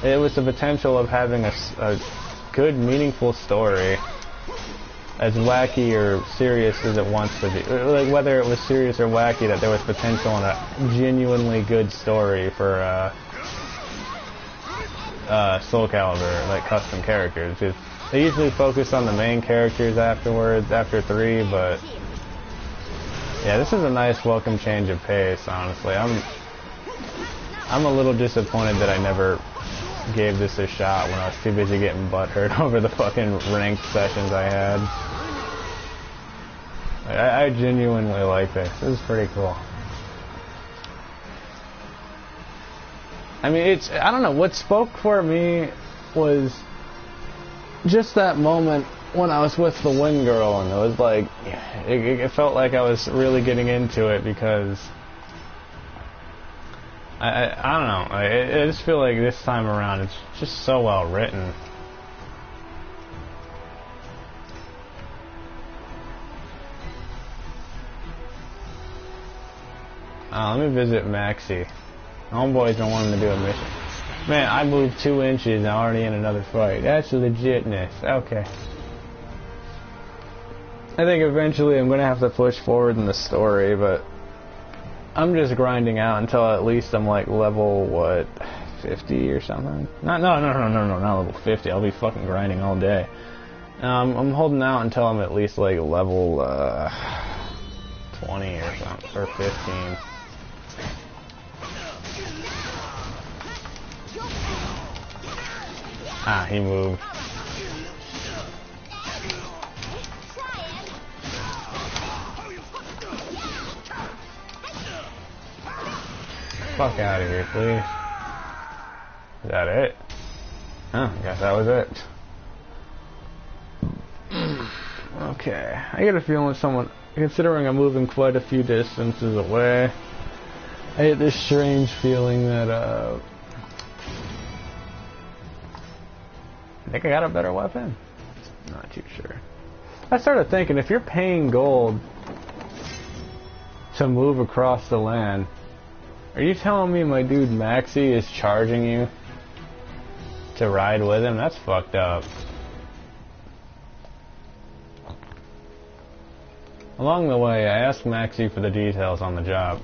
it was the potential of having a good, meaningful story, as wacky or serious as it wants to be. Like, whether it was serious or wacky, that there was potential in a genuinely good story for Soul Calibur, like custom characters. Because they usually focus on the main characters afterwards, after 3, but yeah, this is a nice welcome change of pace, honestly. I'm a little disappointed that I never gave this a shot when I was too busy getting butthurt over the fucking ranked sessions I had. I genuinely like this. This is pretty cool. I mean, I don't know, what spoke for me was just that moment when I was with the Wind Girl, and it was like, it felt like I was really getting into it, because I don't know, I just feel like this time around it's just so well written. Let me visit Maxie. Homeboy's been wanting to do a mission. Man, I moved 2 inches and I'm already in another fight. That's legitness. Okay. I think eventually I'm gonna have to push forward in the story, but I'm just grinding out until at least I'm like level, what, 50 or something? No, not level 50. I'll be fucking grinding all day. I'm holding out until I'm at least like level 20 or something, or 15. Ah, he moved. Fuck out of here, please. Is that it? Huh, I guess that was it. Okay, I get a feeling someone, considering I'm moving quite a few distances away, I get this strange feeling that, I think I got a better weapon. Not too sure. I started thinking, if you're paying gold to move across the land, are you telling me my dude Maxie is charging you to ride with him? That's fucked up. Along the way, I asked Maxie for the details on the job.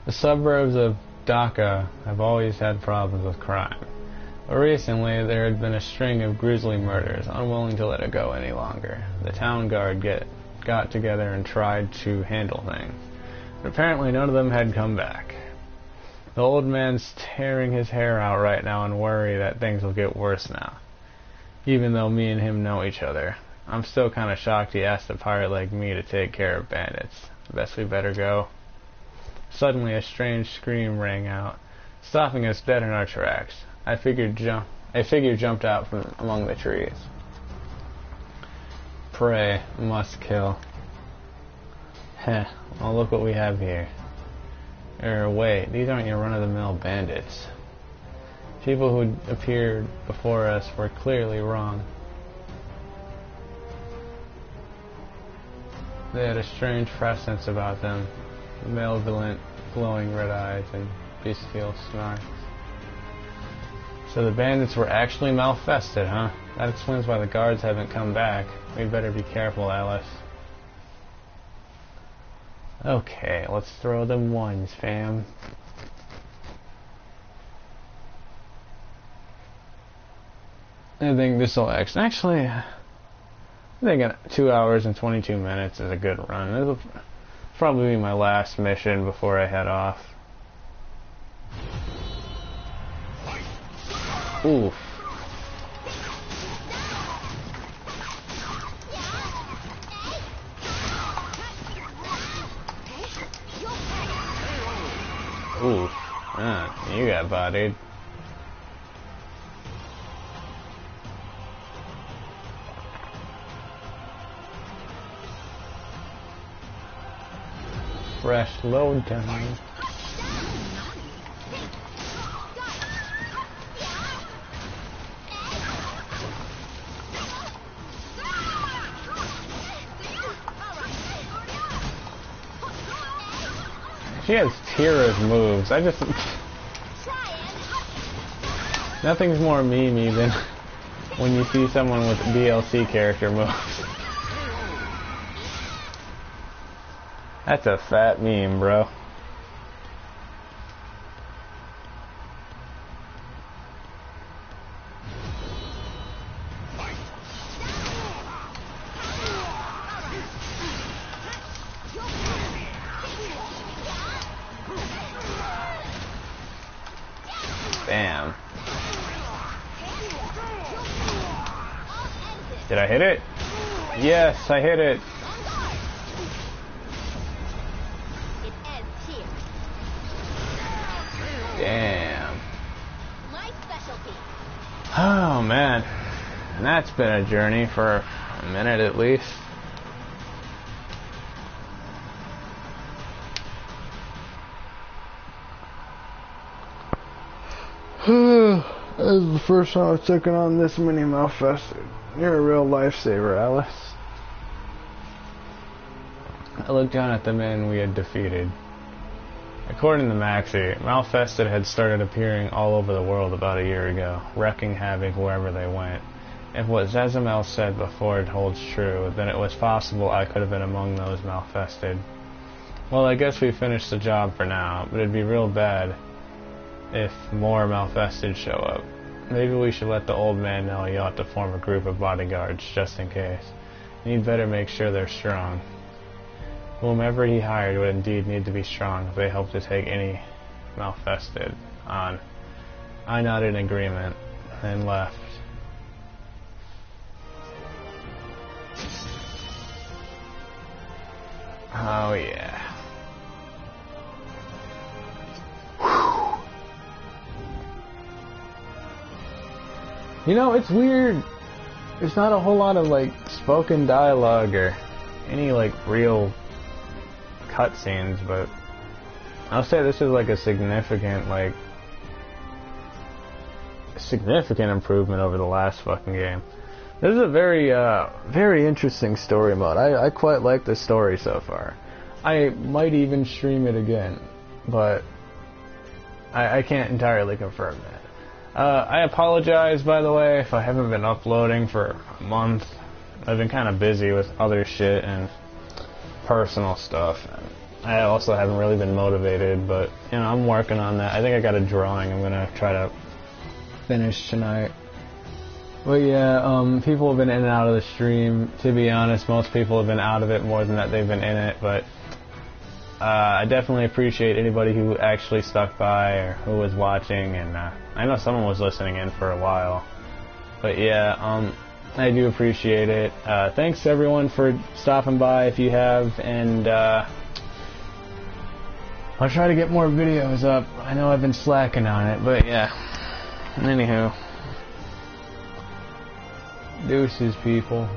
The suburbs of Dhaka have always had problems with crime. But recently, there had been a string of grisly murders, unwilling to let it go any longer. The town guard got together and tried to handle things. But apparently none of them had come back. The old man's tearing his hair out right now and worry that things will get worse now. Even though me and him know each other. I'm still kind of shocked he asked a pirate like me to take care of bandits. I guess we better go. Suddenly a strange scream rang out, stopping us dead in our tracks. A figure jumped out from among the trees. Prey, must kill. Heh, well look what we have here. Wait, these aren't your run-of-the-mill bandits. People who appeared before us were clearly wrong. They had a strange presence about them, malevolent, glowing red eyes, and bestial snarks. So the bandits were actually malfested, huh? That explains why the guards haven't come back. We'd better be careful, Alice. Okay, let's throw them ones, fam. I think this will actually, I think 2 hours and 22 minutes is a good run. This will probably be my last mission before I head off. Oof. Oof. Ah, you got bodied. Fresh load time. She has Tira's moves. I just... Nothing's more memey than when you see someone with DLC character moves. That's a fat meme, bro. Bam. Did I hit it? Yes, I hit it. Damn. Oh man. And that's been a journey for a minute at least. This is the first time I've taken on this many malfested. You're a real lifesaver, Alice. I looked down at the men we had defeated. According to Maxie, malfested had started appearing all over the world about a year ago, wreaking havoc wherever they went. if what Zezimel said before holds true, then it was possible I could have been among those malfested. Well, I guess we finished the job for now, but it'd be real bad if more malfested show up. Maybe we should let the old man know he ought to form a group of bodyguards, just in case. And he'd better make sure they're strong. Whomever he hired would indeed need to be strong if they hope to take any malfested on. I nodded in agreement, and left. Oh yeah. You know, it's weird. There's not a whole lot of, like, spoken dialogue or any, like, real cutscenes, but I'll say this is, like, a significant improvement over the last fucking game. This is a very, very interesting story mode. I quite like the story so far. I might even stream it again, but I can't entirely confirm that. I apologize, by the way, if I haven't been uploading for a month. I've been kind of busy with other shit and personal stuff. I also haven't really been motivated, but, you know, I'm working on that. I think I got a drawing I'm going to try to finish tonight. But yeah, people have been in and out of the stream. To be honest, most people have been out of it more than that they've been in it, but I definitely appreciate anybody who actually stuck by or who was watching, and I know someone was listening in for a while. But yeah, I do appreciate it. Thanks everyone for stopping by if you have, and I'll try to get more videos up. I know I've been slacking on it, but yeah. Anywho. Deuces, people.